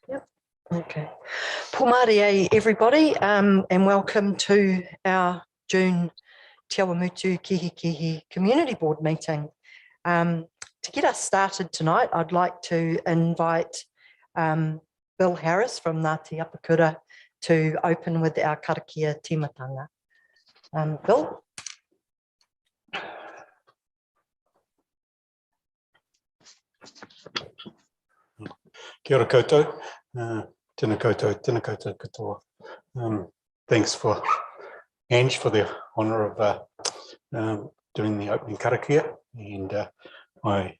Yep. Okay. Pōmare everybody, and welcome to our June Te Awamutu Kihikihi Community Board meeting. To get us started tonight, I'd like to invite Bill Harris from Ngāti Apakura to open with our karakia timatanga. Bill? Kia ora koutou, tēnā koutou katoa. Thanks for Ange for the honour of doing the opening karakia, and I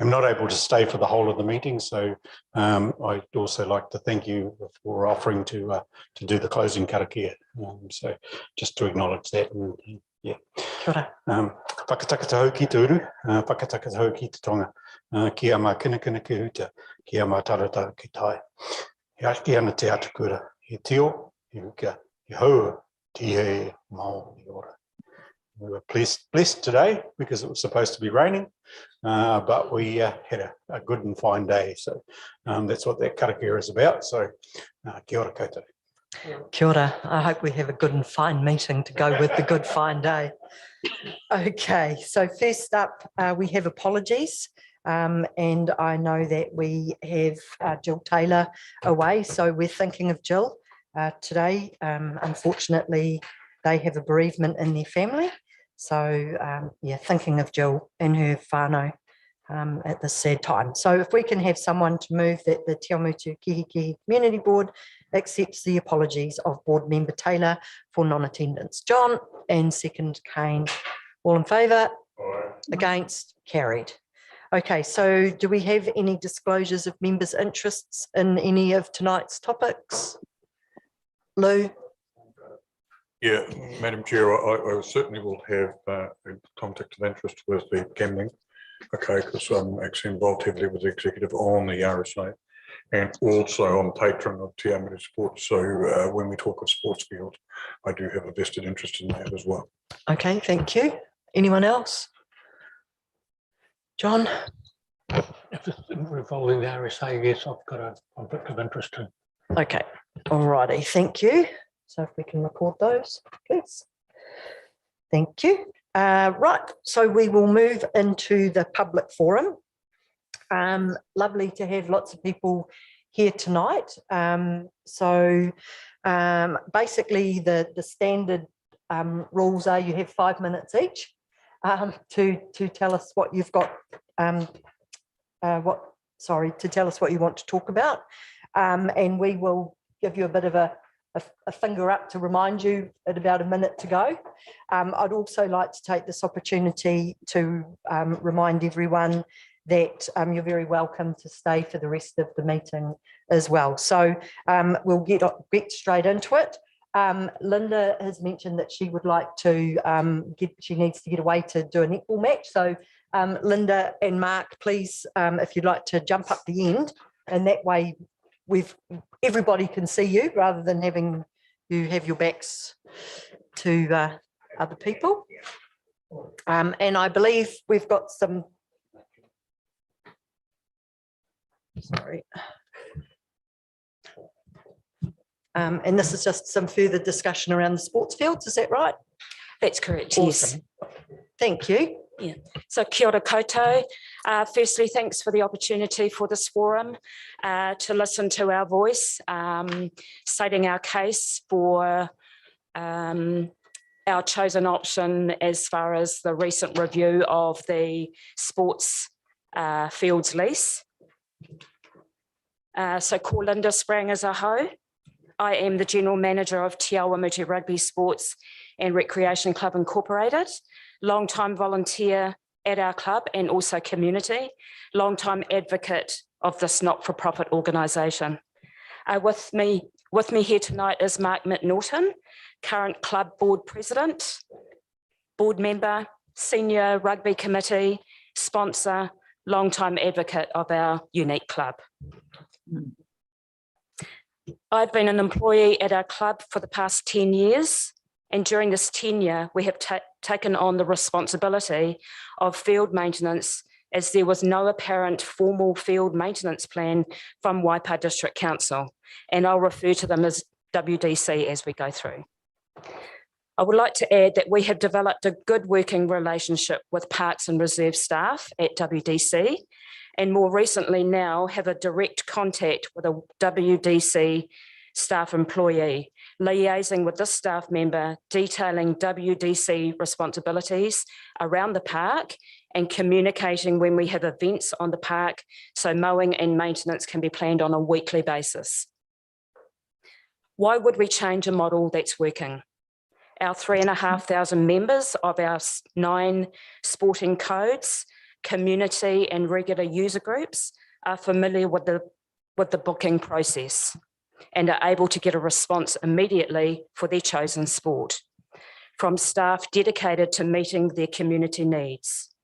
am not able to stay for the whole of the meeting, so I'd also like to thank you for offering to do the closing karakia. So just to acknowledge that, and yeah. Kia ora. Whakatakata hau ki te uru, whakatakata hau ki te tonga, kia mā kina ki huta, kia mā tarata ki tai. He ake ana te atukura, he tio, he huka, he haua, tihe, mao, he ora. We were blessed today because it was supposed to be raining, but we had a good and fine day. So that's what that karakia is about. So kia ora koutou. Kia ora. I hope we have a good and fine meeting to go with the good fine day. Okay, so first up, we have apologies. And I know that we have Jill Taylor away, so we're thinking of Jill today. Unfortunately, they have a bereavement in their family. So yeah, thinking of Jill and her whānau at this sad time. So if we can have someone to move that the Te Awamutu Kihikihi Community Board accepts the apologies of Board Member Taylor for non-attendance. John, and second Kane. All in favour? Against? Carried. Okay, so do we have any disclosures of members' interests in any of tonight's topics? Lou? Yeah, Madam Chair, I certainly will have a conflict of interest with the gambling, okay, because I'm actually involved heavily with the executive on the RSA and also I'm patron of Te Awamutu Sports. So when we talk of sports fields, I do have a vested interest in that as well. Okay, thank you. Anyone else? John? If it's involving the RSA, yes, I've got a conflict of interest too. Okay, all righty, thank you. So if we can record those, please. Thank you. Right, so we will move into the public forum. Lovely to have lots of people here tonight. Basically the standard rules are you have 5 minutes each to tell us what you've got, to tell us what you want to talk about, and we will give you a bit of a finger up to remind you at about a minute to go. I'd also like to take this opportunity to remind everyone that you're very welcome to stay for the rest of the meeting as well. So we'll get straight into it. Linda has mentioned that she would like to she needs to get away to do a netball match. So Linda and Mark, please, if you'd like to jump up the end, and that way everybody can see you rather than having you have your backs to other people. And I believe we've got some, sorry. And this is just some further discussion around the sports fields, is that right? That's correct, awesome. Yes. Thank you. Yeah. So kia ora koutou. Firstly, thanks for the opportunity for this forum to listen to our voice, stating our case for our chosen option as far as the recent review of the sports fields lease. So ko Linda Sprang as a ho. I am the General Manager of Te Awamutu Rugby Sports and Recreation Club Incorporated, long-time volunteer at our club and also community, long-time advocate of this not-for-profit organisation. With me here tonight is Mark McNaughton, current club board president, board member, senior rugby committee, sponsor, long-time advocate of our unique club. I've been an employee at our club for the past 10 years, and during this tenure, we have taken on the responsibility of field maintenance as there was no apparent formal field maintenance plan from Waipa District Council, and I'll refer to them as WDC as we go through. I would like to add that we have developed a good working relationship with Parks and Reserve staff at WDC, and more recently now have a direct contact with a WDC staff employee, liaising with this staff member, detailing WDC responsibilities around the park and communicating when we have events on the park, so mowing and maintenance can be planned on a weekly basis. Why would we change a model that's working? Our 3,500 members of our 9 sporting codes, community and regular user groups are familiar with the booking process and are able to get a response immediately for their chosen sport from staff dedicated to meeting their community needs.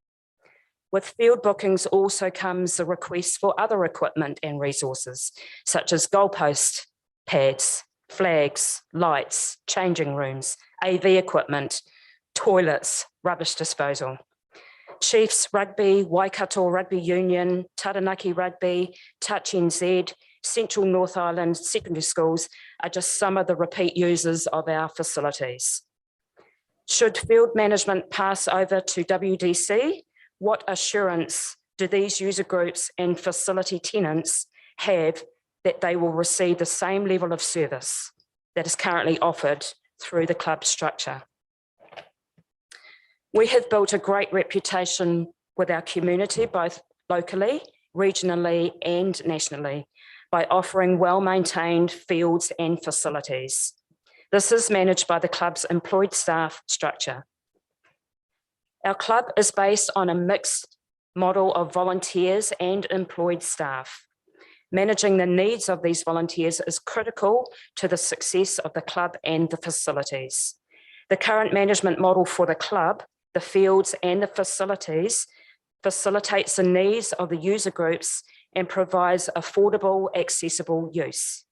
With field bookings also comes the request for other equipment and resources, such as goalpost pads, flags, lights, changing rooms, AV equipment, toilets, rubbish disposal. Chiefs Rugby, Waikato Rugby Union, Taranaki Rugby, Touch NZ, Central North Island secondary schools are just some of the repeat users of our facilities. Should field management pass over to WDC, what assurance do these user groups and facility tenants have that they will receive the same level of service that is currently offered through the club structure? We have built a great reputation with our community, both locally, regionally, and nationally, by offering well-maintained fields and facilities. This is managed by the club's employed staff structure. Our club is based on a mixed model of volunteers and employed staff. Managing the needs of these volunteers is critical to the success of the club and the facilities. The current management model for the club, the fields and the facilities, facilitates the needs of the user groups and provides affordable, accessible use.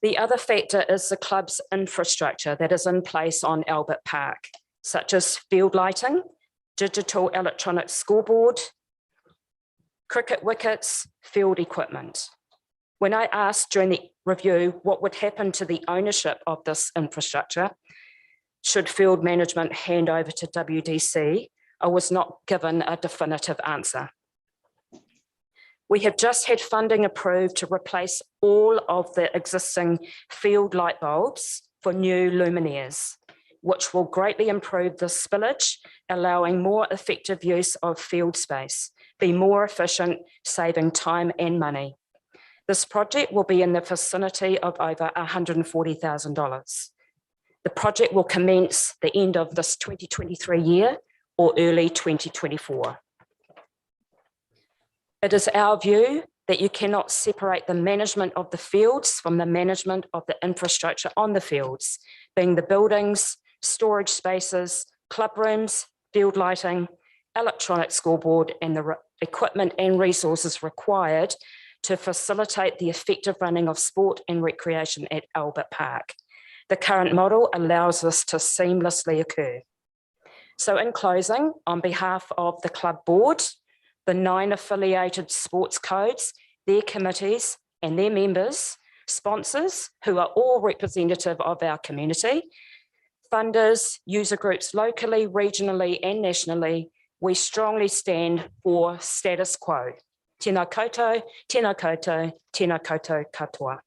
The other factor is the club's infrastructure that is in place on Albert Park, such as field lighting, digital electronic scoreboard, cricket wickets, field equipment. When I asked during the review what would happen to the ownership of this infrastructure, should field management hand over to WDC, I was not given a definitive answer. We have just had funding approved to replace all of the existing field light bulbs for new luminaires, which will greatly improve the spillage, allowing more effective use of field space, be more efficient, saving time and money. This project will be in the vicinity of over $140,000. The project will commence the end of this 2023 year or early 2024. It is our view that you cannot separate the management of the fields from the management of the infrastructure on the fields, being the buildings, storage spaces, club rooms, field lighting, electronic scoreboard, and the equipment and resources required to facilitate the effective running of sport and recreation at Albert Park. The current model allows this to seamlessly occur. So in closing, on behalf of the club board, the 9 affiliated sports codes, their committees and their members, sponsors who are all representative of our community, funders, user groups locally, regionally and nationally, we strongly stand for status quo. Tēnā koutou, tēnā koutou, tēnā koutou katoa.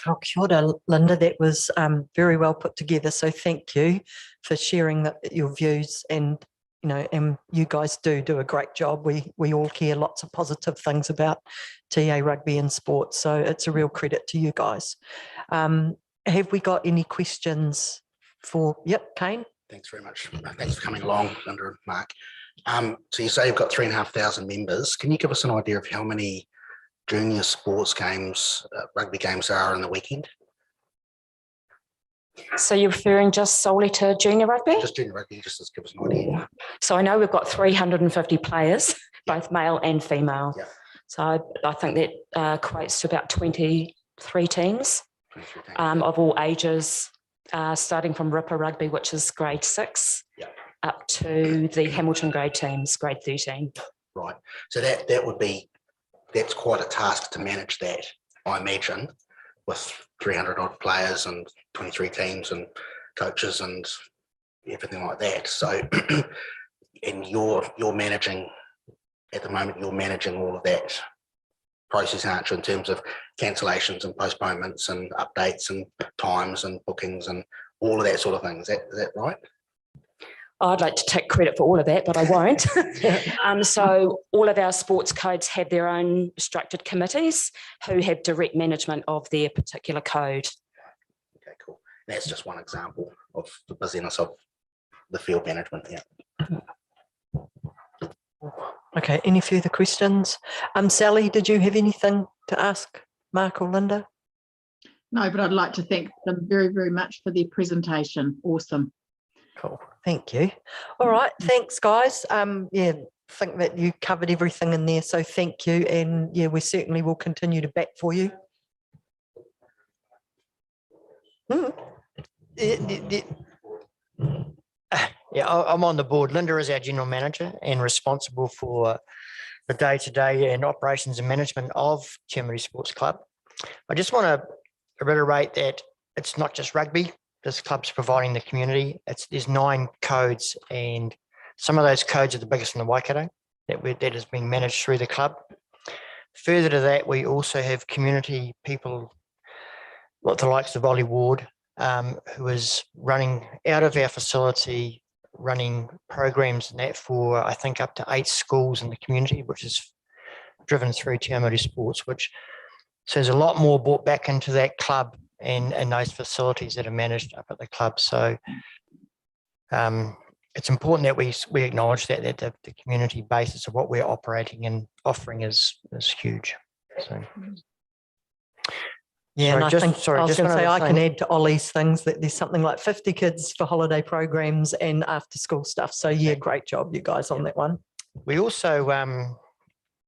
Oh, kia ora, Linda, that was very well put together. So thank you for sharing your views, and and you guys do a great job. We all hear lots of positive things about TA rugby and sports, so it's a real credit to you guys. Have we got any questions for? Yep, Kane. Thanks very much. Thanks for coming along, Linda and Mark. So you say you've got 3,500 members. Can you give us an idea of how many junior sports games, rugby games there are in the weekend? So you're referring just solely to junior rugby? Just junior rugby, just to give us an idea. So I know we've got 350 players, both male and female. Yeah. So I think that equates to about 23 teams, 23 teams. of all ages, starting from Ripper Rugby, which is grade 6, Yeah. up to the Hamilton grade teams, grade 13. Right. So that's quite a task to manage that, I imagine, with 300 odd players and 23 teams and coaches and everything like that. So, and you're managing at the moment. You're managing all of that process, aren't you, in terms of cancellations and postponements and updates and times and bookings and all of that sort of thing. Is that right? I'd like to take credit for all of that, but I won't. So all of our sports codes have their own structured committees who have direct management of their particular code. Okay, cool. That's just one example of the busyness of the field management. Yeah. Okay, any further questions? Sally, did you have anything to ask Mark or Linda? No, but I'd like to thank them very, very much for their presentation. Awesome. Cool, thank you. All right, thanks guys. Yeah, I think that you covered everything in there, so thank you. And yeah, we certainly will continue to back for you. Yeah, I'm on the board. Linda is our general manager and responsible for the day-to-day and operations and management of Te Awamutu Sports Club. I just want to reiterate that it's not just rugby. This club's providing the community. There's 9 codes, and some of those codes are the biggest in the Waikato that is being managed through the club. Further to that, we also have community people, like the likes of Ollie Ward, who is running out of our facility, running programs and that for, I think, up to 8 schools in the community, which is driven through Te Awamutu Sports, which so there's a lot more brought back into that club and those facilities that are managed up at the club. So it's important that we acknowledge that the community basis of what we're operating and offering is huge. So. Yeah, and I was going to say, I can thing. add to Ollie's things that there's something like 50 kids for holiday programs and after school stuff. So yeah, great job you guys on that one. We also,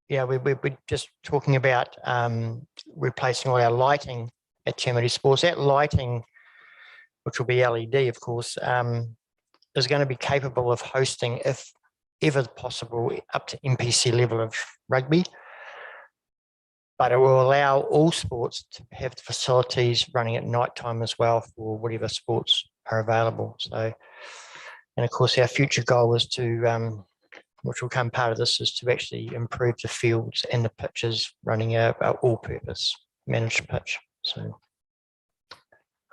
we're just talking about replacing all our lighting at Te Awamutu Sports. That lighting, which will be LED, of course, is going to be capable of hosting, if ever possible, up to NPC level of rugby. But it will allow all sports to have the facilities running at night time as well for whatever sports are available. So, and of course, our future goal is to, which will become part of this, is to actually improve the fields and the pitches running our all-purpose managed pitch. So,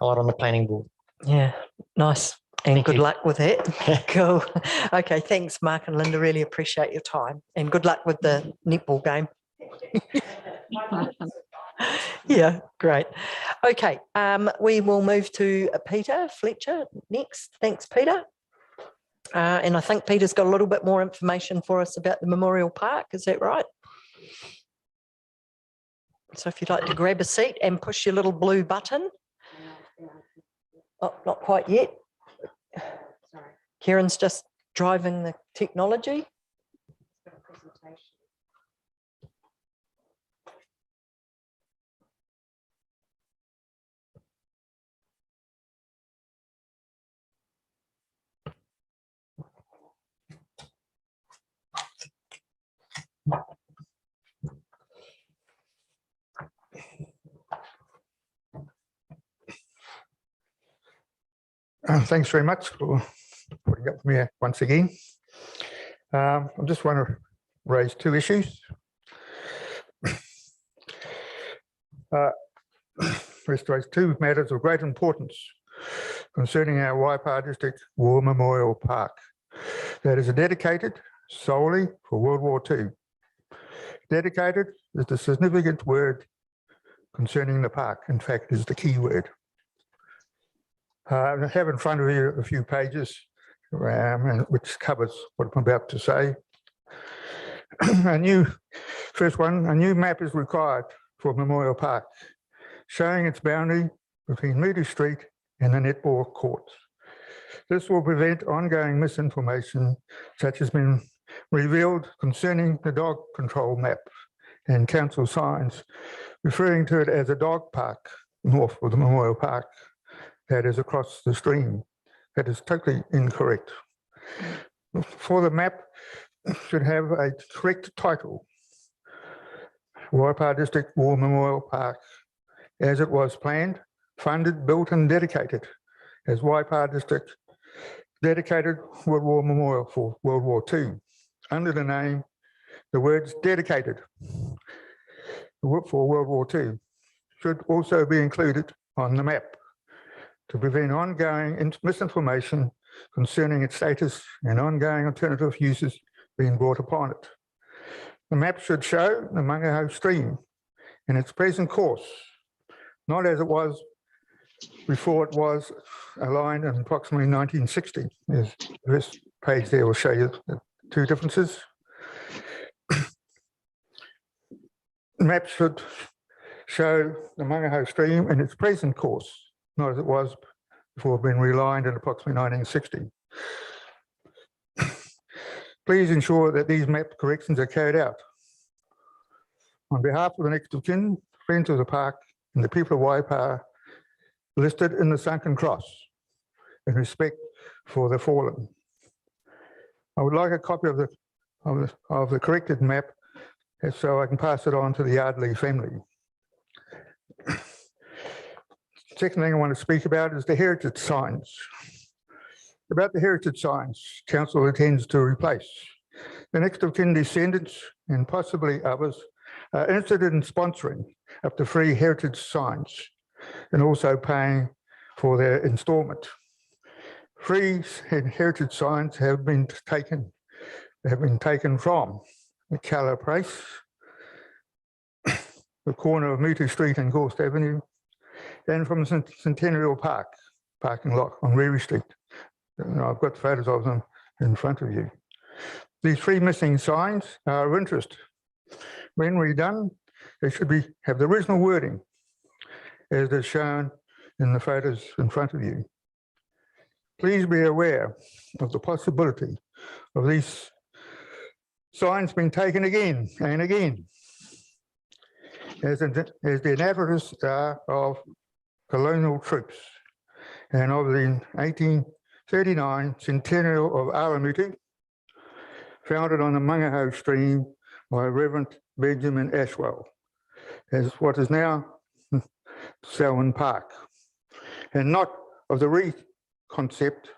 a lot on the planning board. Yeah, nice. And Thank good you. luck with that. Cool. Okay, thanks, Mark and Linda. Really appreciate your time. And good luck with the netball game. Yeah, great. Okay, we will move to Peter Fletcher next. Thanks, Peter. And I think Peter's got a little bit more information for us about the Memorial Park. Is that right? So if you'd like to grab a seat and push your little blue button. Oh, not quite yet. Kieran's just driving the technology. Thanks very much for putting up with me once again. I just want to raise 2 issues. First, raise 2 matters of great importance concerning our Waipa District War Memorial Park that is dedicated solely for World War II. Dedicated is the significant word concerning the park. In fact, is the key word. I have in front of you a few pages which covers what I'm about to say. First one, a new map is required for Memorial Park, showing its boundary between Meadow Street and the netball courts. This will prevent ongoing misinformation such as been revealed concerning the dog control map and council signs referring to it as a dog park north of the Memorial Park that is across the stream. That is totally incorrect. For the map, should have a correct title. Waipa District War Memorial Park, as it was planned, funded, built and dedicated as Waipa District Dedicated World War Memorial for World War II. Under the name, the words dedicated for World War II should also be included on the map to prevent ongoing misinformation concerning its status and ongoing alternative uses being brought upon it. The map should show the Mangaho stream in its present course, not as it was before it was aligned in approximately 1960. This page there will show you the two differences. The map should show the Mangaho stream in its present course, not as it was before being realigned in approximately 1960. Please ensure that these map corrections are carried out. On behalf of the next of kin, friends of the park and the people of Waipa listed in the sunken cross in respect for the fallen. I would like a copy of the corrected map so I can pass it on to the Yardley family. Second thing I want to speak about is the heritage signs. About the heritage signs, council intends to replace. The next of kin descendants and possibly others are interested in sponsoring up to 3 heritage signs and also paying for their instalment. 3 heritage signs have been taken from the Calla Place, the corner of Mutu Street and Gorst Avenue, and from Centennial Park parking lot on Reary Street. And I've got photos of them in front of you. These 3 missing signs are of interest. When redone, they should have the original wording as is shown in the photos in front of you. Please be aware of the possibility of these signs being taken again and again, as the inhabitants are of colonial troops and of the 1839 centennial of Awamutu, founded on the Mangaho stream by Reverend Benjamin Ashwell, as what is now Selwyn Park, and not of the reconcept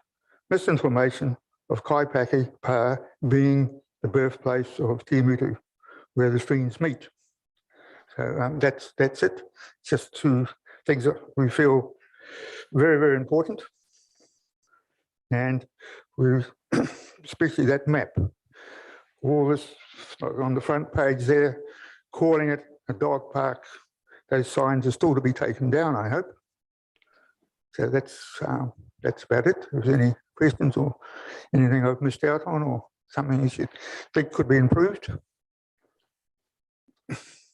misinformation of Kaipaki Pa being the birthplace of Timutu, where the streams meet. So that's it. Just 2 things that we feel very, very important. And we, especially that map, all this on the front page there, calling it a dog park. Those signs are still to be taken down, I hope. So that's about it. If there's any questions or anything I've missed out on or something you should think could be improved.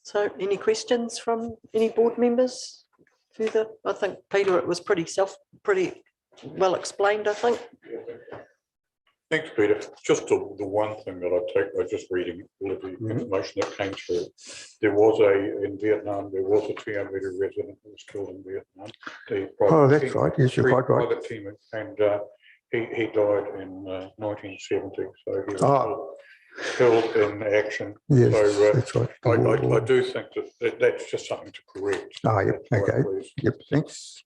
So any questions from any board members further? I think, Peter, it was pretty well explained, I think. Thanks, Peter. Just the one thing that I was just reading all of the information that came through. In Vietnam, there was a Te Awamutu resident who was killed in Vietnam. Oh, that's right. Yes, you're quite right. Private team, and he died in 1970. So he was killed in action. Yes, so, that's right. I do think that that's just something to correct. Oh, yep. Okay. Yep. Thanks.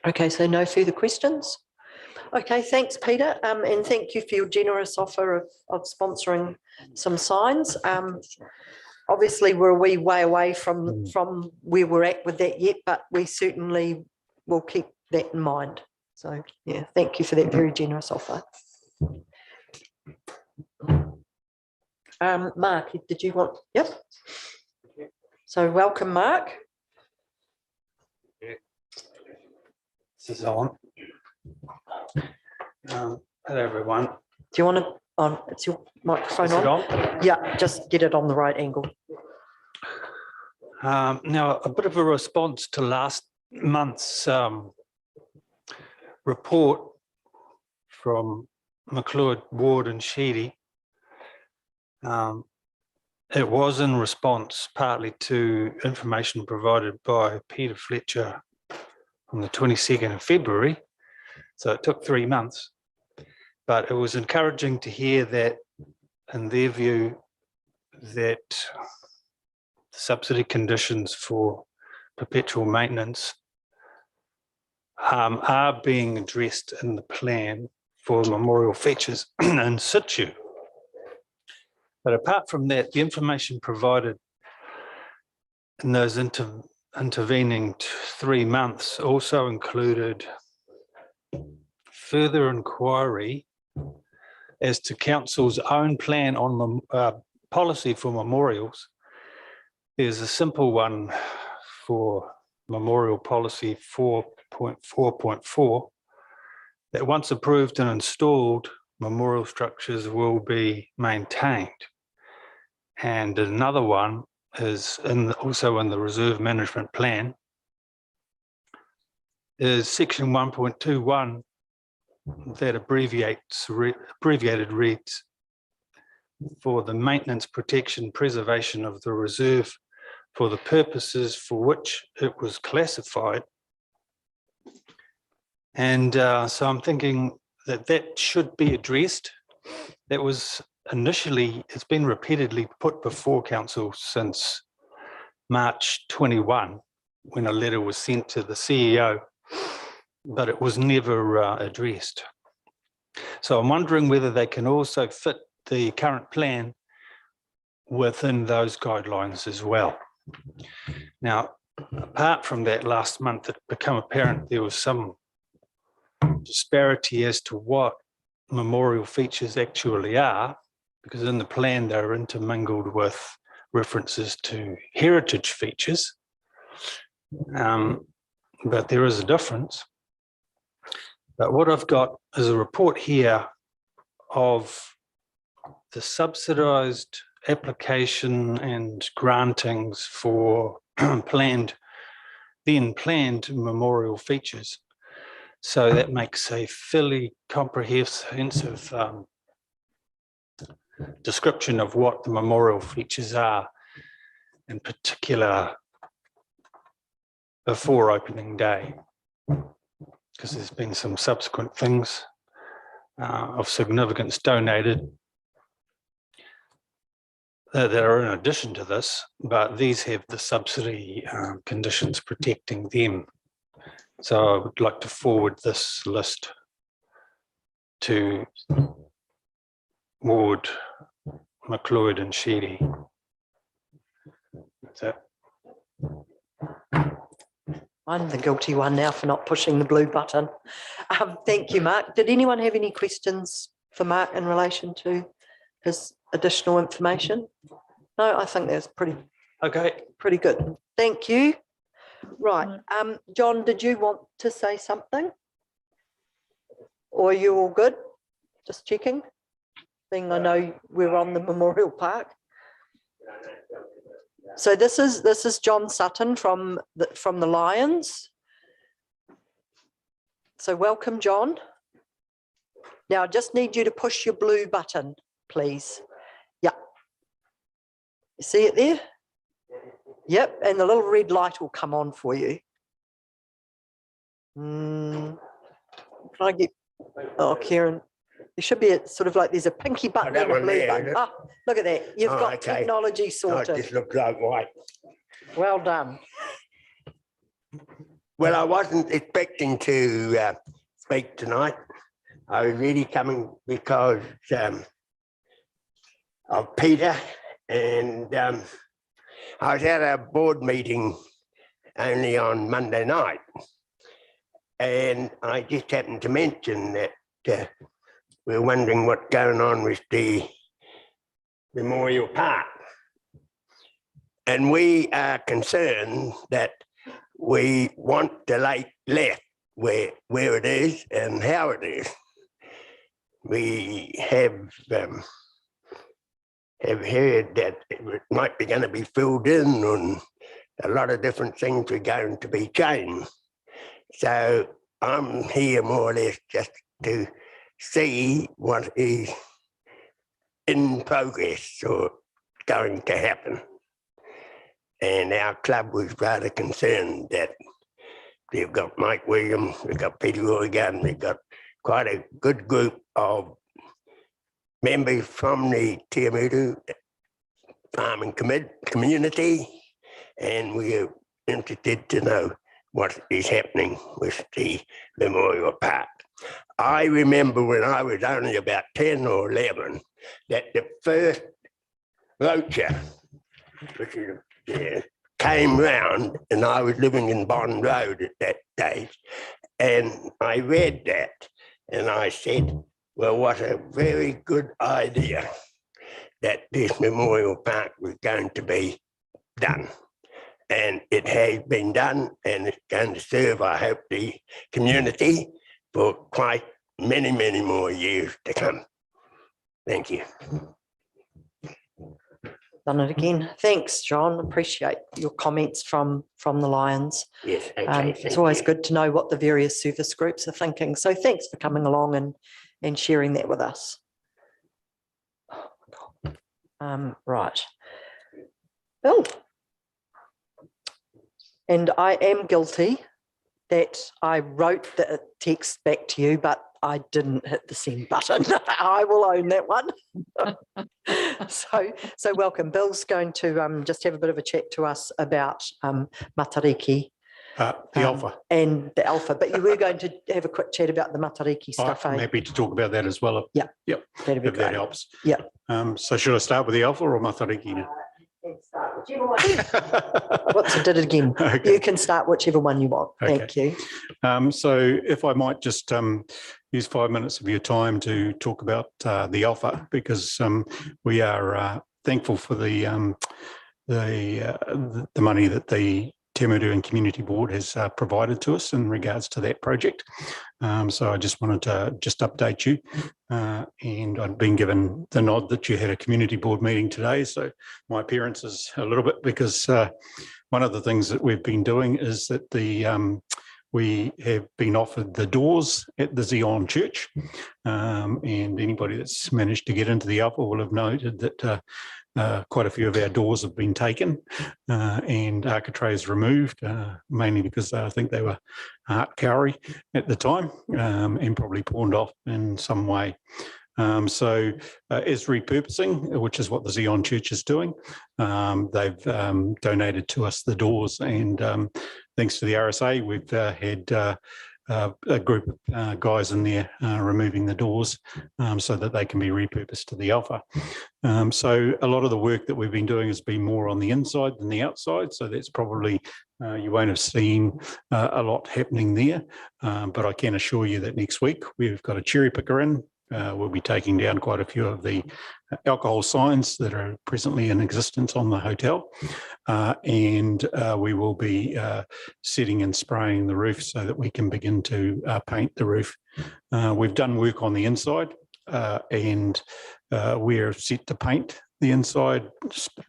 Okay, so no further questions. Okay, thanks, Peter, and thank you for your generous offer of sponsoring some signs. Obviously, we're a wee way away from where we're at with that yet, but we certainly will keep that in mind. So, yeah, thank you for that very generous offer. Mark, did you want? Yep. So, welcome, Mark. This is on. Hello, everyone. Do you want to? It's your microphone on? Yeah, just get it on the right angle. Now, a bit of a response to last month's report from McLeod, Ward and Sheedy. It was in response partly to information provided by Peter Fletcher on the 22nd of February, So it took 3 months. But it was encouraging to hear that, in their view, that the subsidy conditions for perpetual maintenance are being addressed in the plan for memorial features in situ. But apart from that, the information provided in those intervening 3 months also included further inquiry as to council's own plan on policy for memorials. There's a simple one for memorial policy 4.4.4 that once approved and installed, memorial structures will be maintained. And another one is also in the reserve management plan is section 1.21 that abbreviated reads, for the maintenance, protection, preservation of the reserve for the purposes for which it was classified. And so I'm thinking that that should be addressed. That was initially, it's been repeatedly put before council since March 21, when a letter was sent to the CEO, but it was never addressed. So I'm wondering whether they can also fit the current plan within those guidelines as well. Now, apart from that, last month, it became apparent there was some disparity as to what memorial features actually are, because in the plan they're intermingled with references to heritage features, but there is a difference. But what I've got is a report here of the subsidised application and grantings for then planned memorial features. So that makes a fairly comprehensive description of what the memorial features are, in particular before opening day, because there's been some subsequent things of significance donated that are in addition to this, but these have the subsidy conditions protecting them. So I would like to forward this list to Ward, McLeod and Sheedy. That's it. I'm the guilty one now for not pushing the blue button. Thank you, Mark. Did anyone have any questions for Mark in relation to his additional information? No, I think that's pretty good. Thank you. Right, John, did you want to say something? Or are you all good? Just checking. Being I know we're on the Memorial Park. So this is John Sutton from the Lions. So welcome, John. Now I just need you to push your blue button, please. Yeah. You see it there? Yep, and the little red light will come on for you. Can I get, oh, Kieran, there should be a sort of like there's a pinky button and a blue button. Oh, look at that. You've got technology sorted. It just looks like white. Well done. Well, I wasn't expecting to speak tonight. I was really coming because of Peter, and I was at a board meeting only on Monday night, and I just happened to mention that we're wondering what's going on with the Memorial Park. And we are concerned that we want the lake left where it is and how it is. We have heard that it might be going to be filled in and a lot of different things are going to be changed. So I'm here more or less just to see what is in progress or going to happen. And our club was rather concerned that they've got Mike Williams, they've got Peter Roygan, they've got quite a good group of members from the Awamutu farming community, and we are interested to know what is happening with the Memorial Park. I remember when I was only about 10 or 11 that the first voucher, which is, came round, and I was living in Bond Road at that stage, and I read that and I said, well, what a very good idea that this Memorial Park was going to be done. And it has been done, and it's going to serve, I hope, the community for quite many, many more years to come. Thank you. Done it again. Thanks, John. Appreciate your comments from the Lions. Yes, okay. It's always good to know what the various service groups are thinking. So thanks for coming along and sharing that with us. Right. Bill. And I am guilty that I wrote the text back to you, but I didn't hit the send button. I will own that one. So welcome. Bill's going to just have a bit of a chat to us about Matariki. The Alpha. And the Alpha, but you were going to have a quick chat about the Matariki stuff. I'm happy to talk about that as well. Yeah. Yep. That'd be If great. that helps. Yeah. So should I start with the Alpha or Matariki now? What's it did it again? Okay. You can start whichever one you want. Okay. Thank you. So if I might just use 5 minutes of your time to talk about the Alpha, because we are thankful for the money that the Te Awamutu and Community Board has provided to us in regards to that project. So I just wanted to just update you, and I'd been given the nod that you had a community board meeting today. So my appearance is a little bit because one of the things that we've been doing is that we have been offered the doors at the Zion Church, and anybody that's managed to get into the Alpha will have noted that quite a few of our doors have been taken and architraves removed, mainly because I think they were art cowrie at the time and probably pawned off in some way. So as repurposing, which is what the Zion Church is doing, they've donated to us the doors, and thanks to the RSA, we've had a group of guys in there removing the doors so that they can be repurposed to the Alpha. So a lot of the work that we've been doing has been more on the inside than the outside. So that's probably, you won't have seen a lot happening there. But I can assure you that next week we've got a cherry picker in. We'll be taking down quite a few of the alcohol signs that are presently in existence on the hotel, and we will be setting and spraying the roof so that we can begin to paint the roof. We've done work on the inside, and we're set to paint the inside,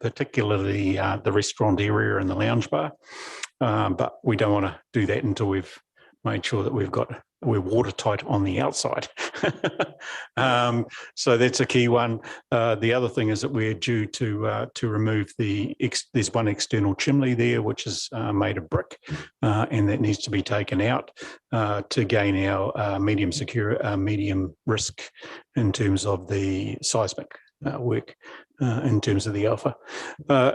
particularly the restaurant area and the lounge bar, but we don't want to do that until we've made sure that we're watertight on the outside. So that's a key one. The other thing is that we're due to remove there's one external chimney there, which is made of brick, and that needs to be taken out to gain our medium risk in terms of the seismic work. In terms of the Alpha,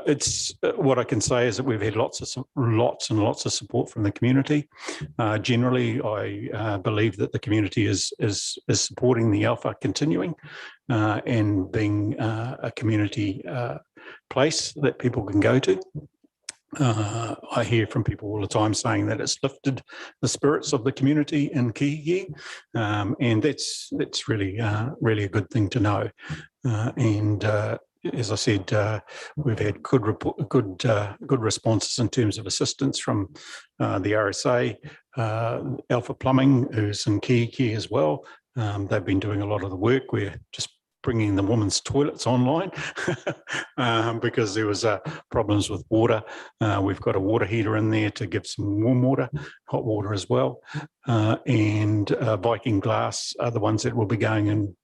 it's what I can say is that we've had lots and lots of support from the community. Generally, I believe that the community is supporting the Alpha continuing and being a community place that people can go to. I hear from people all the time saying that it's lifted the spirits of the community in Kihikihi, and that's really a good thing to know. And as I said, we've had good responses in terms of assistance from the RSA, Alpha Plumbing, who's in Kihikihi as well. They've been doing a lot of the work. We're just bringing the women's toilets online because there was problems with water. We've got a water heater in there to give some warm water, hot water as well. And Viking Glass are the ones that will be going in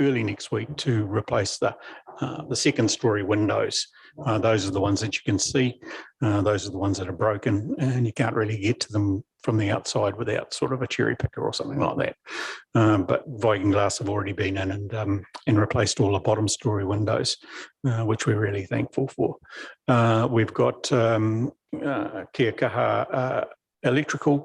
early next week to replace the second story windows. Those are the ones that you can see. Those are the ones that are broken, and you can't really get to them from the outside without sort of a cherry picker or something like that. But Viking Glass have already been in and replaced all the bottom story windows, which we're really thankful for. We've got Kihikihi electrical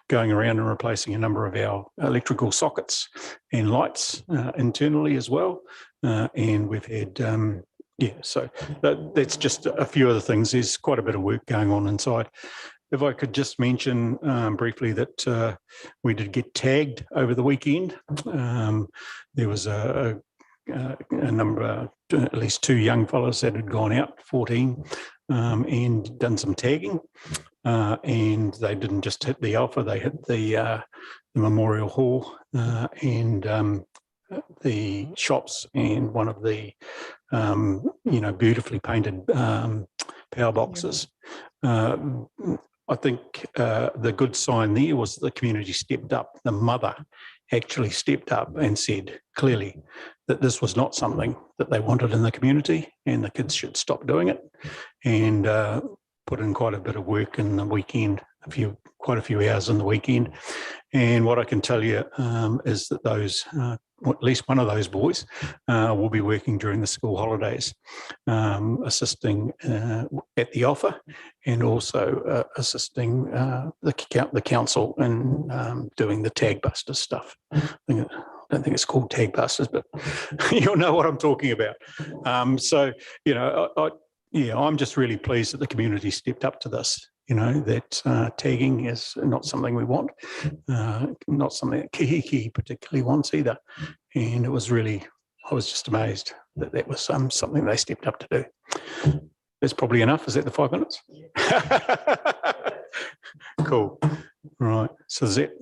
going around and replacing a number of our electrical sockets and lights internally as well. And we've had so that's just a few other things. There's quite a bit of work going on inside. If I could just mention briefly that we did get tagged over the weekend. There was a number, at least 2 young fellows that had gone out, 14, and done some tagging. And they didn't just hit the Alpha, they hit the Memorial Hall and the shops and one of the, beautifully painted power boxes. I think the good sign there was the community stepped up. The mother actually stepped up and said clearly that this was not something that they wanted in the community and the kids should stop doing it, and put in quite a bit of work in the weekend, quite a few hours in the weekend. And what I can tell you is that those, at least one of those boys will be working during the school holidays, assisting at the offer and also assisting the council in doing the Tag Busters stuff. I don't think it's called Tag Busters, but you'll know what I'm talking about. I'm just really pleased that the community stepped up to this. That tagging is not something we want, not something that Kihikihi particularly wants either. And I was just amazed that that was something they stepped up to do. That's probably enough. Is that the 5 minutes? Cool. Right. So is that,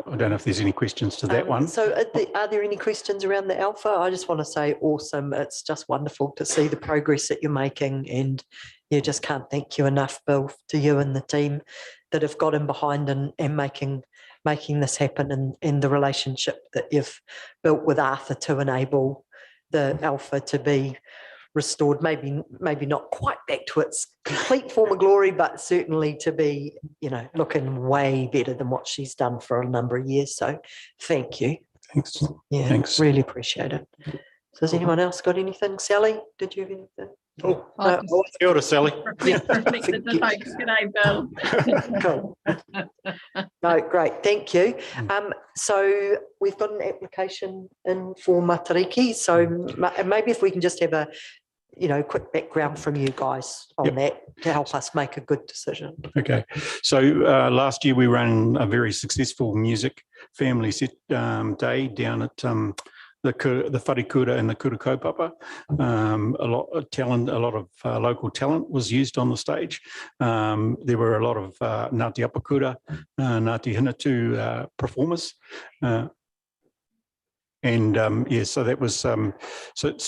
I don't know if there's any questions to that one. So are there any questions around the Alpha? I just want to say awesome. It's just wonderful to see the progress that you're making, and you just can't thank you enough, Bill, to you and the team that have got in behind and making this happen, and the relationship that you've built with Arthur to enable the Alpha to be restored, maybe not quite back to its complete form of glory, but certainly to be, looking way better than what she's done for a number of years. So thank you. Thanks. Yeah, Thanks. really appreciate it. So has anyone else got anything? Sally, did you have anything? Oh, kia ora, Sally. G'day, Bill. Cool. No, great, thank you. So we've got an application in for Matariki. So maybe if we can just have a quick background from you guys on that to help us make a good decision. Okay, so last year we ran a very successful music family set day down at the Wharikura and the Kura Kaupapa. A lot of talent, a lot of local talent was used on the stage. There were a lot of Ngāti Apakura, Ngāti Hinatu performers. So that was so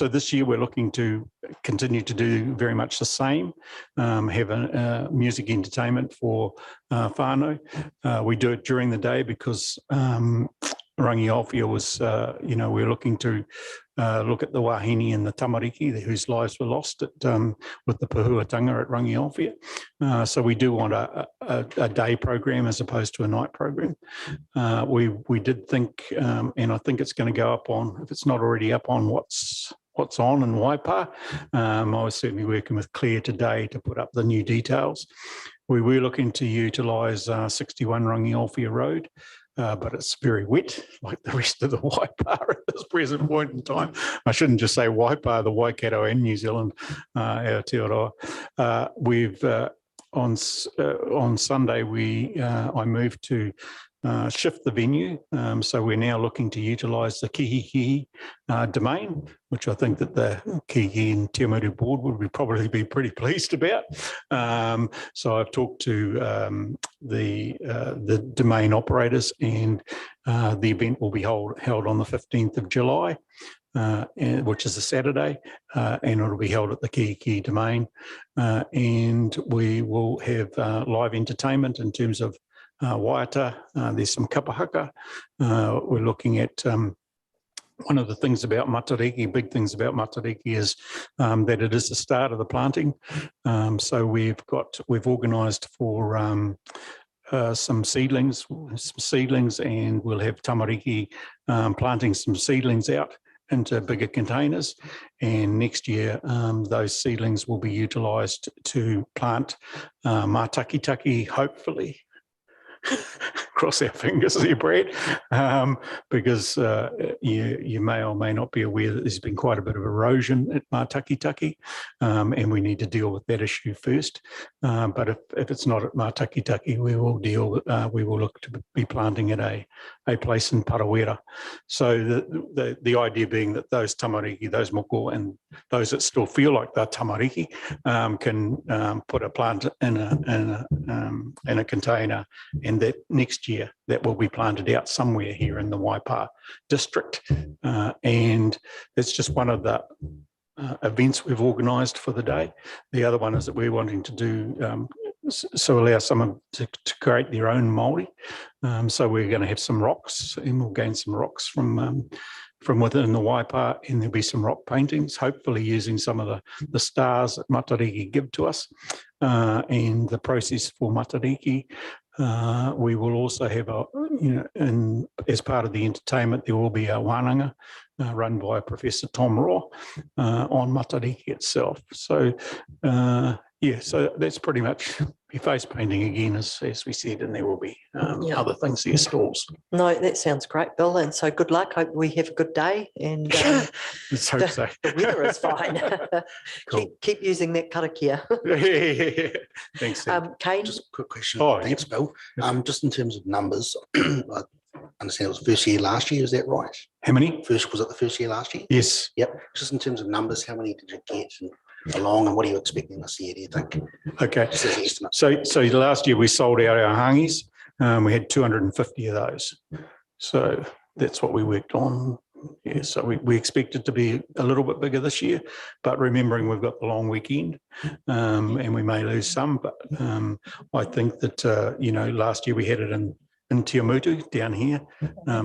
this year we're looking to continue to do very much the same, have a music entertainment for whānau. We do it during the day because Rangiaowhia was, we're looking to look at the wahine and the tamariki whose lives were lost with the Pāhuatanga at Rangiaowhia. So we do want a day program as opposed to a night program. We did think, and I think it's going to go up on, if it's not already up on what's on in Waipa. I was certainly working with Claire today to put up the new details. We were looking to utilise 61 Rangiaowhia Road. But it's very wet, like the rest of the Waipa at this present point in time. I shouldn't just say Waipa, the Waikato and New Zealand, Aotearoa. We've on Sunday I moved to shift the venue, so we're now looking to utilise the Kihikihi domain, which I think that the Kihikihi and Te Awamutu board would probably be pretty pleased about. So I've talked to the domain operators, and the event will be held on the 15th of July, which is a Saturday, and it'll be held at the Kihikihi domain. And we will have live entertainment in terms of waiata. There's some kapahaka. We're looking at one of the things about Matariki, big things about Matariki is that it is the start of the planting. So we've organised for some seedlings, and we'll have Tamariki planting some seedlings out into bigger containers. And next year, those seedlings will be utilised to plant Matakitaki, hopefully. Cross our fingers there, Brad, because you may or may not be aware that there's been quite a bit of erosion at Matakitaki, and we need to deal with that issue first. But if it's not at Matakitaki, we will look to be planting at a place in Parawera. So the idea being that those tamariki, those moko, and those that still feel like they're tamariki can put a plant in a container, and that next year that will be planted out somewhere here in the Waipa district. And it's just one of the events we've organised for the day. The other one is that we're wanting to do so allow someone to create their own Māori. So we're going to have some rocks, and we'll gain some rocks from within the Waipa, and there'll be some rock paintings, hopefully using some of the stars that Matariki give to us, and the process for Matariki. We will also have as part of the entertainment, there will be a wānanga run by Professor Tom Raw on Matariki itself. So so that's pretty much face painting again, as we said, and there will be other things there, stalls. No, that sounds great, Bill. And so good luck. Hope we have a good day, and Let's hope so. The weather is fine. Cool. keep using that karakia. Thanks, Sam. Kane? Just a quick question. Oh, Thanks, Bill. Just in terms of numbers, I understand it was the first year last year, is that right? How many? Was it the first year last year? Yes. Yep. Just in terms of numbers, how many did you get along, and what are you expecting this year, do you think? Okay. Just as an estimate. So last year we sold out our hangis. We had 250 of those. So that's what we worked on. Yeah, so we expect it to be a little bit bigger this year, but remembering we've got the long weekend, and we may lose some, but I think that, last year we had it in Awamutu down here.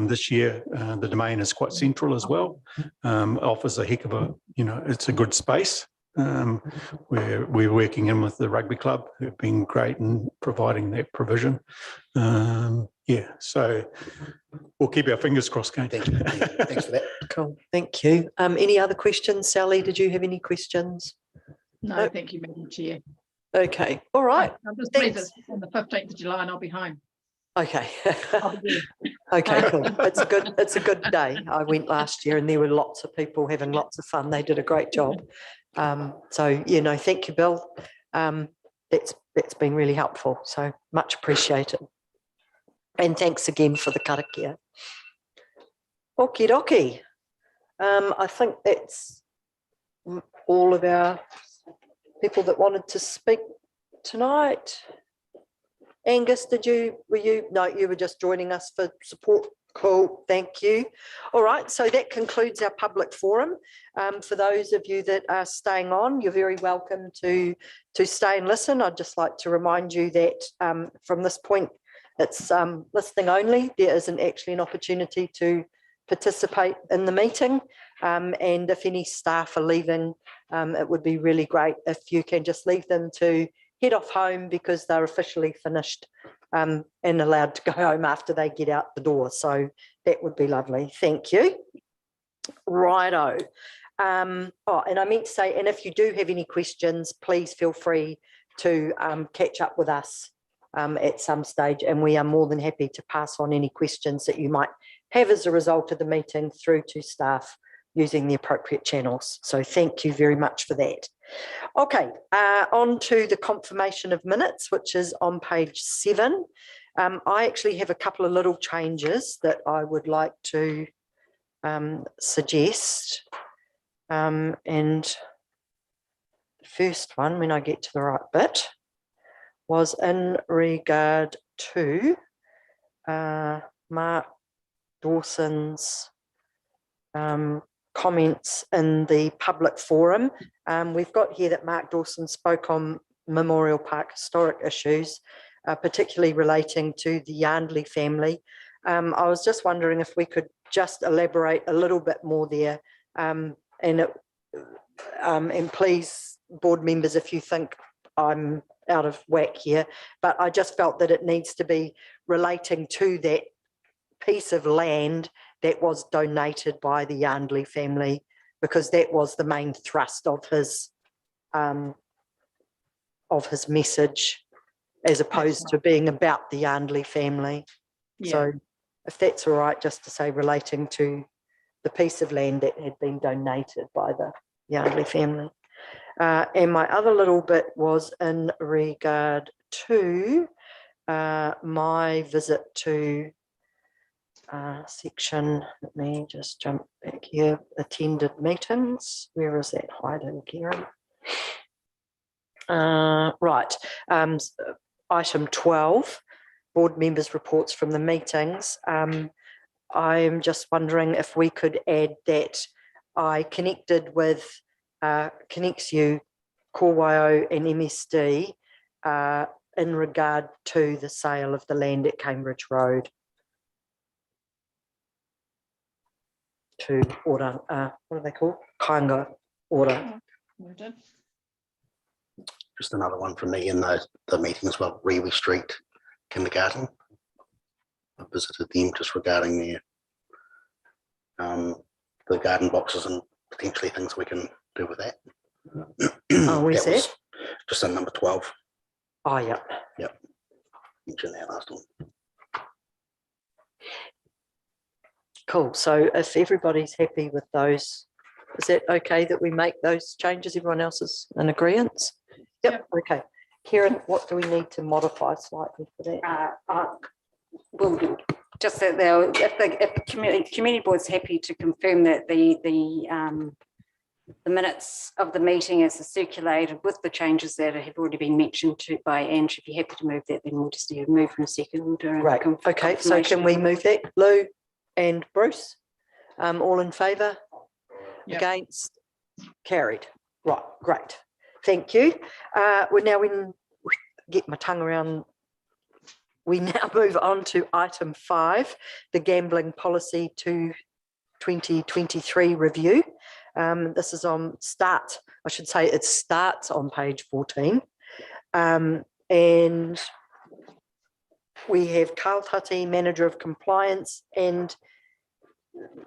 This year, the domain is quite central as well. Offers a heck of it's a good space. We're working in with the rugby club, who've been great in providing that provision. So we'll keep our fingers crossed, Kane. Thank you. Thanks for that. Cool. Thank you. Any other questions? Sally, did you have any questions? No, thank you, Madam Chair. Okay. All right. I'm just pleased it's on the 15th of July and I'll be home. Okay. I'll be Okay, cool. It's a good day. I went last year and there were lots of people having lots of fun. They did a great job. Thank you, Bill. That's been really helpful. So much appreciated. And thanks again for the karakia. Okie dokie. I think that's all of our people that wanted to speak tonight. Angus, were you? No, you were just joining us for support. Cool, thank you. All right, so that concludes our public forum. For those of you that are staying on, you're very welcome to stay and listen. I'd just like to remind you that from this point, it's listening only. There isn't actually an opportunity to participate in the meeting. And if any staff are leaving, it would be really great if you can just leave them to head off home, because they're officially finished and allowed to go home after they get out the door. So that would be lovely. Thank you. Righto. And I meant to say, and if you do have any questions, please feel free to catch up with us at some stage, and we are more than happy to pass on any questions that you might have as a result of the meeting through to staff using the appropriate channels. So thank you very much for that. Okay, on to the confirmation of minutes, which is on page 7. I actually have a couple of little changes that I would like to suggest. And the first one, when I get to the right bit, was in regard to Mark Dawson's comments in the public forum. We've got here that Mark Dawson spoke on Memorial Park historic issues, particularly relating to the Yardley family. I was just wondering if we could just elaborate a little bit more there. And please, board members, if you think I'm out of whack here, but I just felt that it needs to be relating to that piece of land that was donated by the Yardley family, because that was the main thrust of his message, as opposed to being about the Yardley family. Yeah. So if that's all right, just to say relating to the piece of land that had been donated by the Yardley family. And my other little bit was in regard to my visit to section, let me just jump back here, attended meetings. Where is that hiding, Kieran? Right, item 12, board members' reports from the meetings. I'm just wondering if we could add that I connected with Connects You, Corwaio and MSD in regard to the sale of the land at Cambridge Road to order, what are they called? Kainga order. Just another one from me in the meeting as well, Rewe Street Kindergarten. I visited them just regarding the garden boxes and potentially things we can do with that. Oh, where's that? Just in number 12. Oh, yeah. Yep. Mentioned that last one. Cool. So if everybody's happy with those, is that okay that we make those changes? Everyone else is in agreement? Yep. Okay. Kieran, what do we need to modify slightly for that? Will do. Just that if the community board's happy to confirm that the minutes of the meeting as circulated with the changes that have already been mentioned by Ange, if you're happy to move that, then we'll just do a move from second. Right. Okay. So can we move that, Lou and Bruce? All in favour? Yep. Against? Carried. Right. Great. Thank you. We get my tongue around. We now move on to item 5, the Gambling Policy 2023 review. This is on start, I should say it starts on page 14. And we have Carl Tutty, Manager of Compliance, and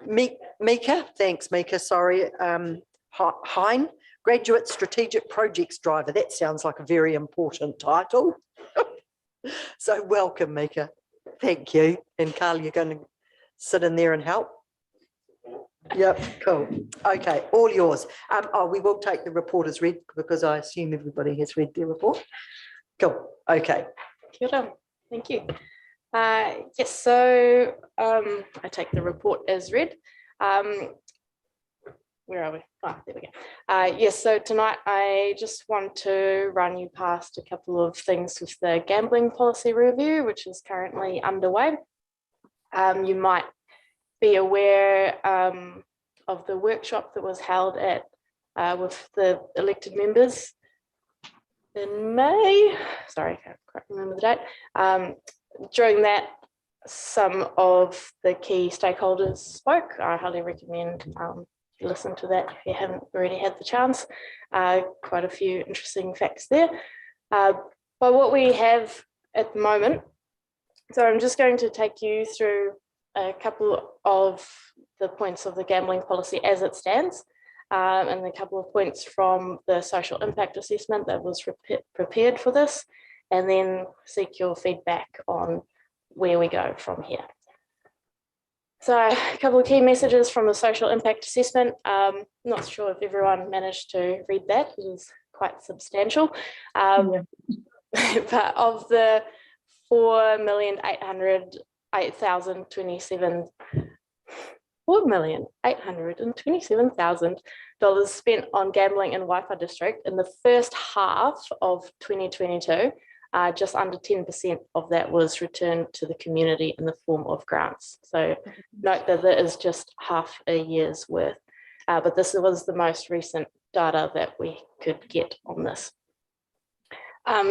Mika, thanks Mika, sorry, Hein, Graduate Strategic Projects Driver. That sounds like a very important title. So welcome, Mika. Thank you. And Carl, you're going to sit in there and help? Yep, cool. Okay, all yours. We will take the report as read because I assume everybody has read their report. Cool. Okay. Kia ora. Thank you. Yes, so I take the report as read. Where are we? Ah, there we go. Yes, so tonight I just want to run you past a couple of things with the gambling policy review, which is currently underway. You might be aware of the workshop that was held at with the elected members in May. Sorry, I can't quite remember the date. During that, some of the key stakeholders spoke. I highly recommend listen to that if you haven't already had the chance. Quite a few interesting facts there. But what we have at the moment, so I'm just going to take you through a couple of the points of the gambling policy as it stands, and a couple of points from the social impact assessment that was prepared for this, and then seek your feedback on where we go from here. So a couple of key messages from the social impact assessment. Not sure if everyone managed to read that. It was quite substantial. But of the $4,827,000 spent on gambling in Waipa District in the first half of 2022, just under 10% of that was returned to the community in the form of grants. So note that there is just half a year's worth, but this was the most recent data that we could get on this.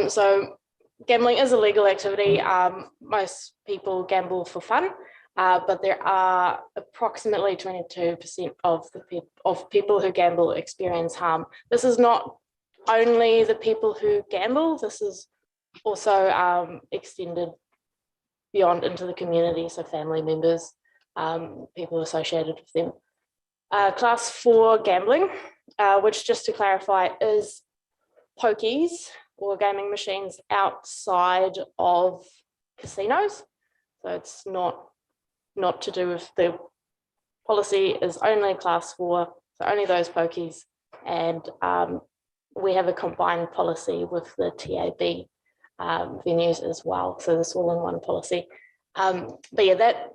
So gambling is a legal activity. Most people gamble for fun, but there are approximately 22% of people who gamble experience harm. This is not only the people who gamble, this is also extended beyond into the community, so family members, people associated with them. Class 4 gambling, which, just to clarify, is pokies or gaming machines outside of casinos. So it's not to do with, the policy is only class 4, so only those pokies. And we have a combined policy with the TAB venues as well. So this all in one policy. But yeah, that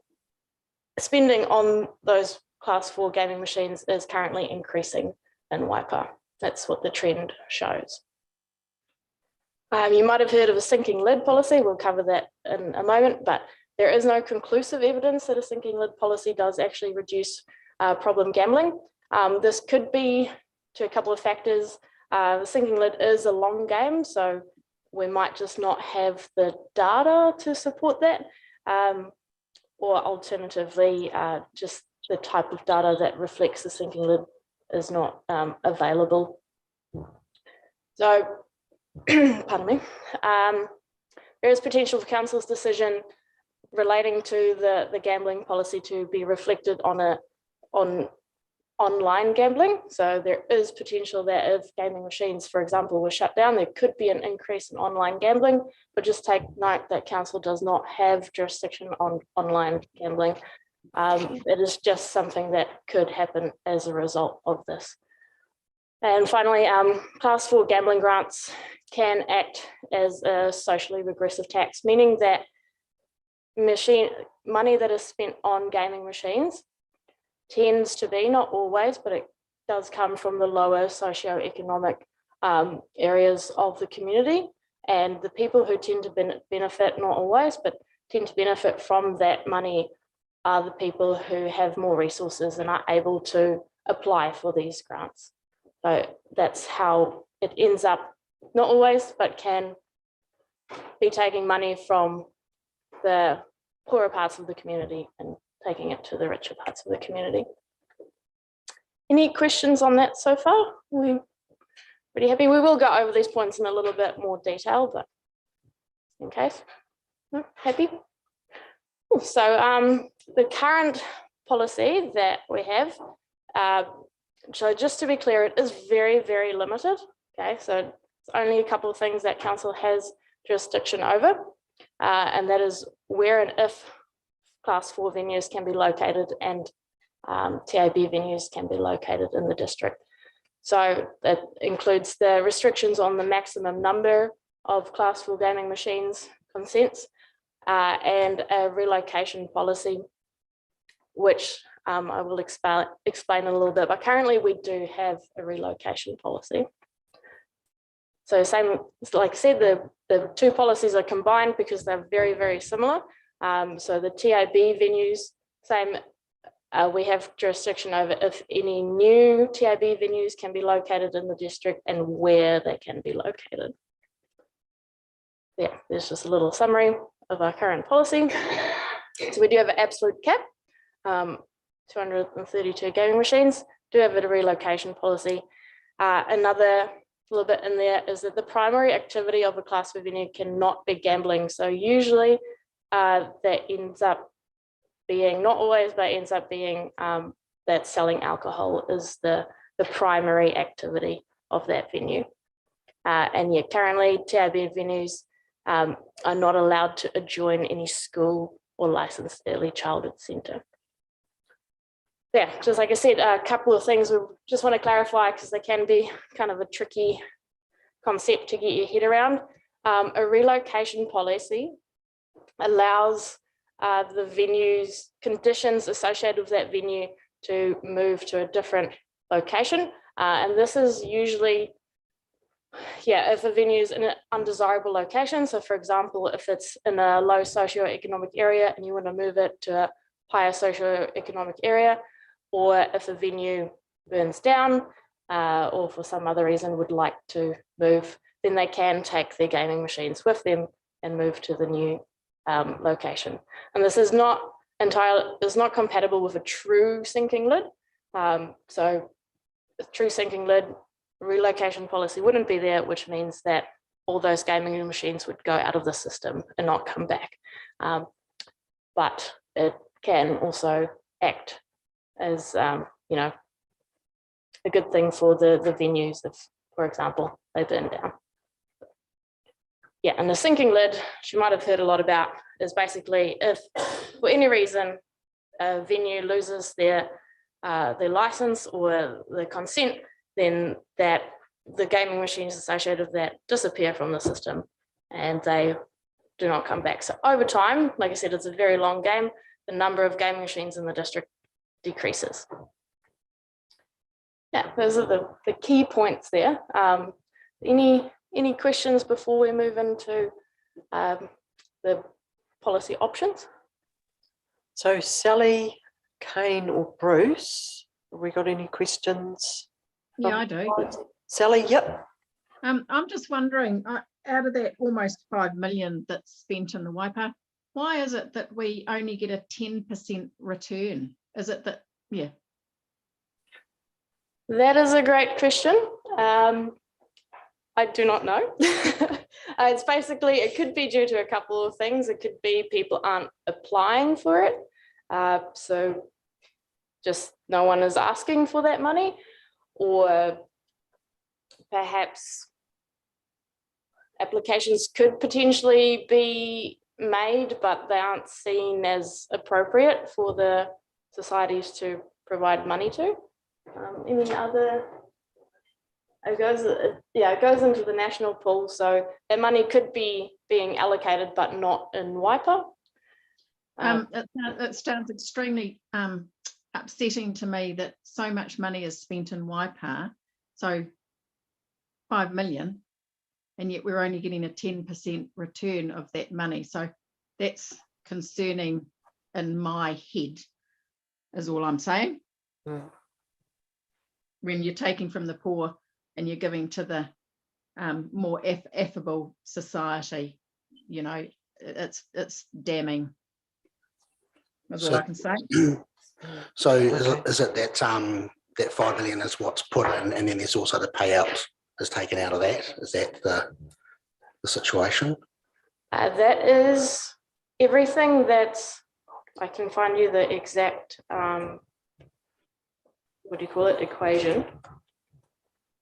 spending on those class 4 gaming machines is currently increasing in Waipa. That's what the trend shows. You might have heard of a sinking lid policy. We'll cover that in a moment, but there is no conclusive evidence that a sinking lid policy does actually reduce problem gambling. This could be to a couple of factors. The sinking lid is a long game, so we might just not have the data to support that, or alternatively, just the type of data that reflects the sinking lid is not available. So, pardon me, there is potential for council's decision relating to the gambling policy to be reflected on online gambling. So there is potential that if gaming machines, for example, were shut down, there could be an increase in online gambling, but just take note that council does not have jurisdiction on online gambling. It is just something that could happen as a result of this. And finally, class 4 gambling grants can act as a socially regressive tax, meaning that money that is spent on gaming machines tends to be, not always, but it does come from the lower socioeconomic areas of the community. And the people who tend to benefit, not always, but tend to benefit from that money are the people who have more resources and are able to apply for these grants. So that's how it ends up, not always, but can be taking money from the poorer parts of the community and taking it to the richer parts of the community. Any questions on that so far? We're pretty happy. We will go over these points in a little bit more detail, but in case. No, happy? So the current policy that we have, so just to be clear, it is very, very limited. Okay, so it's only a couple of things that council has jurisdiction over, and that is where and if class 4 venues can be located and TAB venues can be located in the district. So that includes the restrictions on the maximum number of class 4 gaming machines consents, and a relocation policy, which I will explain in a little bit, but currently we do have a relocation policy. So same, like I said, the two policies are combined because they're very, very similar. So the TAB venues, same, we have jurisdiction over if any new TAB venues can be located in the district and where they can be located. Yeah, there's just a little summary of our current policy. So we do have an absolute cap, 232 gaming machines, do have a relocation policy. Another little bit in there is that the primary activity of a class 4 venue cannot be gambling. So usually that ends up being, not always, but ends up being that selling alcohol is the primary activity of that venue. And yet currently TAB venues are not allowed to adjoin any school or licensed early childhood centre. Yeah, just like I said, a couple of things we just want to clarify because they can be kind of a tricky concept to get your head around. A relocation policy allows the venue's conditions associated with that venue to move to a different location. And this is usually, yeah, if a venue is in an undesirable location. So for example, if it's in a low socioeconomic area and you want to move it to a higher socioeconomic area, or if a venue burns down or for some other reason would like to move, then they can take their gaming machines with them and move to the new location. And this is not is not compatible with a true sinking lid. So a true sinking lid relocation policy wouldn't be there, which means that all those gaming machines would go out of the system and not come back. But it can also act as, you know, a good thing for the venues if, for example, they burn down. Yeah, and the sinking lid, you might have heard a lot about, is basically if for any reason a venue loses their license or the consent, then that the gaming machines associated with that disappear from the system and they do not come back. So over time, like I said, it's a very long game. The number of gaming machines in the district decreases. Yeah, those are the key points there. Any questions before we move into the policy options? So Sally, Kane or Bruce, have we got any questions? Yeah, I do. Sally, yep. I'm just wondering, out of that almost 5 million that's spent in the Waipa, why is it that we only get a 10% return? Is it that, yeah. That is a great question. I do not know. It's basically, it could be due to a couple of things. It could be people aren't applying for it. So just no one is asking for that money, or perhaps applications could potentially be made, but they aren't seen as appropriate for the societies to provide money to. Any other? It goes into the national pool, so that money could be being allocated, but not in Waipa. It sounds extremely upsetting to me that so much money is spent in Waipa, so 5 million, and yet we're only getting a 10% return of that money. So that's concerning in my head, is all I'm saying. Mm. When you're taking from the poor and you're giving to the more affable society, you know, it's damning. That's all I can say. So is it that that 5 million is what's put in, and then there's also the payout is taken out of that? Is that the situation? That is everything that's, I can find you the exact, what do you call it, equation.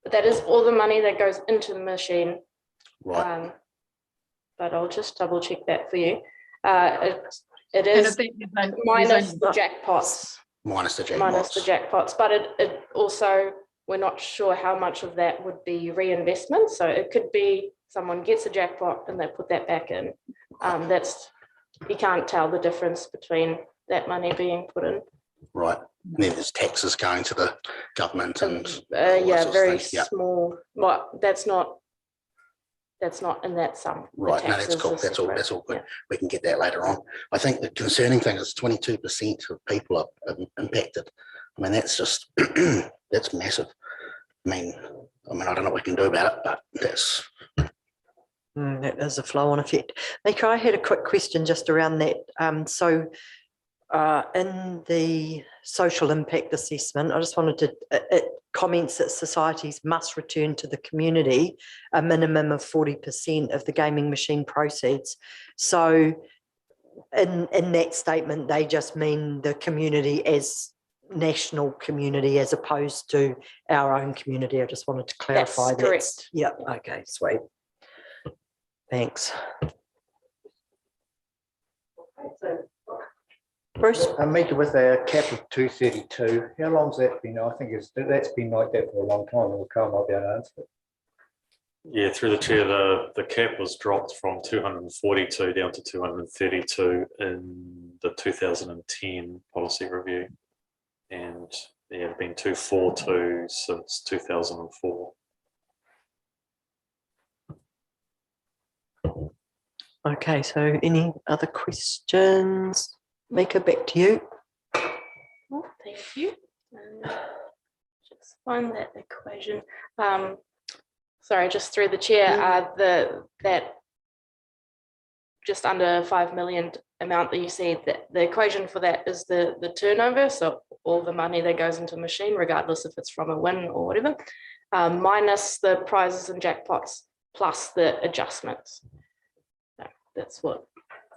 But that is all the money that goes into the machine. Right. But I'll just double check that for you. It is minus the jackpots. Minus the jackpots. Minus the jackpots, but it also, we're not sure how much of that would be reinvestment. So it could be someone gets a jackpot and they put that back in. That's, you can't tell the difference between that money being put in. Right. And then there's taxes going to the government and yeah, very small. Well, that's not in that sum. Right. No, that's cool. That's all good. Yeah. We can get that later on. I think the concerning thing is 22% of people are impacted. I mean, that's just that's massive. I mean, I don't know what we can do about it, but that's that is a flow-on effect. Mika, I had a quick question just around that. In the social impact assessment, I just wanted to, it comments that societies must return to the community a minimum of 40% of the gaming machine proceeds. So in that statement, they just mean the community as national community as opposed to our own community. I just wanted to clarify that. Correct. Yeah, okay, sweet. Thanks. Bruce? Mika, with a cap of 232, how long's that been? I think that's been like that for a long time. Or Carl might be able to answer it. Yeah, through the chair, the cap was dropped from 242 down to 232 in the 2010 policy review, and yeah, it's been 242 since 2004. Okay, so any other questions? Mika, back to you. Oh, thank you. Just find that equation. Sorry, just through the chair, that just under 5 million amount that you see, that the equation for that is the turnover. So all the money that goes into the machine, regardless if it's from a win or whatever, minus the prizes and jackpots plus the adjustments. So that's what,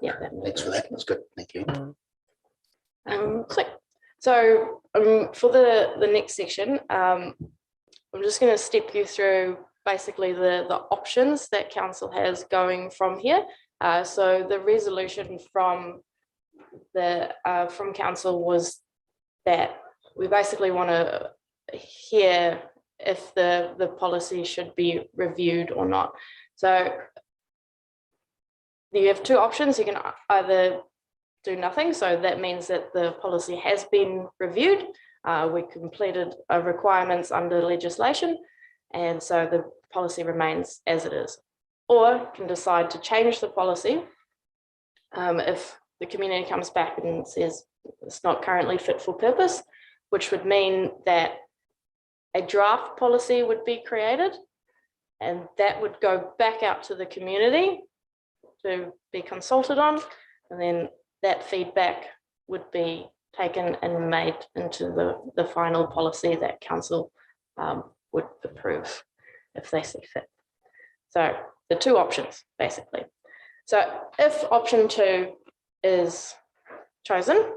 yeah. Thanks for that. That's good. Thank you. So for the next section, I'm just going to step you through basically the options that council has going from here. So the resolution from council was that we basically want to hear if the policy should be reviewed or not. So you have two options. You can either do nothing. So that means that the policy has been reviewed. We completed requirements under legislation, and so the policy remains as it is. Or can decide to change the policy if the community comes back and says it's not currently fit for purpose, which would mean that a draft policy would be created, and that would go back out to the community to be consulted on, and then that feedback would be taken and made into the final policy that council would approve if they see fit. So the two options, basically. So if option 2 is chosen,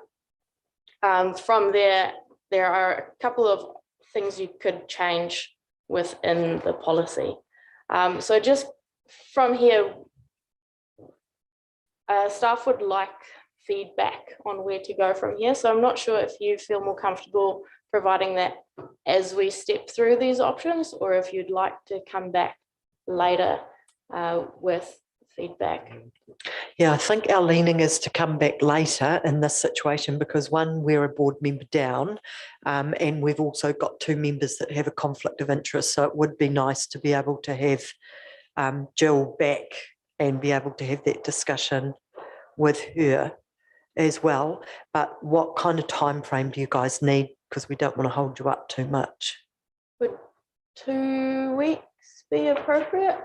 from there are a couple of things you could change within the policy. So just from here, staff would like feedback on where to go from here. So I'm not sure if you feel more comfortable providing that as we step through these options, or if you'd like to come back later with feedback. Yeah, I think our leaning is to come back later in this situation because one, we're a board member down, and we've also got 2 members that have a conflict of interest. So it would be nice to be able to have Jill back and be able to have that discussion with her as well. But what kind of time frame do you guys need? Because we don't want to hold you up too much. Would 2 weeks be appropriate?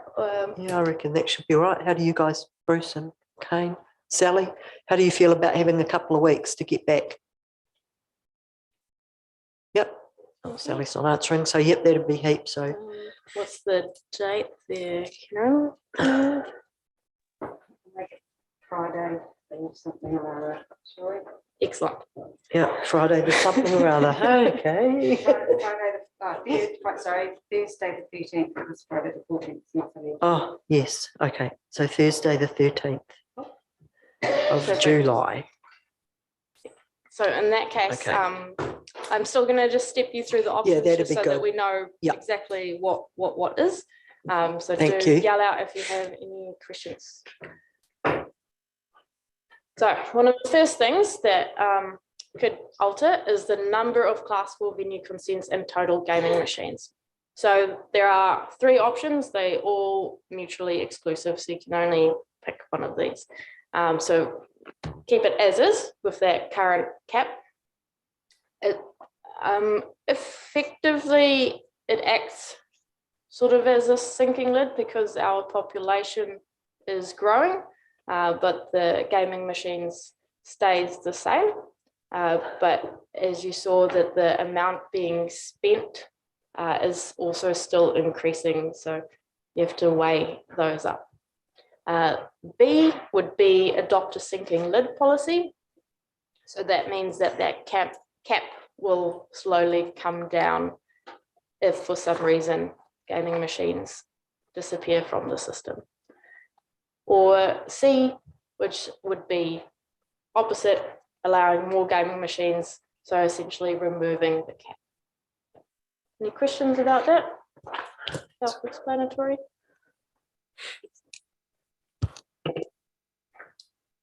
Yeah, I reckon that should be all right. How do you guys, Bruce and Kane? Sally, how do you feel about having a couple of weeks to get back? Yep. Oh, Sally's not answering. So, yep, that'd be heaps. So, what's the date there, Karen? Friday, something or other. Sorry. Excellent. Yeah, Friday the something or other. Okay. Sorry, Thursday the 13th. It was Friday the 14th. Not the Oh, yes. Okay. So Thursday the 13th of July. So in that case, Okay. I'm still going to just step you through the options that'd just be so good. that we know exactly what is. So Thank do you. yell out if you have any questions. So one of the first things that could alter is the number of Class 4 venue consents and total gaming machines. So there are 3 options. They all mutually exclusive, so you can only pick one of these. So keep it as is with that current cap. Effectively, it acts sort of as a sinking lid because our population is growing, but the gaming machines stays the same. But as you saw, that the amount being spent is also still increasing, so you have to weigh those up. B would be adopt a sinking lid policy. So that means that cap will slowly come down if for some reason gaming machines disappear from the system. Or C, which would be opposite, allowing more gaming machines, so essentially removing the cap. Any questions about that? Self-explanatory.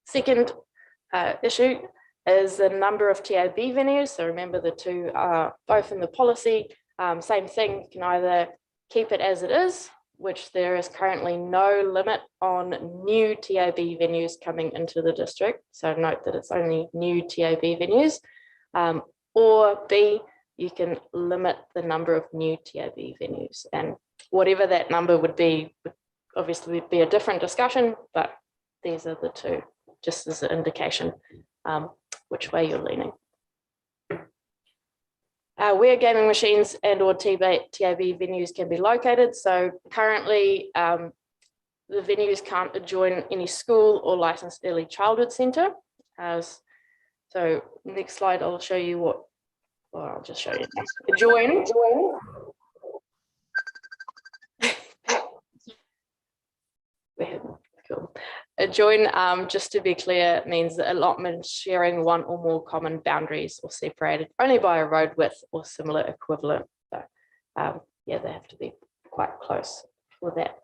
Second issue is the number of TAB venues. So remember, the 2 are both in the policy. Same thing, you can either keep it as it is, which there is currently no limit on new TAB venues coming into the district. So note that it's only new TAB venues. Or B, you can limit the number of new TAB venues. And whatever that number would be, would obviously be a different discussion, but these are the 2 just as an indication which way you're leaning. Where gaming machines and or TAB venues can be located. So currently the venues can't adjoin any school or licensed early childhood centre. So next slide, I'll show you what, well, I'll just show you. Adjoin. Cool. Adjoin, just to be clear, means that allotment sharing one or more common boundaries or separated only by a road width or similar equivalent. So yeah, they have to be quite close for that.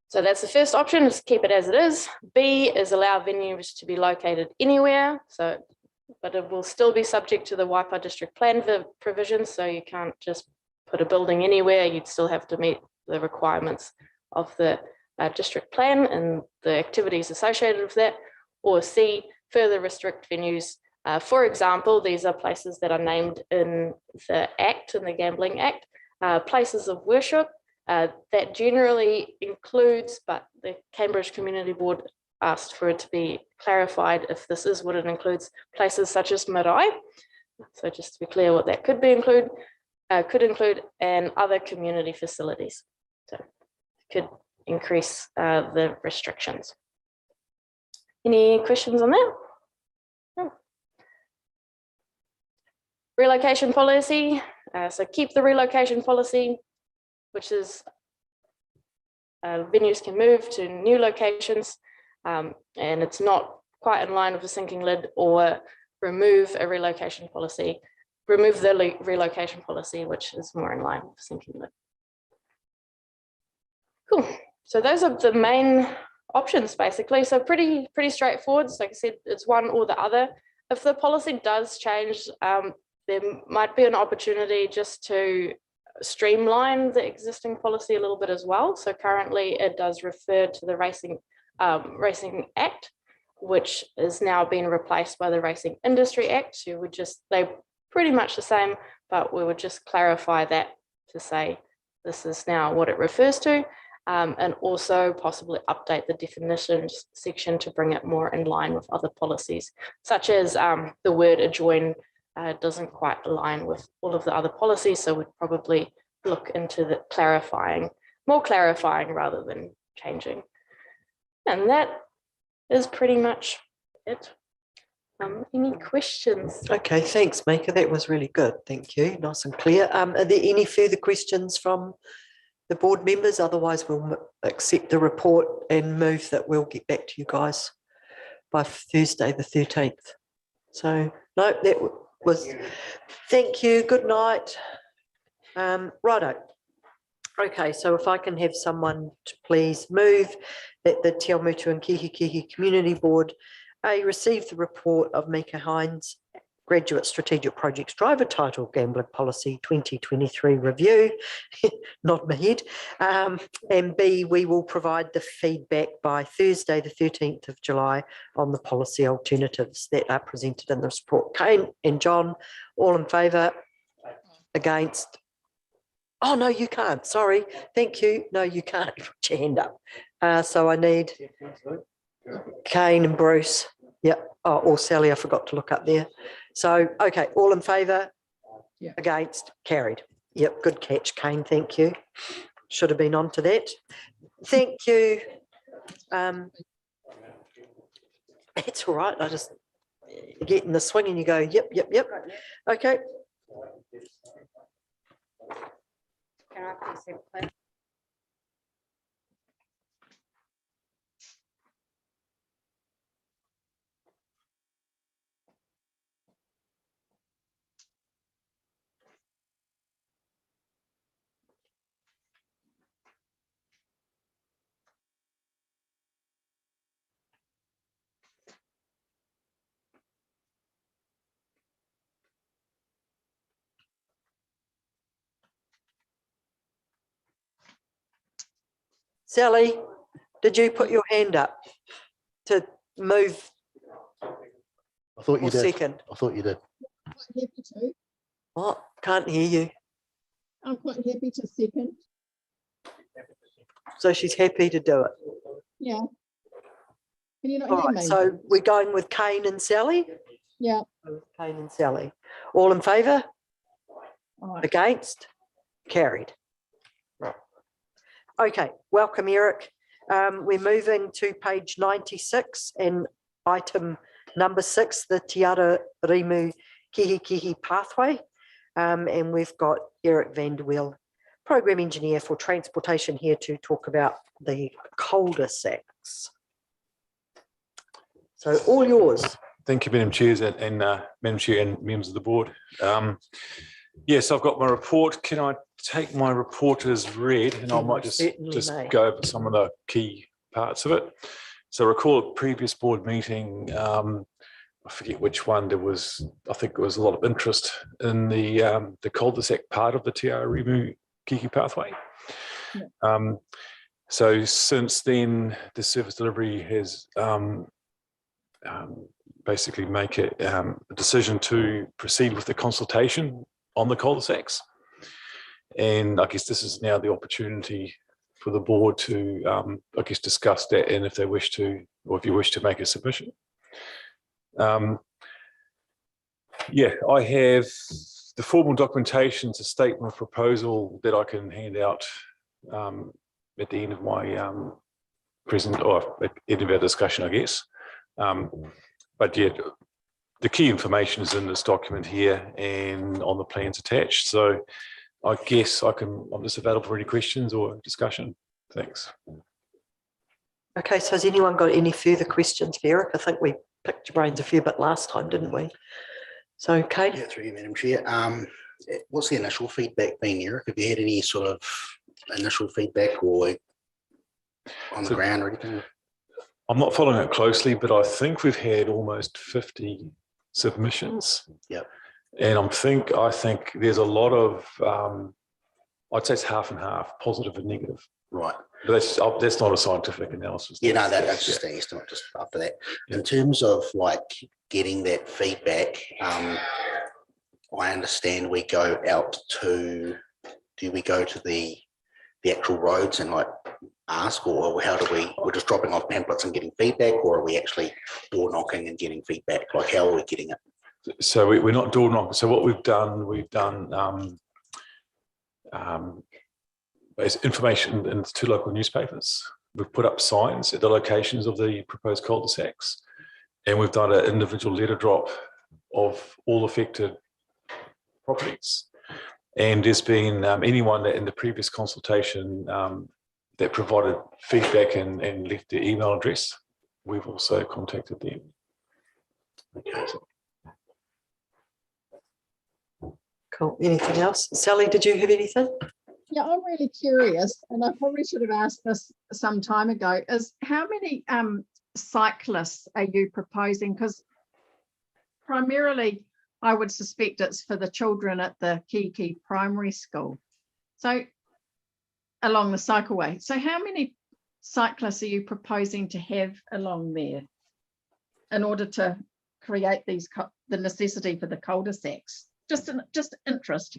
So that's the first option, is keep it as it is. B is allow venues to be located anywhere. So, but it will still be subject to the Waipa district plan provisions. So you can't just put a building anywhere. You'd still have to meet the requirements of the district plan and the activities associated with that. Or C, further restrict venues. For example, these are places that are named in the Act, in the Gambling Act, places of worship. That generally includes, but the Cambridge Community Board asked for it to be clarified if this is what it includes, places such as marae. So just to be clear what that could include, and other community facilities. So it could increase the restrictions. Any questions on that? No. Relocation policy. So keep the relocation policy, which is venues can move to new locations, and it's not quite in line with the sinking lid, or remove a relocation policy, remove the relocation policy, which is more in line with the sinking lid. Cool. So those are the main options basically. So pretty straightforward. So like I said, it's one or the other. If the policy does change, there might be an opportunity just to streamline the existing policy a little bit as well. So currently it does refer to the Racing Act, which is now being replaced by the Racing Industry Act. So they're pretty much the same, but we would just clarify that to say this is now what it refers to, and also possibly update the definitions section to bring it more in line with other policies, such as the word adjoin doesn't quite align with all of the other policies, so we'd probably look into the more clarifying rather than changing. And that is pretty much it. Any questions? Okay, thanks, Mika. That was really good. Thank you. Nice and clear. Are there any further questions from the board members? Otherwise, we'll accept the report and move that we'll get back to you guys by Thursday the 13th. So, no, that was, thank you. Good night. Righto. Okay, so if I can have someone to please move that the Te Awamutu and Kihikihi Community Board receive the report of Mika Hines, Graduate Strategic Projects Driver, titled Gambling Policy 2023 Review, nod my head, and B, we will provide the feedback by Thursday the 13th of July on the policy alternatives that are presented in this report. Kane and John, all in favour? Against? Oh, no, you can't. Sorry. Thank you. No, you can't. Put your hand up. So I need Kane and Bruce. Yep. Oh, or Sally, I forgot to look up there. So, okay, all in favour? Yeah. Against? Carried. Yep, good catch, Kane. Thank you. Should have been on to that. Thank you. It's all right. I just get in the swing and you go, yep. Okay. Can I please have a clip? Sally, did you put your hand up to move? I thought you or did. Second. I thought you did. Quite happy to. What? Can't hear you. I'm quite happy to second. So she's happy to do it. Yeah. Can you not All hear right, me? so we're going with Kane and Sally? Yeah. Kane and Sally. All in favour? All right. Against? Carried. Right. Okay, welcome, Eric. We're moving to page 96 and item number 6, the Te Ara Rimu Kihikihi pathway. And we've got Eric Vanderweel, Program Engineer for Transportation, here to talk about the cul-de-sacs. So all yours. Thank you, Madam Chair and Madam Chair and members of the board. Yes, I've got my report. Can I take my report as read, and I might just go over some of the key parts of it. So recall a previous board meeting, I forget which one, there was, I think there was a lot of interest in the cul-de-sac part of the Te Ara Rimu Kihikihi pathway. Yeah. So since then, the service delivery has basically make a decision to proceed with the consultation on the cul-de-sacs. And I guess this is now the opportunity for the board to, I guess, discuss that, and if they wish to, or if you wish to make a submission. Yeah, I have the formal documentation to state my proposal that I can hand out at the end of my present, or at the end of our discussion, I guess. But yeah, the key information is in this document here and on the plans attached. So I guess I'm just available for any questions or discussion. Thanks. Okay, so has anyone got any further questions for Eric? I think we picked your brains a fair bit last time, didn't we? So, Kate? Yeah, through you, Madam Chair. What's the initial feedback been, Eric? Have you had any sort of initial feedback or on the ground or anything? I'm not following it closely, but I think we've had almost 50 submissions. Yep. And I think there's a lot of, I'd say it's half and half, positive and negative. Right. But that's not a scientific analysis. Yeah, no, that's just an estimate just after that. Yeah. In terms of like getting that feedback, I understand we go out to, do we go to the actual roads and like ask, or how do we're just dropping off pamphlets and getting feedback, or are we actually door knocking and getting feedback? Like how are we getting it? So we're not door knocking. So what we've done information in 2 local newspapers. We've put up signs at the locations of the proposed cul-de-sacs, and we've done an individual letter drop of all affected properties. And there's been anyone that in the previous consultation that provided feedback and left their email address, we've also contacted them. Okay. Cool. Anything else? Sally, did you have anything? Yeah, I'm really curious, and I probably should have asked this some time ago, is how many cyclists are you proposing? Because primarily I would suspect it's for the children at the Kihikihi Primary School. So along the cycleway. So how many cyclists are you proposing to have along there in order to create these the necessity for the cul-de-sacs? Just interest.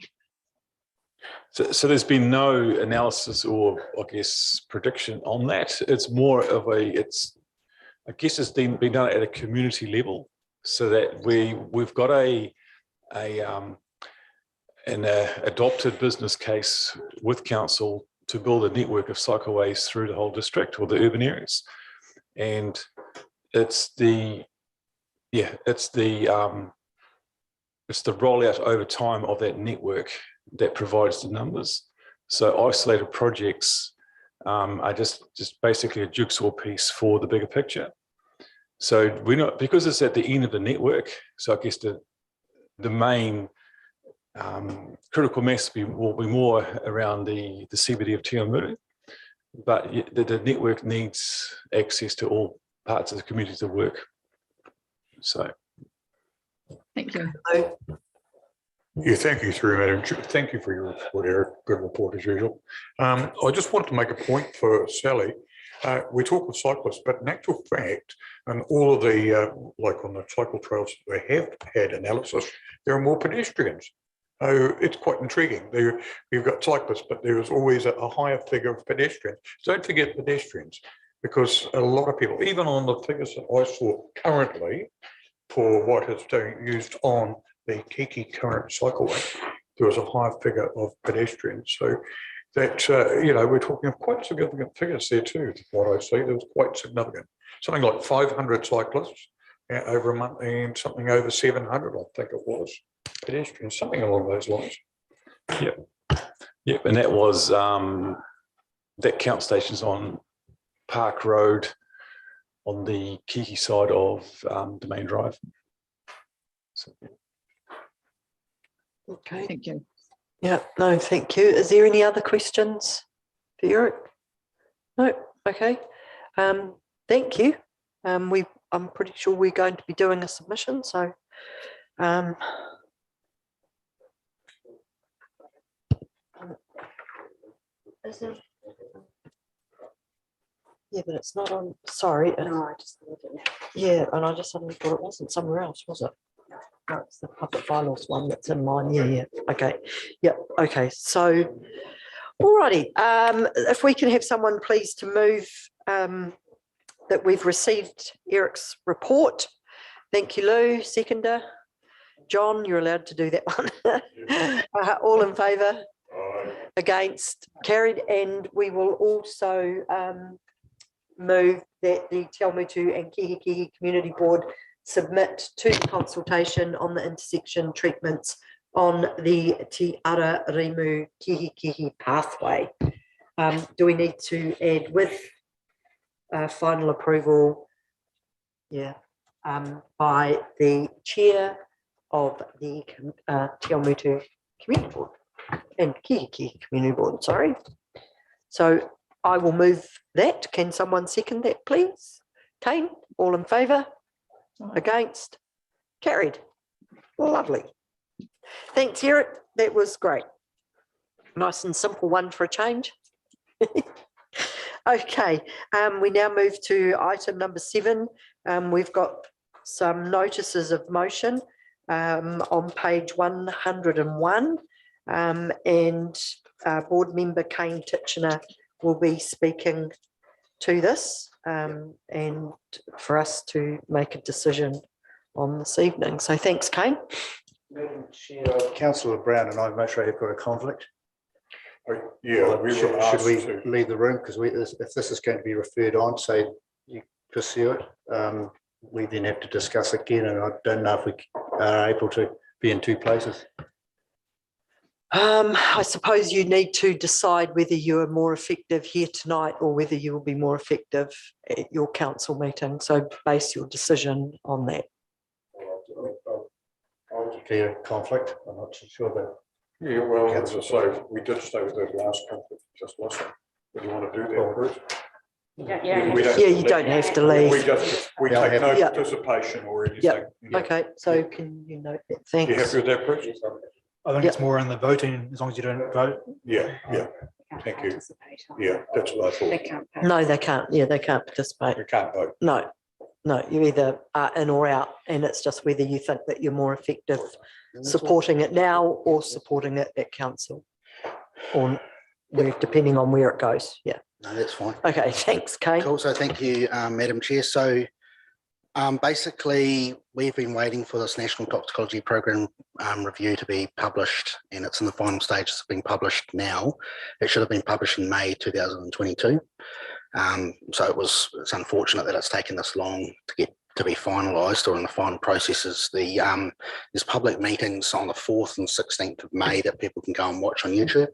So there's been no analysis or I guess prediction on that. It's more of I guess it's been done at a community level, so that we've got an adopted business case with council to build a network of cycleways through the whole district or the urban areas, and it's the rollout over time of that network that provides the numbers. So isolated projects are just basically a jigsaw piece for the bigger picture. So we're not, because it's at the end of the network, so I guess the main critical mass will be more around the CBD of Te Awamutu, but the network needs access to all parts of the community to work. So. Thank you. Yeah, thank you, through Madam Chair. Thank you for your report, Eric. Good report as usual. I just want to make a point for Sally. We talk of cyclists, but in actual fact, and all of the, like on the cycle trails they have had analysis, there are more pedestrians. It's quite intriguing. We've got cyclists, but there is always a higher figure of pedestrians. So don't forget pedestrians. because a lot of people, even on the figures that I saw currently for what is used on the Kihikihi current cycleway, there was a higher figure of pedestrians. So that, we're talking of quite significant figures there too. What I see, there was quite significant. Something like 500 cyclists over a month and something over 700, I think it was, pedestrians, something along those lines. Yep. Yep. And that was, that count station's on Park Road on the Kihikihi side of the main drive. So, Okay. Thank you. Yeah, no, thank you. Is there any other questions for Eric? No, okay. Thank you. I'm pretty sure we're going to be doing a submission, so is there? Yeah, but it's not on. Sorry. No, I just thought it. Yeah, and I just suddenly thought it wasn't somewhere else, was it? No, it's the public bylaws one that's in mine. Yeah, yeah. Okay. Yeah. Okay. So, alrighty. If we can have someone please to move that we've received Eric's report. Thank you, Lou. Seconder. John, you're allowed to do that one. All in favour? Against? Carried. And we will also move that the Te Awamutu and Kihikihi Community Board submit to consultation on the intersection treatments on the Te Ara Rimu Kihikihi pathway. Do we need to add with final approval? Yeah, by the chair of the Te Awamutu Community Board and Kihikihi Community Board, sorry. So I will move that. Can someone second that, please? Kane, all in favour? Against? Carried. Lovely. Thanks, Eric. That was great. Nice and simple one for a change. Okay, we now move to item number 7. We've got some notices of motion on page 101, and board member Kane Titchener will be speaking to this and for us to make a decision on this evening. So thanks, Kane. Madam Chair, Councillor Brown and I most likely have got a conflict. Yeah, should we leave the room, because if this is going to be referred on, say you pursue it, we then have to discuss again, and I don't know if we are able to be in two places. I suppose you need to decide whether you are more effective here tonight or whether you will be more effective at your council meeting. So base your decision on that. I'll declare a conflict. I'm not so sure that. Yeah, well, as I say, we did stay with that last conflict just last time. Do you want to do that, Bruce? Yeah, you don't have to leave. We take no participation or anything. Yeah. Okay, so can you note that? Thanks. You happy with that, Bruce? I think it's more in the voting, as long as you don't vote. Yeah, yeah. Thank you. Yeah, that's what I thought. No, they can't. Yeah, they can't participate. They can't vote. No, no, you either are in or out, and it's just whether you think that you're more effective supporting it now or supporting it at council, or depending on where it goes. Yeah. No, that's fine. Okay, thanks, Kate. Cool. So thank you, Madam Chair. So basically, we've been waiting for this National Toxicology Program review to be published, and it's in the final stages of being published now. It should have been published in May 2022. So it's unfortunate that it's taken this long to be finalised or in the final processes. There's public meetings on the 4th and 16th of May that people can go and watch on YouTube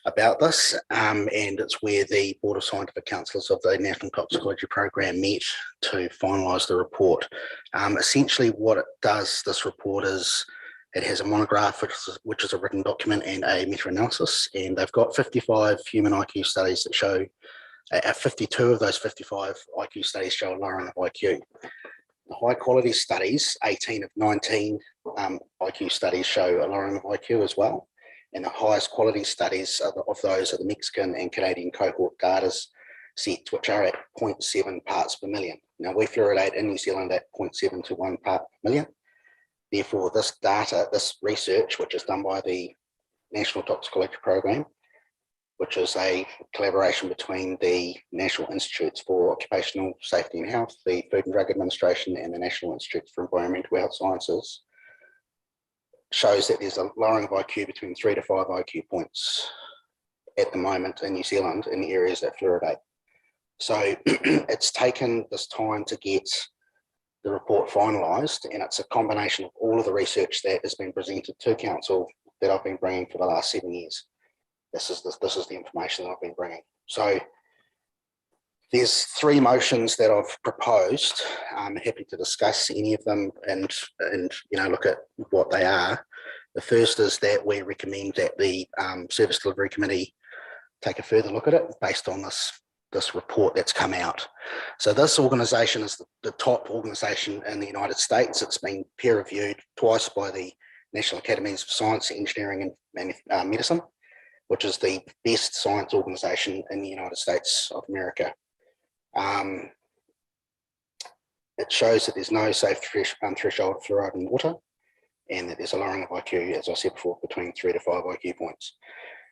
about this, and it's where the Board of Scientific Councillors of the National Toxicology Program met to finalise the report. Essentially what it does, this report, is it has a monograph, which is a written document, and a meta-analysis, and they've got 55 human IQ studies that show 52 of those 55 IQ studies show a lowering of IQ. The high quality studies, 18 of 19 IQ studies show a lowering of IQ as well. And the highest quality studies of those are the Mexican and Canadian cohort data sets, which are at 0.7 parts per million. Now, we fluoridate in New Zealand at 0.7 to 1 part per million. Therefore, this research, which is done by the National Toxicology Program, which is a collaboration between the National Institutes for Occupational Safety and Health, the Food and Drug Administration, and the National Institute for Environmental Health Sciences, shows that there's a lowering of IQ between 3 to 5 IQ points at the moment in New Zealand in the areas that fluoridate. So it's taken this time to get the report finalised, and it's a combination of all of the research that has been presented to council that I've been bringing for the last 7 years. This is the information that I've been bringing. So there's 3 motions that I've proposed. I'm happy to discuss any of them and look at what they are. The first is that we recommend that the Service Delivery Committee take a further look at it based on this report that's come out. So this organisation is the top organisation in the United States. It's been peer reviewed twice by the National Academies of Science, Engineering and Medicine, which is the best science organisation in the United States of America. It shows that there's no safe threshold of fluoride in water, and that there's a lowering of IQ, as I said before, between 3 to 5 IQ points.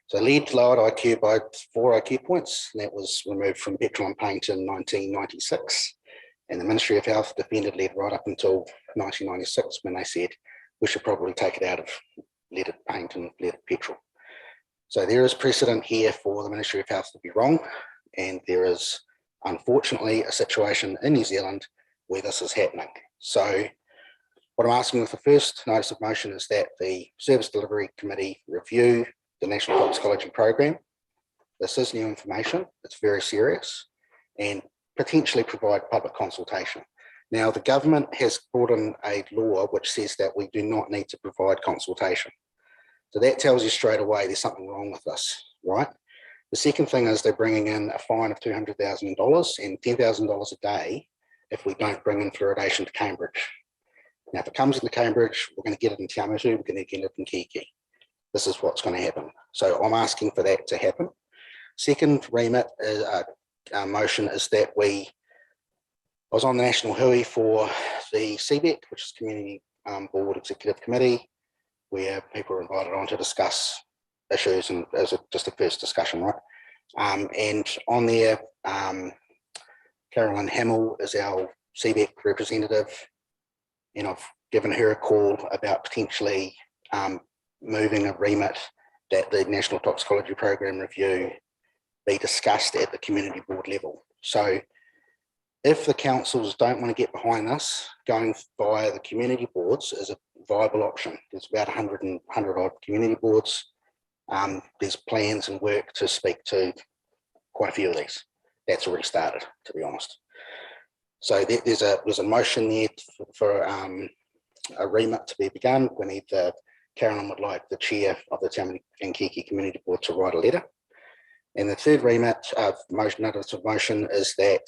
So lead lowered IQ by 4 IQ points, and that was removed from petrol and paint in 1996. And the Ministry of Health defended lead right up until 1996, when they said we should probably take it out of leaded paint and leaded petrol. So there is precedent here for the Ministry of Health to be wrong, and there is unfortunately a situation in New Zealand where this is happening. So what I'm asking with the first notice of motion is that the Service Delivery Committee review the National Toxicology Program. This is new information, it's very serious, and potentially provide public consultation. Now, the government has brought in a law which says that we do not need to provide consultation. So that tells you straight away there's something wrong with this, right? The second thing is they're bringing in a fine of $200,000 and $10,000 a day if we don't bring in fluoridation to Cambridge. Now, if it comes into Cambridge, we're going to get it in Awamutu, we're going to get it in Kihikihi. This is what's going to happen. So I'm asking for that to happen. Second remit motion is that I was on the National Hui for the CBEC, which is Community Board Executive Committee, where people are invited on to discuss issues, and as just a first discussion, right? And on there, Carolyn Hamill is our CBEC representative, and I've given her a call about potentially moving a remit that the National Toxicology Program review be discussed at the community board level. So if the councils don't want to get behind this, going via the community boards is a viable option. There's about 100 odd community boards. There's plans and work to speak to quite a few of these. That's already started, to be honest. So there's a motion there for a remit to be begun. We need Carolyn would like the chair of the Tammany and Kihikihi Community Board to write a letter. And the third remit of notice of motion is that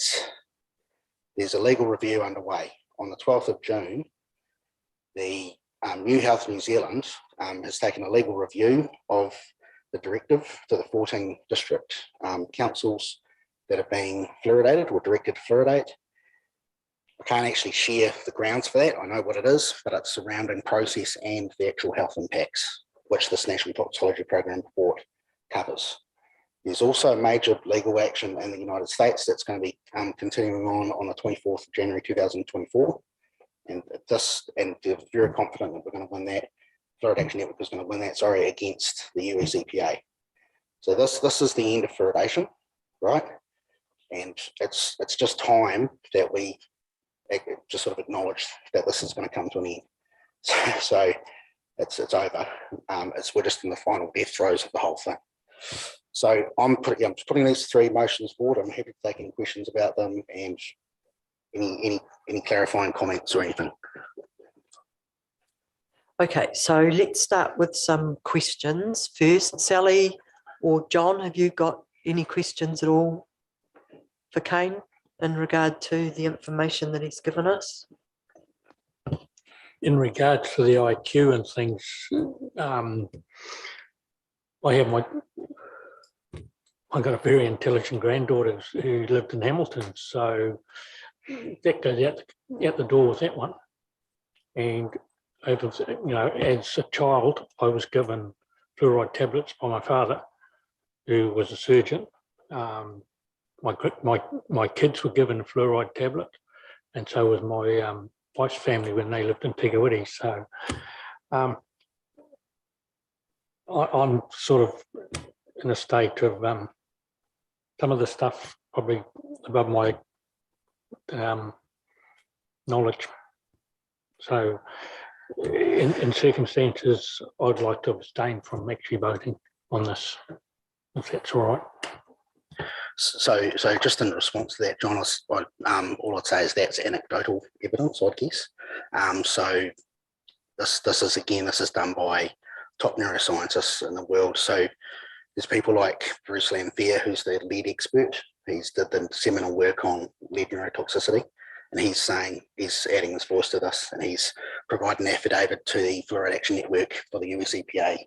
there's a legal review underway. On the 12th of June, the New Health New Zealand has taken a legal review of the directive to the 14 district councils that are being fluoridated or directed to fluoridate. I can't actually share the grounds for that. I know what it is, but it's surrounding process and the actual health impacts, which this National Toxicology Program report covers. There's also major legal action in the United States that's going to be continuing on the 24th of January 2024. And they're very confident that we're going to win that. Fluoride Action Network is going to win that, against the US EPA. So this is the end of fluoridation, right? And it's just time that we just sort of acknowledge that this is going to come to an end. So it's over. We're just in the final death throes of the whole thing. So I'm putting these 3 motions forward. I'm happy to take any questions about them and any clarifying comments or anything. Okay, so let's start with some questions first. Sally or John, have you got any questions at all for Kane in regard to the information that he's given us? In regards to the IQ and things, I've got a very intelligent granddaughter who lived in Hamilton, so that goes out the door with that one. And as a child, I was given fluoride tablets by my father, who was a surgeon. My kids were given a fluoride tablet, and so was my wife's family when they lived in Tigawiti. So I'm sort of in a state of some of the stuff probably above my knowledge. So in circumstances, I'd like to abstain from actually voting on this, if that's all right. So just in response to that, John, all I'd say is that's anecdotal evidence, I guess. So this is done by top neuroscientists in the world. So there's people like Bruce Lanphier, who's the lead expert. He's did the seminal work on lead neurotoxicity, and he's adding his voice to this, and he's providing an affidavit to the Fluoride Action Network for the US EPA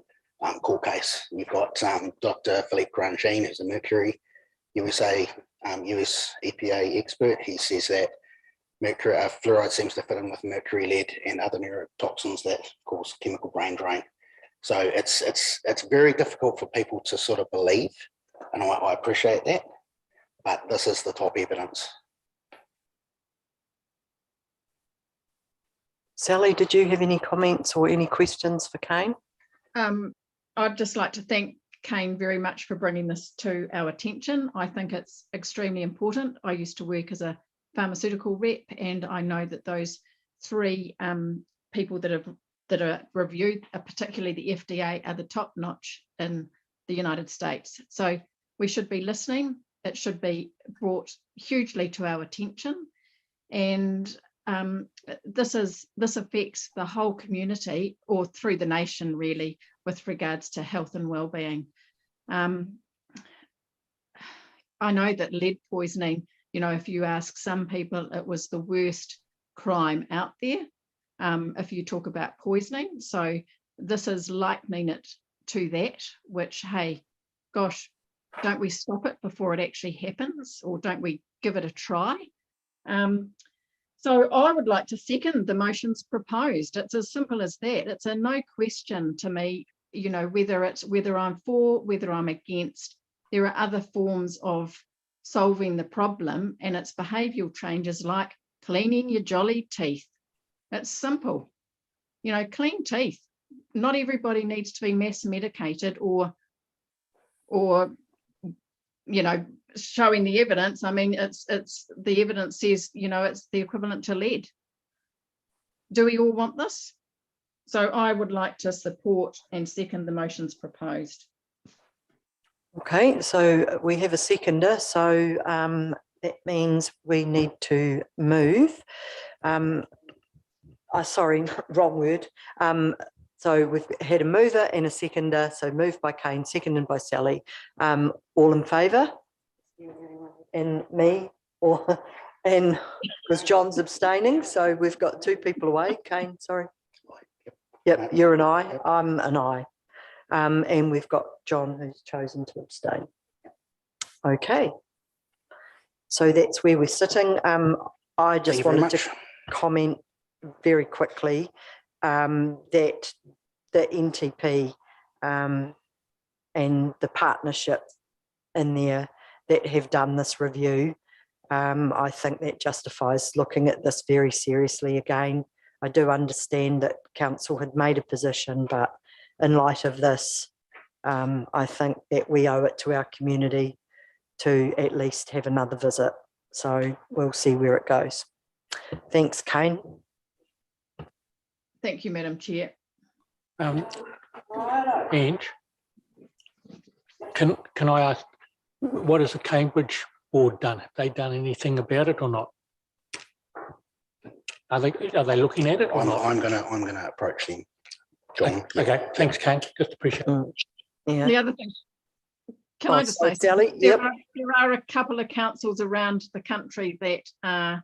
court case. You've got Dr. Philippe Grandjean, who's a Mercury US EPA expert. He says that mercury fluoride seems to fit in with mercury, lead, and other neurotoxins that cause chemical brain drain. So it's very difficult for people to sort of believe, and I appreciate that, but this is the top evidence. Sally, did you have any comments or any questions for Kane? I'd just like to thank Kane very much for bringing this to our attention. I think it's extremely important. I used to work as a pharmaceutical rep, and I know that those three people that are reviewed, particularly the FDA, are the top notch in the United States. So we should be listening. It should be brought hugely to our attention, and this affects the whole community, or through the nation really, with regards to health and well-being. I know that lead poisoning, if you ask some people, it was the worst crime out there, if you talk about poisoning. So this is likening it to that, which, hey, gosh, don't we stop it before it actually happens, or don't we give it a try? So I would like to second the motions proposed. It's as simple as that. It's a no question to me, whether I'm for, whether I'm against. There are other forms of solving the problem, and it's behavioural changes like cleaning your jolly teeth. It's simple. Clean teeth. Not everybody needs to be mass medicated or showing the evidence. I mean, it's the evidence says, it's the equivalent to lead. Do we all want this? So I would like to support and second the motions proposed. Okay, so we have a seconder, so that means we need to move. Sorry, wrong word. So we've had a mover and a seconder, so moved by Kane, seconded by Sally. All in favour? And me, and because John's abstaining, so we've got two people away. Kane, sorry. Yep, you're an aye. I'm an aye. And we've got John, who's chosen to abstain. Okay. So that's where we're sitting. I just wanted to comment very quickly that the NTP and the partnership in there that have done this review, I think that justifies looking at this very seriously again. I do understand that council had made a position, but in light of this, I think that we owe it to our community to at least have another visit. So we'll see where it goes. Thanks, Kane. Thank you, Madam Chair. Ange, can I ask, what has the Cambridge board done? Have they done anything about it or not? Are they looking at it or not? I'm gonna approach them, John. Okay, thanks, Kane. Just appreciate it. Yeah. The other thing, can I just say, Sally? There are a couple of councils around the country that are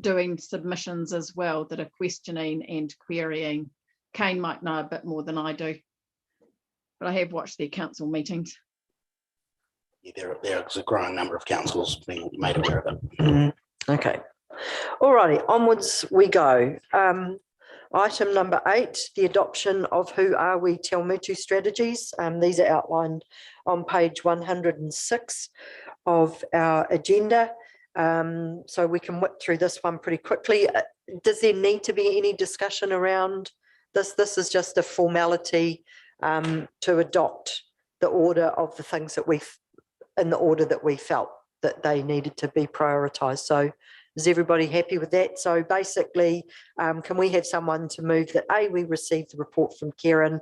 doing submissions as well, that are questioning and querying. Kane might know a bit more than I do, but I have watched their council meetings. Yeah, there's a growing number of councils being made aware of it. Okay. All righty, onwards we go. Item number 8, the adoption of Who Are We Te Awamutu strategies. These are outlined on page 106 of our agenda. So we can whip through this one pretty quickly. Does there need to be any discussion around this? This is just a formality to adopt the order of the things that in the order that we felt that they needed to be prioritised. So is everybody happy with that? So basically, can we have someone to move that A, we received the report from Karen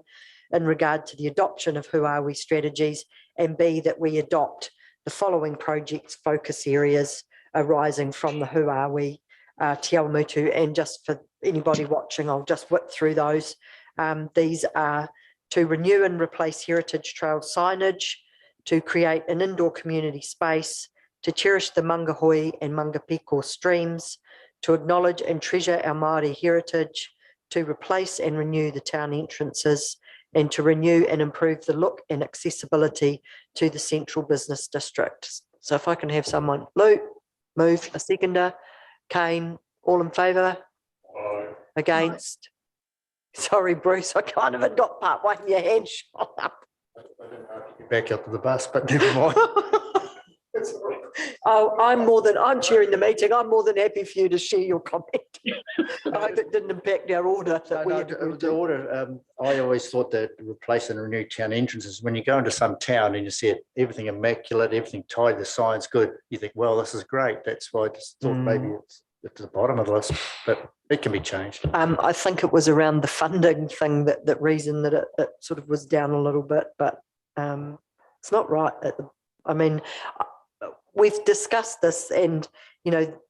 in regard to the adoption of Who Are We strategies, and B, that we adopt the following projects focus areas arising from the Who Are We Te Awamutu. And just for anybody watching, I'll just whip through those. These are to renew and replace heritage trail signage, to create an indoor community space, to cherish the Mangahui and Mangapiko streams, to acknowledge and treasure our Māori heritage, to replace and renew the town entrances, and to renew and improve the look and accessibility to the central business district. So if I can have someone, Luke, move, a seconder, Kane, all in favour? Against? Sorry, Bruce, I kind of had got part way in your hand shot up. Back up to the bus, but never mind. Oh, I'm chairing the meeting. I'm more than happy for you to share your comment. I hope it didn't impact our order. The order, I always thought that replace and renew town entrances, when you go into some town and you see it, everything immaculate, everything tidy, the sign's good, you think, well, this is great. That's why I just thought maybe it's at the bottom of the list, but it can be changed. I think it was around the funding thing that reason that it sort of was down a little bit, but it's not right. I mean, we've discussed this, and you know,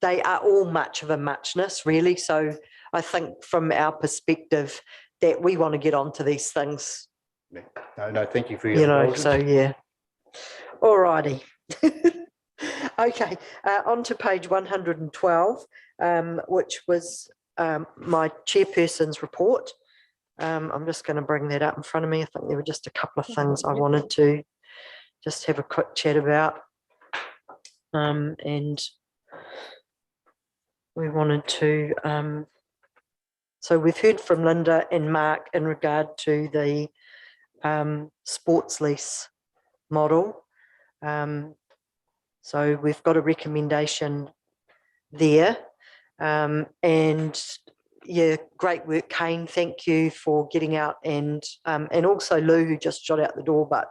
they are all much of a muchness, really. So I think from our perspective that we want to get onto these things. No, thank you for your so yeah. All righty. Okay, on to page 112, which was my chairperson's report. I'm just going to bring that up in front of me. I think there were just a couple of things I wanted to just have a quick chat about. And we wanted to, so we've heard from Linda and Mark in regard to the sports lease model. So we've got a recommendation there. And yeah, great work, Kane. Thank you for getting out, and also Lou, who just shot out the door, but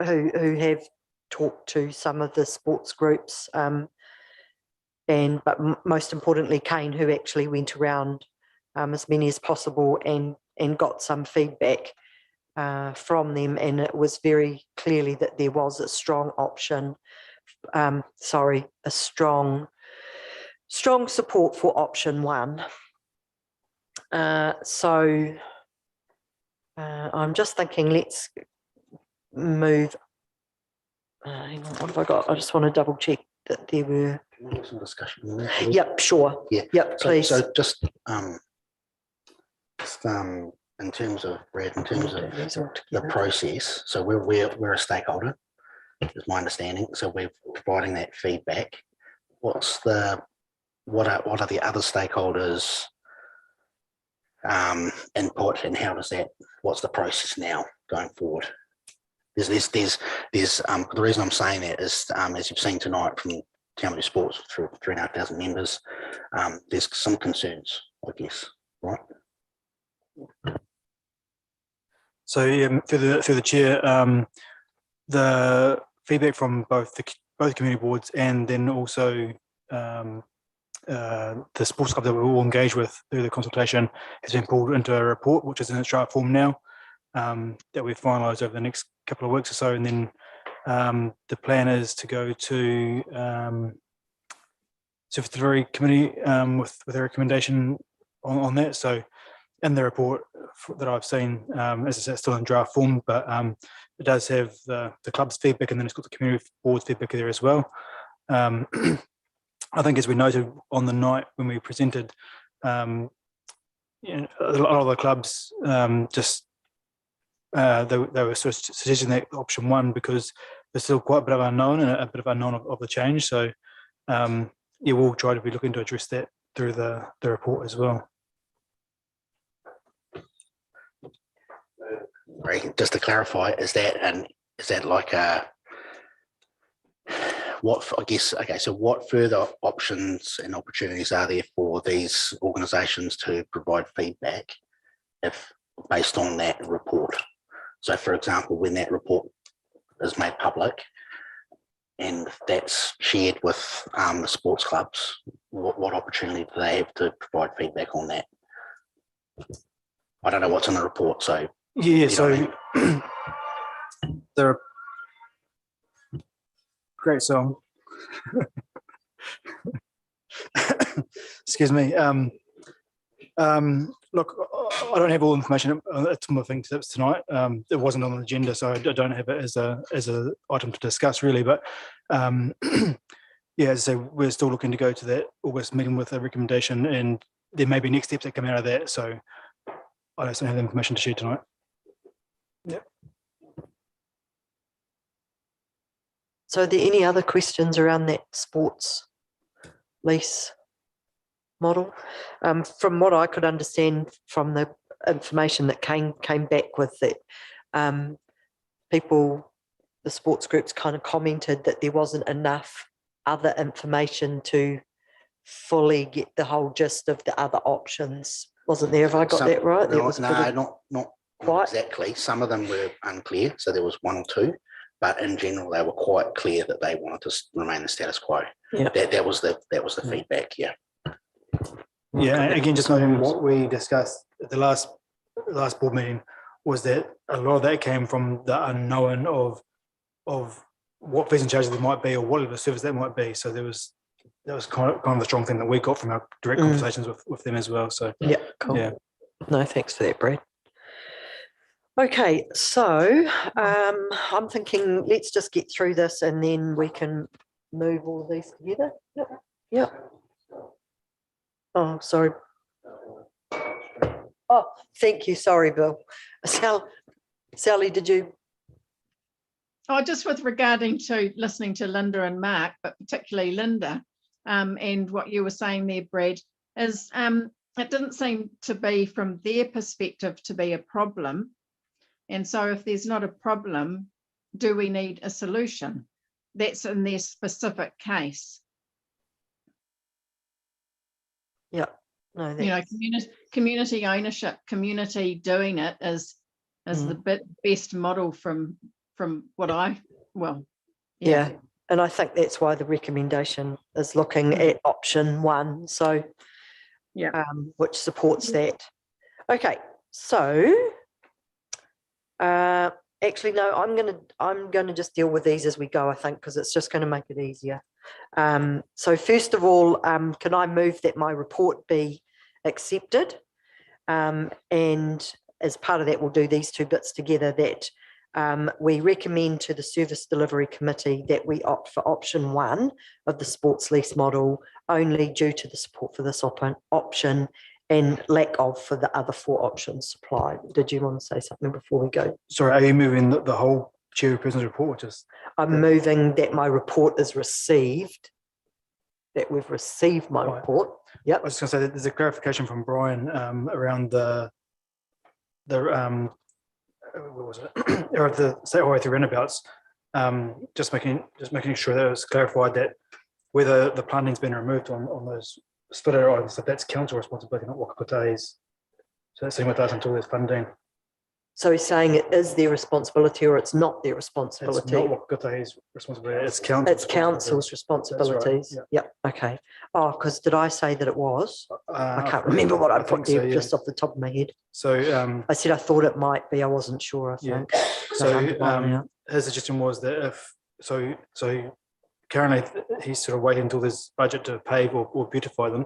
who have talked to some of the sports groups, but most importantly, Kane, who actually went around as many as possible and got some feedback from them, and it was very clearly that there was a strong option, a strong support for option 1. So I'm just thinking, let's move. Hang on, what have I got? I just want to double check that there were some discussion. Yep, sure. Yeah. Yep, please. So just in terms of Brad, in terms of the process, so we're a stakeholder, is my understanding. So we're providing that feedback. What are the other stakeholders' input, and how does that? What's the process now going forward? There's the reason I'm saying that is as you've seen tonight from Te Awamutu Sports through 3,500 members, there's some concerns, I guess, right? So through the chair, the feedback from both community boards and then also the sports club that we're all engaged with through the consultation has been pulled into a report, which is in its draft form now, that we've finalised over the next couple of weeks or so, and then the plan is to go to Supervisory Committee with a recommendation on that. So in the report that I've seen, as I said, still in draft form, but it does have the club's feedback, and then it's got the community board's feedback there as well. I think, as we noted on the night when we presented, a lot of the clubs they were sort of suggesting that option 1 because there's still quite a bit of unknown and a bit of unknown of the change. So we'll try to be looking to address that through the report as well. Right, just to clarify, is that like a I guess, okay, so what further options and opportunities are there for these organisations to provide feedback if based on that report? So for example, when that report is made public and that's shared with the sports clubs, what opportunity do they have to provide feedback on that? I don't know what's in the report, so. Yeah, so they're great song. Excuse me. Look, I don't have all the information at my fingertips tonight. It wasn't on the agenda, so I don't have it as a item to discuss really. But yeah, as I say, we're still looking to go to that August meeting with a recommendation, and there may be next steps that come out of that. So I just don't have the information to share tonight. Yeah. So are there any other questions around that sports lease model? From what I could understand from the information that came back with it, the sports groups kind of commented that there wasn't enough other information to fully get the whole gist of the other options. Wasn't there? Have I got that right? Not exactly. Some of them were unclear, so there was one or two, but in general, they were quite clear that they wanted to remain the status quo. Yeah, that was the feedback. Yeah. Yeah, again, just noting what we discussed at the last board meeting was that a lot of that came from the unknown of what fees and charges there might be or what level of service that might be. So that was kind of the strong thing that we got from our direct conversations with them as well. So yeah, cool. Yeah. No, thanks for that, Brad. Okay, so I'm thinking let's just get through this and then we can move all of these together. Yep. Yep. Oh, sorry. Oh, thank you. Sorry, Bill. Sally, did you? Oh, just with regarding to listening to Linda and Mark, but particularly Linda, and what you were saying there, Brad, is it didn't seem to be from their perspective to be a problem. And so if there's not a problem, do we need a solution? That's in their specific case. Yeah. No, you know, community ownership, community doing it is the best model from what yeah. And I think that's why the recommendation is looking at option 1. So yeah, which supports that. Okay, so actually no, I'm gonna just deal with these as we go, I think, because it's just going to make it easier. So first of all, can I move that my report be accepted? And as part of that, we'll do these two bits together, that we recommend to the Service Delivery Committee that we opt for option 1 of the sports lease model only due to the support for this option and lack of for the other 4 options supplied. Did you want to say something before we go? Sorry, are you moving the whole chairperson's report? Just I'm moving that my report is received, that we've received my report. Yep. I was just going to say that there's a clarification from Brian around the what was it? Or the State Highway 3 roundabouts. Just making sure that it was clarified that whether the planting's been removed on those split area items, that that's council responsibility, not Wakakota's. So that's same with us until there's funding. So he's saying it is their responsibility or it's not their responsibility? It's not Wakakota's responsibility, it's council's It's council's responsibilities. Right, Yep. Okay. Oh, because did I say that it was? I can't remember what I put there just off the top of my head. So I said I thought it might be. I wasn't sure, I think. So his suggestion was that if so currently he's sort of waiting until there's budget to pave or beautify them,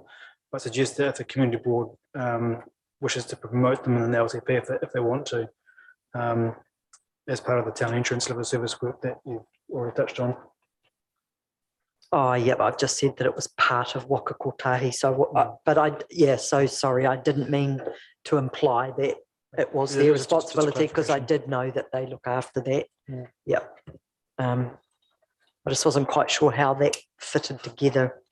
but suggest that if the community board wishes to promote them in the LCP if they want to, as part of the town entrance level service group that you've already touched on. Oh, yep. I've just said that it was part of Wakakotahi. So, so sorry. I didn't mean to imply that it was their responsibility, because I did know that they look after that. Yep. I just wasn't quite sure how that fitted together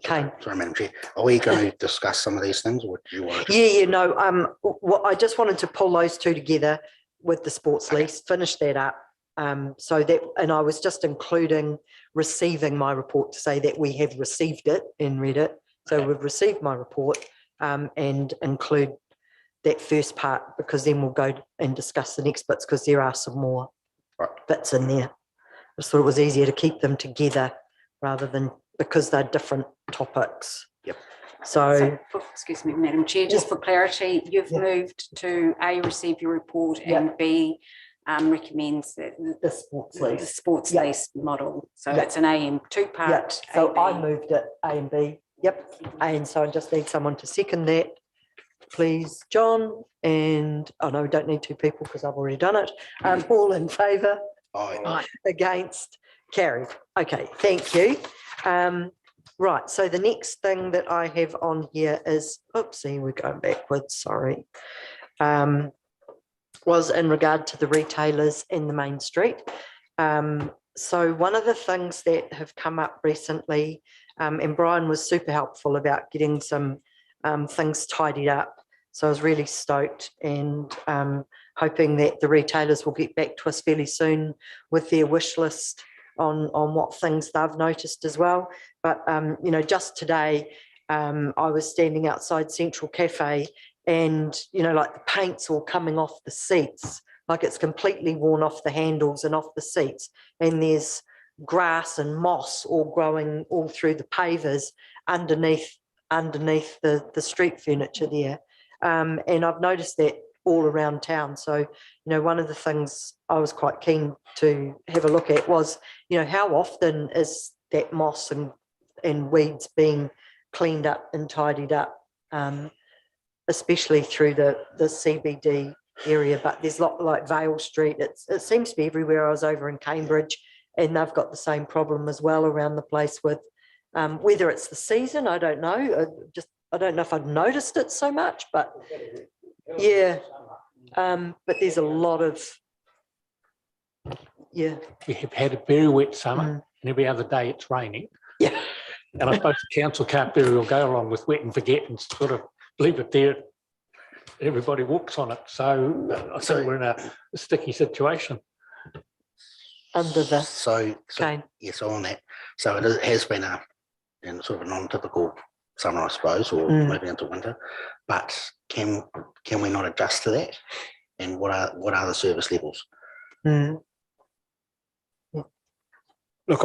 Kane. Sorry, Madam Chair. Are we going to discuss some of these things, or do you want to? What I just wanted to pull those two together with the sports lease, finish that up. So that, and I was just including receiving my report to say that we have received it and read it. So we've received my report and include that first part, because then we'll go and discuss the next bits, because there are some more bits in there. I just thought it was easier to keep them together rather than, because they're different topics. Yep. So excuse me, Madam Chair, just for clarity, you've moved to A, receive your report, and B, recommends that the sports lease, lease model. So it's an A and two part. So I moved it A and B. Yep. And so I just need someone to second that, please, John. And no, we don't need two people because I've already done it. All in favour? Aye. Against? Carried. Okay, thank you. Right, so the next thing that I have on here is, oopsie, we're going backwards, sorry, was in regard to the retailers in the main street. So one of the things that have come up recently, and Brian was super helpful about getting some things tidied up. So I was really stoked and hoping that the retailers will get back to us fairly soon with their wish list on what things they've noticed as well. But, you know, just today, I was standing outside Central Cafe and, you know, like the paint's all coming off the seats, like it's completely worn off the handles and off the seats. And there's grass and moss all growing all through the pavers underneath the street furniture there. And I've noticed that all around town. So, you know, one of the things I was quite keen to have a look at was, you know, how often is that moss and weeds being cleaned up and tidied up, especially through the CBD area. But there's a lot like Vale Street. It seems to be everywhere. I was over in Cambridge and they've got the same problem as well around the place with whether it's the season, I don't know. I don't know if I've noticed it so much, but yeah. But there's a lot of, we have had a very wet summer and every other day it's raining. Yeah. And I suppose the council can't very well go along with wet and forget and sort of leave it there. Everybody walks on it. So I think we're in a sticky situation. Under the so yes, on that. So it has been a sort of a non-typical summer, I suppose, or maybe into winter. But can we not adjust to that? And what are the service levels? Look,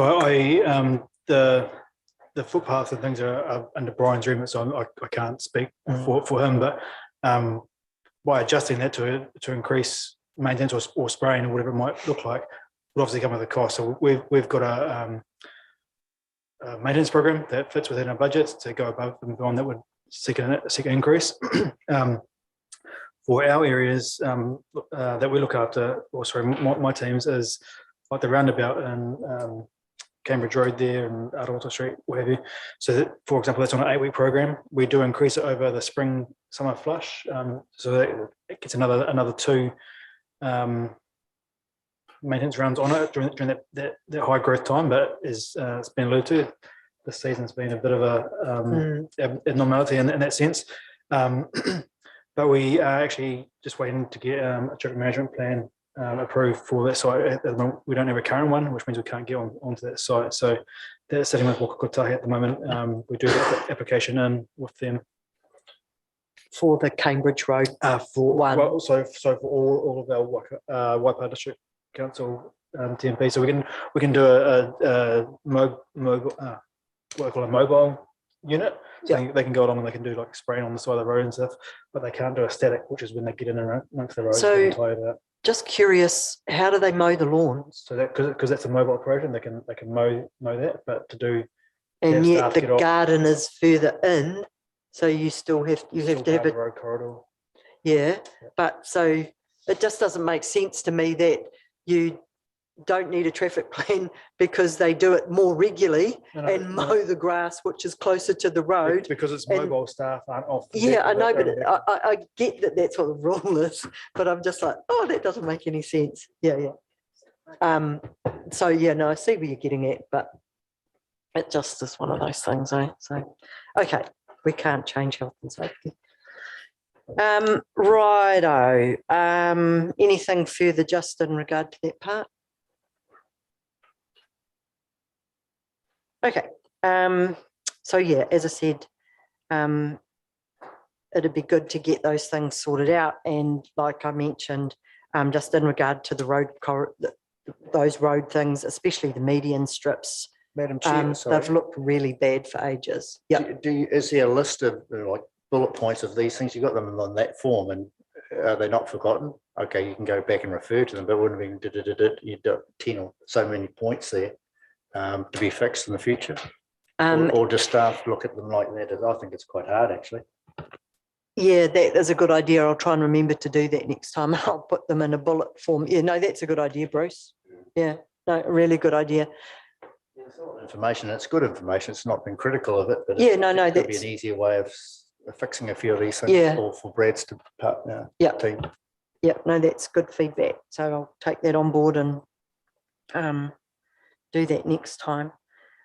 the footpaths and things are under Brian's remit, so I can't speak for him. But by adjusting that to increase maintenance or spraying or whatever it might look like, will obviously come with a cost. So we've got a maintenance program that fits within our budgets to go above and beyond that would seek an increase. For our areas that we look after, or sorry, my teams is like the roundabout and Cambridge Road there and Awamutu Street, what have you. So that, for example, that's on an 8-week program. We do increase it over the spring summer flush, so that it gets another 2 maintenance rounds on it during that high growth time. But as it's been alluded to, this season's been a bit of a abnormality in that sense. But we are actually just waiting to get a traffic management plan approved for that site. At the moment, we don't have a current one, which means we can't get onto that site. So that's sitting with Wakakotahi at the moment. We do have the application in with them. For the Cambridge Road for one. Well, so for all of our Waipa District Council TMP. So we can do a mobile unit. So they can go along and they can do like spraying on the side of the road and stuff, but they can't do a static, which is when they get in and amongst the roads. So just curious, how do they mow the lawns? So that because that's a mobile operation, they can mow that, but to do and yet the garden is further in, so you still have to have a road corridor. Yeah, but so it just doesn't make sense to me that you don't need a traffic plan because they do it more regularly and mow the grass, which is closer to the road. Because it's mobile staff aren't off. Yeah, I know, but I get that that's what the rule is, but I'm just like, oh, that doesn't make any sense. Yeah. So yeah, no, I see where you're getting at, but It just is one of those things, eh? So, okay, we can't change health and safety. Righto. Anything further just in regard to that part? Okay. So yeah, as I said, it'd be good to get those things sorted out. And like I mentioned, just in regard to the road, those road things, especially the median strips, Madam Chair, sorry. they've looked really bad for ages. Yeah. Is there a list of like bullet points of these things? You got them on that form, and are they not forgotten? Okay, you can go back and refer to them, but wouldn't have been you've got 10 or so many points there to be fixed in the future, or just staff look at them like that. I think it's quite hard actually. Yeah, that is a good idea. I'll try and remember to do that next time. I'll put them in a bullet form. Yeah, no, that's a good idea, Bruce. Yeah, no, really good idea. Information, it's good information. It's not been critical of it, but yeah, it could be an easier way of fixing a few of these things. Yeah. For Brad's team. Yeah, no, that's good feedback. So I'll take that on board and do that next time.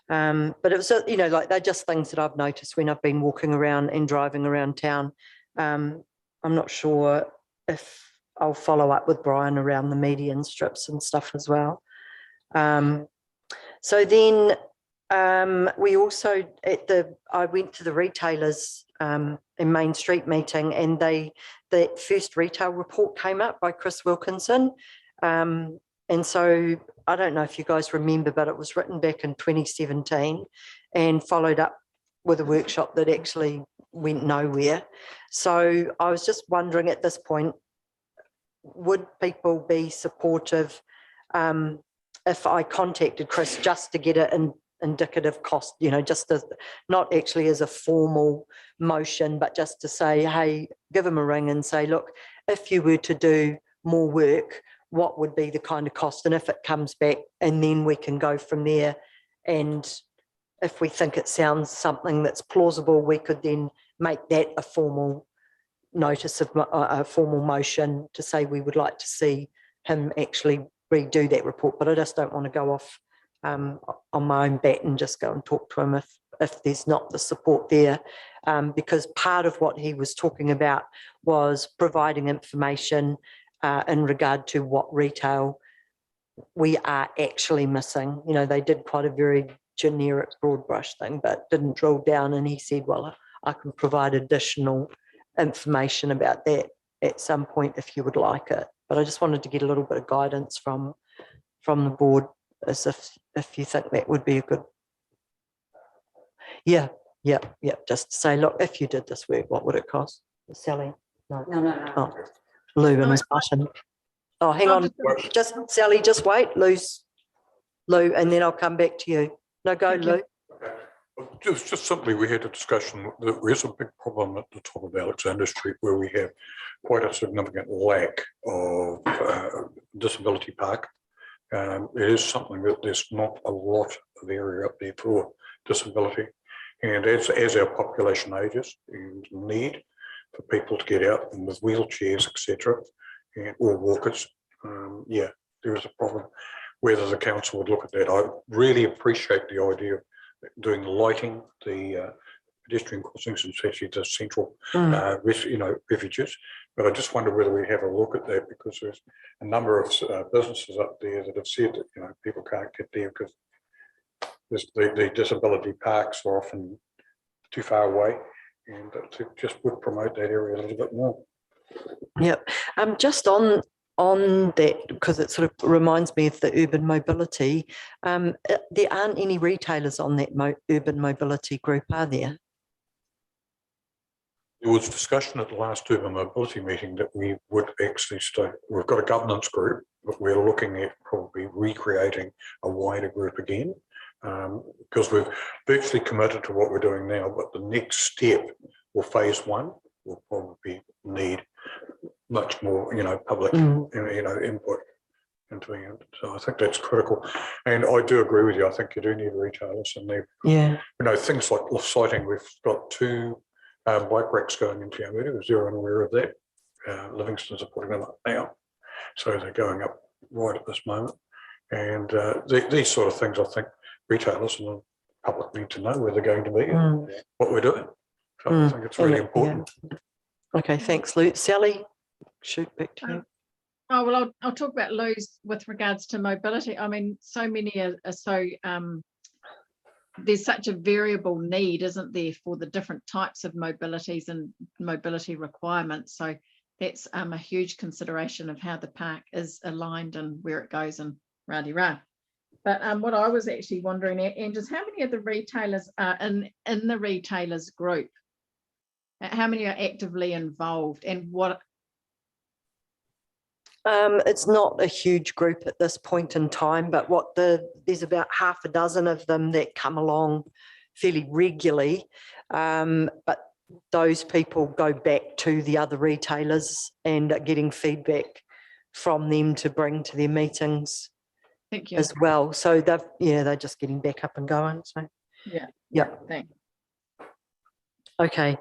But it was, like they're just things that I've noticed when I've been walking around and driving around town. I'm not sure if I'll follow up with Brian around the median strips and stuff as well. So then we also I went to the retailers in Main Street meeting, and that first retail report came up by Chris Wilkinson. And so I don't know if you guys remember, but it was written back in 2017 and followed up with a workshop that actually went nowhere. So I was just wondering at this point, would people be supportive if I contacted Chris just to get an indicative cost, just as not actually as a formal motion, but just to say, hey, give him a ring and say, look, if you were to do more work, what would be the kind of cost? And if it comes back, and then we can go from there. And if we think it sounds something that's plausible, we could then make that a formal notice of a formal motion to say we would like to see him actually redo that report. But I just don't want to go off on my own bat and just go and talk to him if there's not the support there, because part of what he was talking about was providing information in regard to what retail we are actually missing. They did quite a very generic broad brush thing, but didn't drill down. And he said, well, I can provide additional information about that at some point if you would like it. But I just wanted to get a little bit of guidance from the board, as if you think that would be a good. Yeah. Just to say, look, if you did this work, what would it cost? Sally? No. Oh, Lou and his button. Oh, hang on. Just Sally, just wait. Lou, and then I'll come back to you. No, go, Lou. Just simply, we had a discussion that there is a big problem at the top of Alexander Street where we have quite a significant lack of disability park. It is something that there's not a lot of area up there for disability. And as our population ages and need for people to get out and with wheelchairs, etc., or walkers, there is a problem. Whether the council would look at that, I really appreciate the idea of doing lighting, the pedestrian crossings, especially the central, refuges. But I just wonder whether we have a look at that, because there's a number of businesses up there that have said that people can't get there because the disability parks are often too far away, and to just would promote that area a little bit more. Yep. Just on that, because it sort of reminds me of the urban mobility, there aren't any retailers on that urban mobility group, are there? There was discussion at the last urban mobility meeting that we would actually stay. We've got a governance group, but we're looking at probably recreating a wider group again, because we've virtually committed to what we're doing now. But the next step, or phase one, will probably need much more, public, input into it. So I think that's critical. And I do agree with you. I think you do need retailers in there. Yeah. Things like off-sighting. We've got 2 bike racks going into Awamutu. Is everyone aware of that? Livingston's are putting them up now. So they're going up right at this moment. And these sort of things, I think retailers and the public need to know where they're going to be and what we're doing. So I think it's really important. Okay, thanks, Lou. Sally, shoot back to you. Oh, well, I'll talk about Lou's with regards to mobility. I mean, so many are so, there's such a variable need, isn't there, for the different types of mobilities and mobility requirements. So that's a huge consideration of how the park is aligned and where it goes and rah-de-rah. But what I was actually wondering, and is how many of the retailers are in the retailers group? How many are actively involved, and what? It's not a huge group at this point in time, but there's about half a dozen of them that come along fairly regularly. But those people go back to the other retailers and are getting feedback from them to bring to their meetings. Thank you. As well. So they're just getting back up and going. So yeah. Thanks. Okay.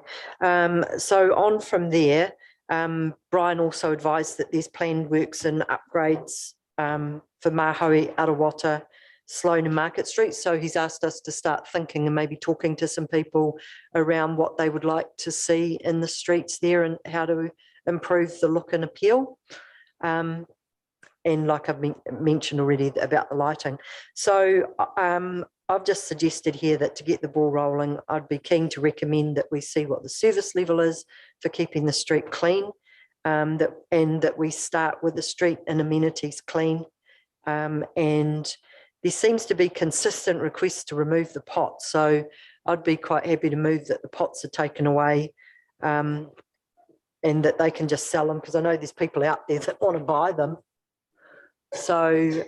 So on from there, Brian also advised that there's planned works and upgrades for Mahoe, Arawata, Sloane and Market Street. So he's asked us to start thinking and maybe talking to some people around what they would like to see in the streets there and how to improve the look and appeal. And like I've mentioned already about the lighting. So I've just suggested here that to get the ball rolling, I'd be keen to recommend that we see what the service level is for keeping the street clean, and that we start with the street and amenities clean. And there seems to be consistent requests to remove the pots. So I'd be quite happy to move that the pots are taken away and that they can just sell them, because I know there's people out there that want to buy them. So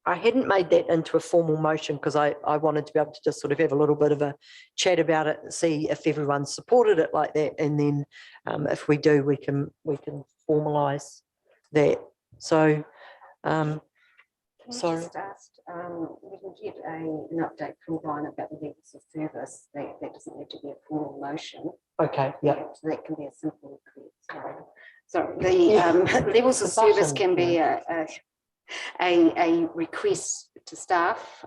I hadn't made that into a formal motion because I wanted to be able to just sort of have a little bit of a chat about it and see if everyone supported it like that, and then if we do, we can formalise that. So Can I just ask, we can get an update from Brian about the levels of service. That doesn't need to be a formal motion. Okay, yeah. So that can be a simple request. So the levels of service can be a request to staff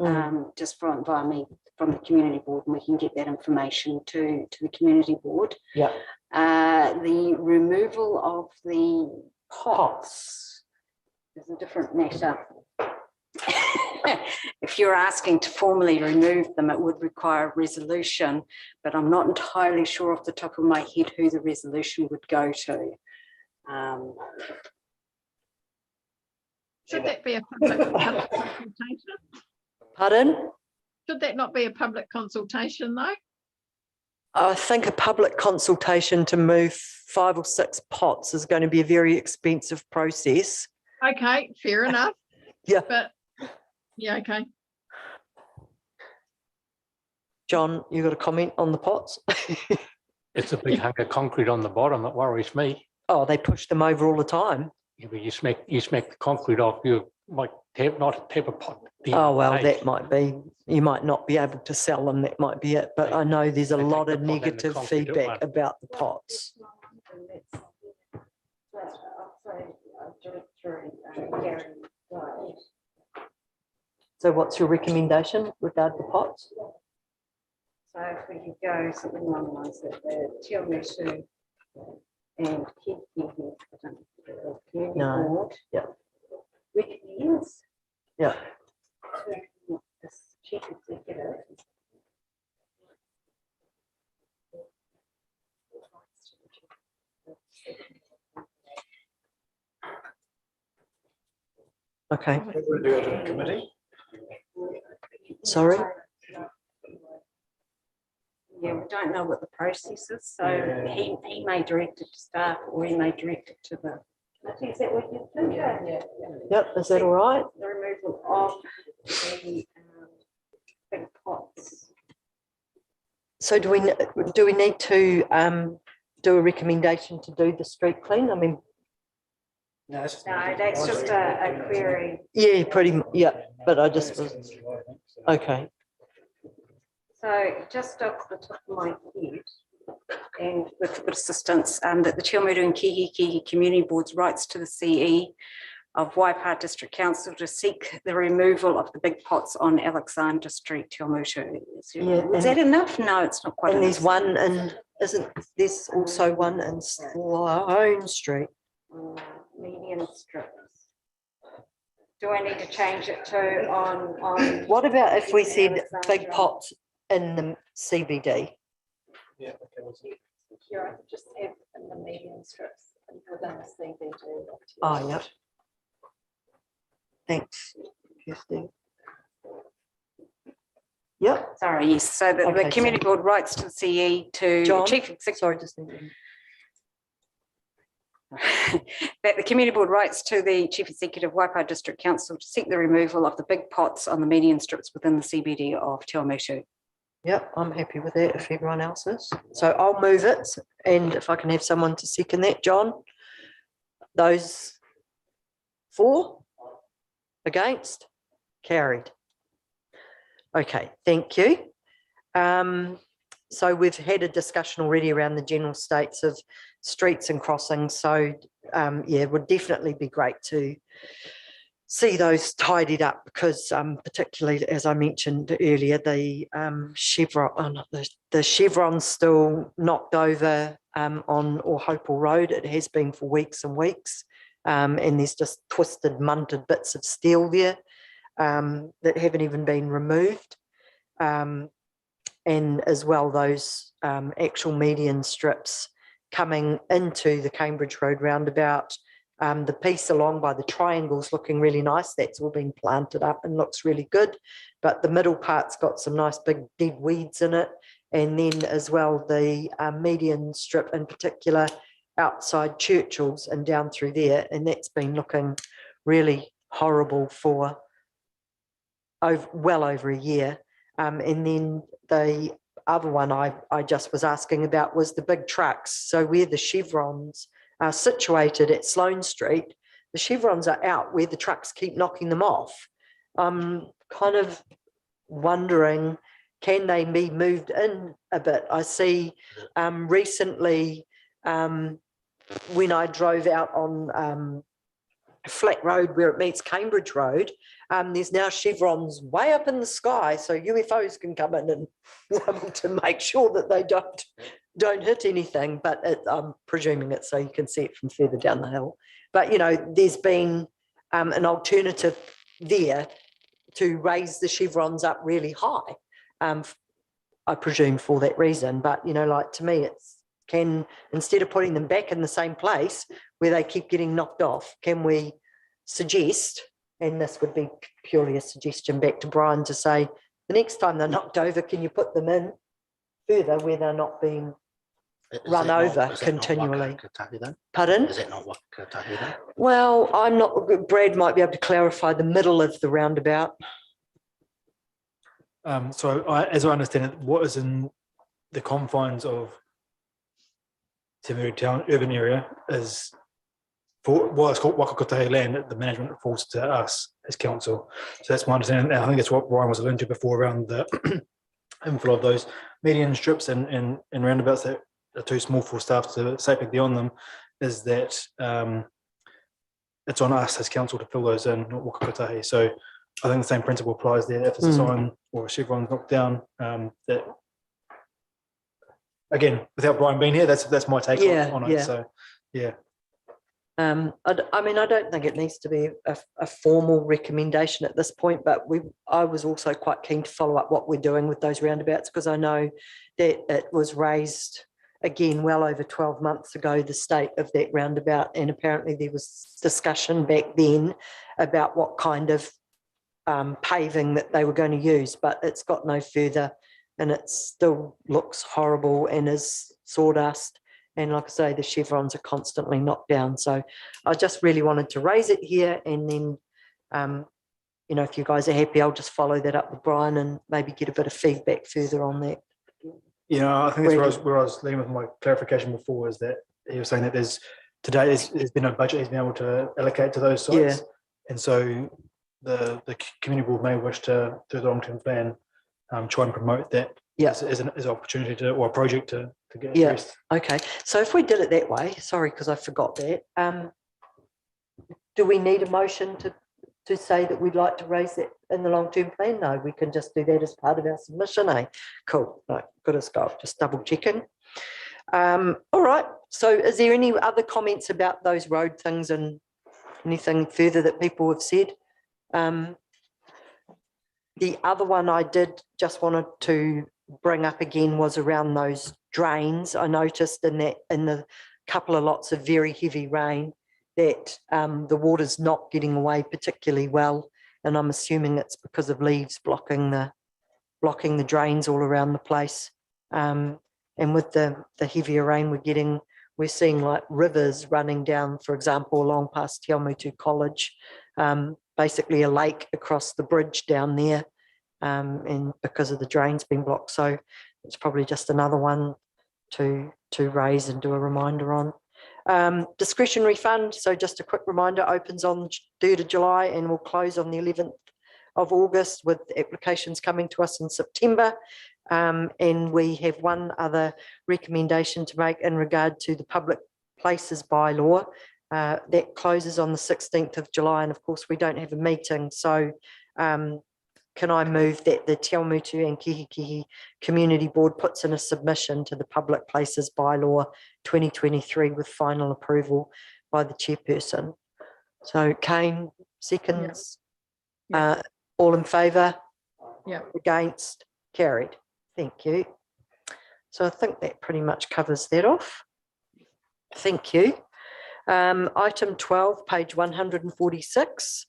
just via me from the community board, and we can get that information to the community board. Yeah. The removal of the pots is a different matter. If you're asking to formally remove them, it would require a resolution, but I'm not entirely sure off the top of my head who the resolution would go to. Should that be a public consultation? Pardon? Should that not be a public consultation though? I think a public consultation to move 5 or 6 pots is going to be a very expensive process. Okay, fair enough. Yeah. But yeah, okay. John, you got a comment on the pots? It's a big hunk of concrete on the bottom that worries me. Oh, they push them over all the time. Yeah, but you smack the concrete off, you might not tap a pot. Oh, well, that might be, you might not be able to sell them, that might be it. But I know there's a lot of negative feedback about the pots. So what's your recommendation regarding the pots? So if we could go something along the lines of the Awamutu and Kihikihi, community board. Yeah. Recommends. Yeah. To the chief executive. Okay. We'll do it in a committee. Sorry? Yeah, we don't know what the process is, so he may direct it to staff or he may direct it to the. Is that what you think? Yeah. Yep, is that all right? The removal of the big pots. So do we need to do a recommendation to do the street clean? I mean, no, that's just a query. Yeah, pretty much. Yeah, but I just was okay. So just off the top of my head, and with assistance, that the Awamutu and Kihikihi community boards rights to the CE of Waipa District Council to seek the removal of the big pots on Alexander Street, Te Awamutu. Is that enough? No, it's not quite And enough. there's one, and isn't there's also one in Sloane Street? Median strips. Do I need to change it to on? What about if we said big pots in the CBD? Yeah, I could just have in the median strips and within the CBD. Oh, yeah. Thanks, Kirsty. Yep. Sorry, yes. So the Okay, community board writes to the CE to John, chief executive. sorry, just that the community board writes to the chief executive Waipa District Council to seek the removal of the big pots on the median strips within the CBD of Te Awamutu. Yep, I'm happy with that if everyone else is. So I'll move it, and if I can have someone to second that, John. Those for? Against? Carried. Okay, thank you. So we've had a discussion already around the general states of streets and crossings. So yeah, it would definitely be great to see those tidied up because particularly, as I mentioned earlier, the chevron, the chevron's still knocked over on Ohopal Road. It has been for weeks and weeks. And there's just twisted, munted bits of steel there that haven't even been removed. And as well, those actual median strips coming into the Cambridge Road roundabout, the piece along by the triangle's looking really nice. That's all been planted up and looks really good. But the middle part's got some nice big dead weeds in it. And then as well, the median strip in particular, outside Churchill's and down through there, and that's been looking really horrible for well over a year. And then the other one I just was asking about was the big trucks. So where the chevrons are situated at Sloane Street, the chevrons are out where the trucks keep knocking them off. I'm kind of wondering, can they be moved in a bit? I see recently when I drove out on Flat Road where it meets Cambridge Road, there's now chevrons way up in the sky, so UFOs can come in and able to make sure that they don't hit anything. But I'm presuming it's so you can see it from further down the hill. But you know, there's been an alternative there to raise the chevrons up really high. I presume for that reason. But you know, like to me, it's instead of putting them back in the same place where they keep getting knocked off, can we suggest, and this would be purely a suggestion back to Brian, to say the next time they're knocked over, can you put them in further where they're not being run over continually? Pardon? Is that not what Kotahi then? Well, I'm not, Brad might be able to clarify the middle of the roundabout. So as I understand it, what is in the confines of Te Awamutu town urban area is for what is called Wakakotahi land that the management falls to us as council. So that's my understanding. And I think that's what Brian was alluding to before around the inflow of those median strips and roundabouts that are too small for staff to safely be on them, is that it's on us as council to fill those in, not Wakakotahi. So I think the same principle applies there. If there's a sign or a chevron knocked down, that again, without Brian being here, that's my take on it. Yeah. So yeah. I mean, I don't think it needs to be a formal recommendation at this point, but I was also quite keen to follow up what we're doing with those roundabouts, because I know that it was raised again well over 12 months ago, the state of that roundabout, and apparently there was discussion back then about what kind of paving that they were going to use, but it's got no further, and it still looks horrible and is sawdust. And like I say, the chevrons are constantly knocked down. So I just really wanted to raise it here. And then, you know, if you guys are happy, I'll just follow that up with Brian and maybe get a bit of feedback further on that. You know, I think that's where I was leading with my clarification before, is that he was saying that there's been no budget he's been able to allocate to those sites. Yeah. And so the community board may wish to, through the long-term plan, try and promote that as an opportunity to, or a project to get addressed. Okay. So if we did it that way, sorry, because I forgot that. do we need a motion to say that we'd like to raise it in the long-term plan? No, we can just do that as part of our submission, eh? Cool, right, good as gold, just double checking. All right, so is there any other comments about those road things and anything further that people have said? The other one I did just wanted to bring up again was around those drains. I noticed in the couple of lots of very heavy rain that the water's not getting away particularly well, and I'm assuming it's because of leaves blocking the drains all around the place. And with the heavier rain we're seeing like rivers running down, for example, along past Awamutu College, basically a lake across the bridge down there, and because of the drains being blocked. So it's probably just another one to raise and do a reminder on. Discretionary fund, so just a quick reminder, opens on 3rd of July and will close on the 11th of August, with applications coming to us in September. And we have one other recommendation to make in regard to the public places bylaw. That closes on the 16th of July, and of course we don't have a meeting, so can I move that the Te Awamutu and Kihikihi Community Board puts in a submission to the Public Places Bylaw 2023 with final approval by the chairperson? So Kane, seconds. Yeah. All in favour? Yeah. Against? Carried. Thank you. So I think that pretty much covers that off. Thank you. Item 12, page 146.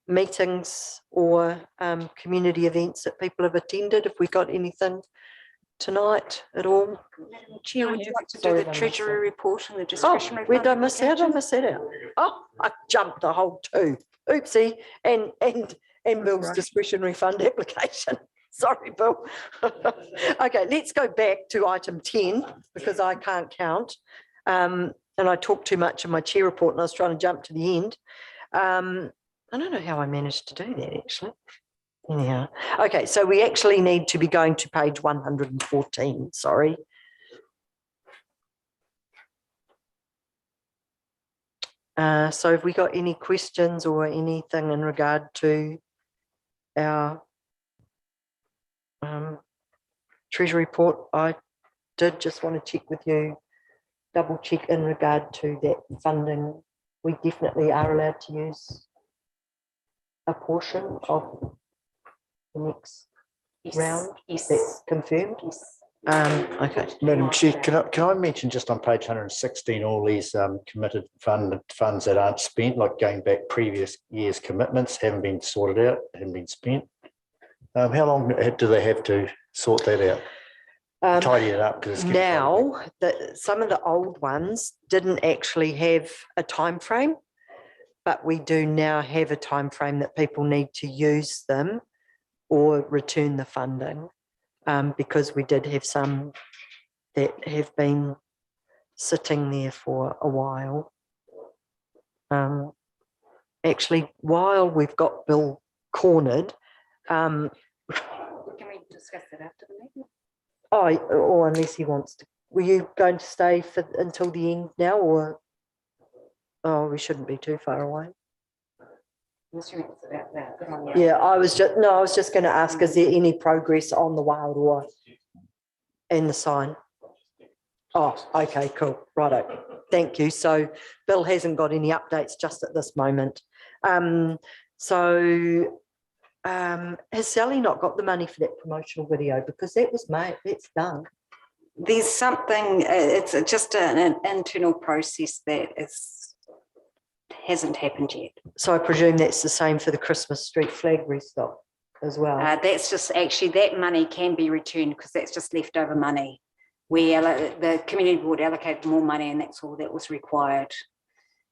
Meetings or community events that people have attended. Have we got anything tonight at all? Madam Chair, would you like to do the Treasury report and the discretionary where fund did I miss out? I application? missed that out. Oh, I jumped a whole two. Oopsie. And Bill's discretionary fund application. Sorry, Bill. Okay, let's go back to item 10 because I can't count. And I talked too much in my chair report and I was trying to jump to the end. I don't know how I managed to do that actually. Yeah. Okay, so we actually need to be going to page 114, sorry. So have we got any questions or anything in regard to our Treasury report? I did just want to check with you, double check in regard to that funding. We definitely are allowed to use a portion of the next round. Yes. That's confirmed. Yes. Okay. Madam Chair, can I mention just on page 116 all these committed funds that aren't spent, like going back previous years' commitments haven't been sorted out, haven't been spent. How long do they have to sort that out? Tidy it up, because now that some of the old ones didn't actually have a time frame, but we do now have a time frame that people need to use them or return the funding, because we did have some that have been sitting there for a while. Actually, while we've got Bill cornered, Can we discuss that after the meeting? or unless he wants to, were you going to stay until the end now, or? Oh, we shouldn't be too far away. Yeah, I was just going to ask, is there any progress on the wild oar and the sign? Oh, okay, cool, righto. Thank you. So Bill hasn't got any updates just at this moment. Has Sally not got the money for that promotional video? Because that was made, it's done. There's something, it's just an internal process that hasn't happened yet. So I presume that's the same for the Christmas street flag restock as well. That's just actually, that money can be returned because that's just leftover money. The community board allocated more money and that's all that was required.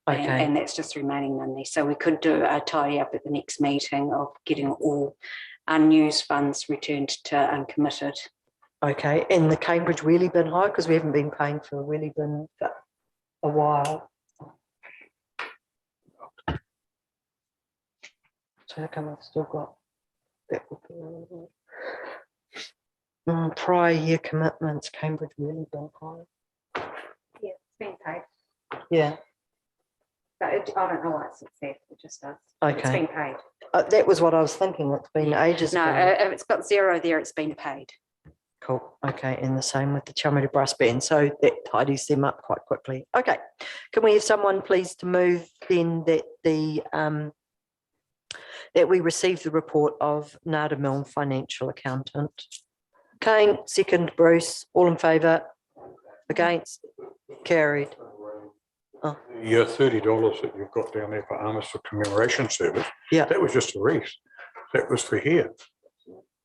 Okay. And that's just remaining money. So we could do a tidy up at the next meeting of getting all unused funds returned to uncommitted. Okay, and the Cambridge wheelie bin hire, because we haven't been paying for a wheelie bin for a while. So how come I've still got that? Prior year commitments, Cambridge wheelie bin hire. Yeah, it's been paid. Yeah. I don't know why it's there, it just does. It's Okay. been paid. That was what I was thinking. It's been ages No, ago. if it's got 0 there, it's been paid. Cool. Okay. And the same with the Chamari Brass Band. So that tidies them up quite quickly. Okay. Can we have someone please to move then that that we receive the report of Nada Milne Financial Accountant? Kane, second. Bruce, all in favour? Against? Carried. Oh. Yeah, $30 that you've got down there for Armistice Commemoration Service. Yeah. That was just a wreath. That was for here.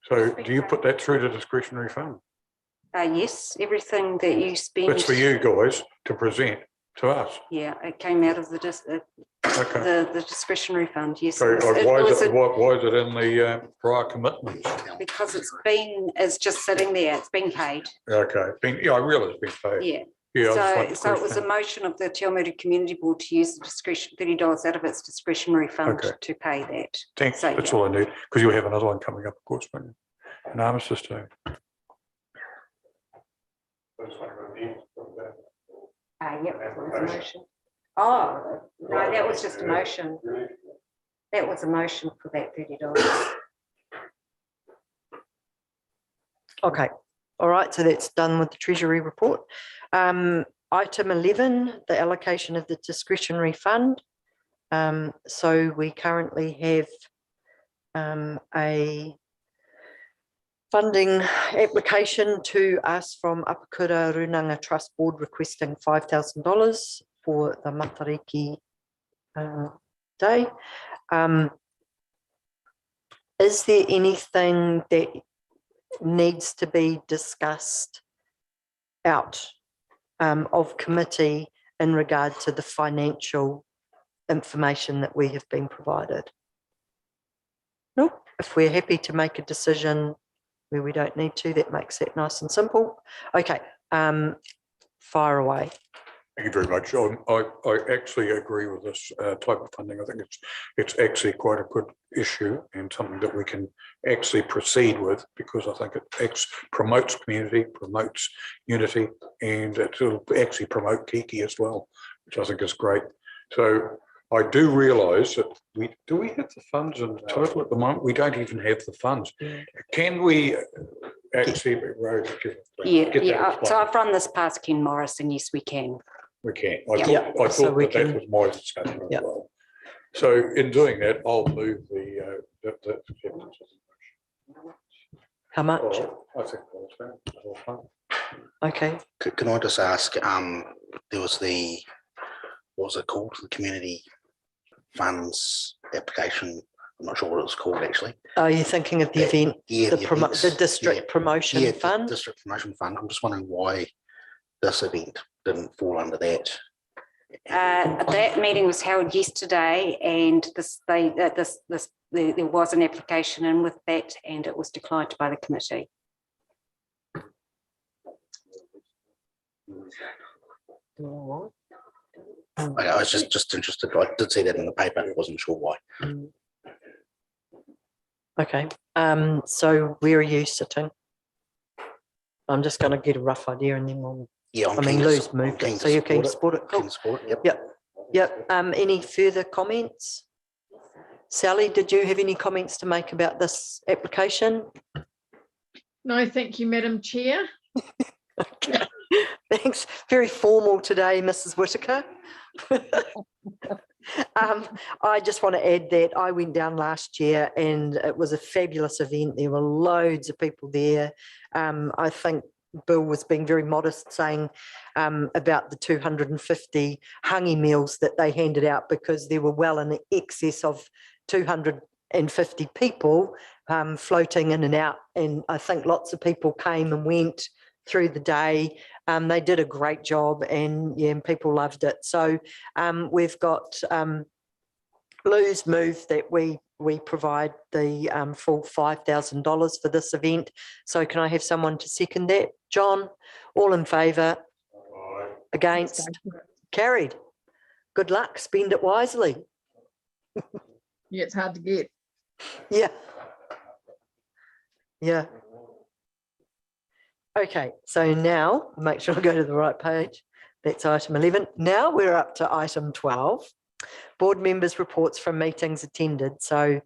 So do you put that through the discretionary fund? Yes, everything that you spend. That's for you guys to present to us. Yeah, it came out of the discretionary fund, yes. So why is it in the prior commitments? Because it's just sitting there, it's been paid. Okay, yeah, I realise it's been paid. Yeah. Yeah. So it was a motion of the Te Awamutu Community Board to use the discretion, $30 out of its discretionary fund to pay that. Thanks, So, that's all I need, because you'll have another one coming up, of course, won't you? An armistice too. Yep, that was a motion. Oh, no, that was just a motion. That was a motion for that $30. Okay. All right. So that's done with the Treasury report. Item 11, the allocation of the discretionary fund. So we currently have a funding application to us from Apakura Runanga Trust Board requesting $5,000 for the Matariki Day. Is there anything that needs to be discussed out of committee in regard to the financial information that we have been provided? No, if we're happy to make a decision where we don't need to, that makes it nice and simple. Okay, fire away. Thank you very much. I actually agree with this type of funding. I think it's actually quite a good issue and something that we can actually proceed with, because I think it promotes community, promotes unity, and it'll actually promote Kihikihi as well, which I think is great. So I do realise that we have the funds in total at the moment? We don't even have the funds. Can we actually? So I've run this past Ken Morris, and yes, we can. We can. I thought that was my discussion as well. So in doing that, I'll move the How much? I think that's fine. Okay. Can I just ask, there was what was it called? The community funds application. I'm not sure what it was called actually. Are you thinking of the event? Yeah, the district promotion fund? The district promotion fund. I'm just wondering why this event didn't fall under that. That meeting was held yesterday, and there was an application in with that, and it was declined by the committee. I was just interested. I did see that in the paper. I wasn't sure why. Okay. So where are you sitting? I'm just going to get a rough idea, and then we'll. Yeah, Lou's moved it, so you can support it. Cool. Yep. Any further comments? Sally, did you have any comments to make about this application? No, thank you, Madam Chair. Okay. Thanks. Very formal today, Mrs. Whitaker. I just want to add that I went down last year and it was a fabulous event. There were loads of people there. I think Bill was being very modest saying about the 250 hangi meals that they handed out, because there were well in excess of 250 people floating in and out. And I think lots of people came and went through the day. They did a great job, and people loved it. So we've got Lou's move that we provide the full $5,000 for this event. So can I have someone to second that? John, all in favour? Against? Carried. Good luck. Spend it wisely. Yeah, it's hard to get. Yeah. Okay, so now make sure I go to the right page. That's item 11. Now we're up to item 12. Board members' reports from meetings attended. So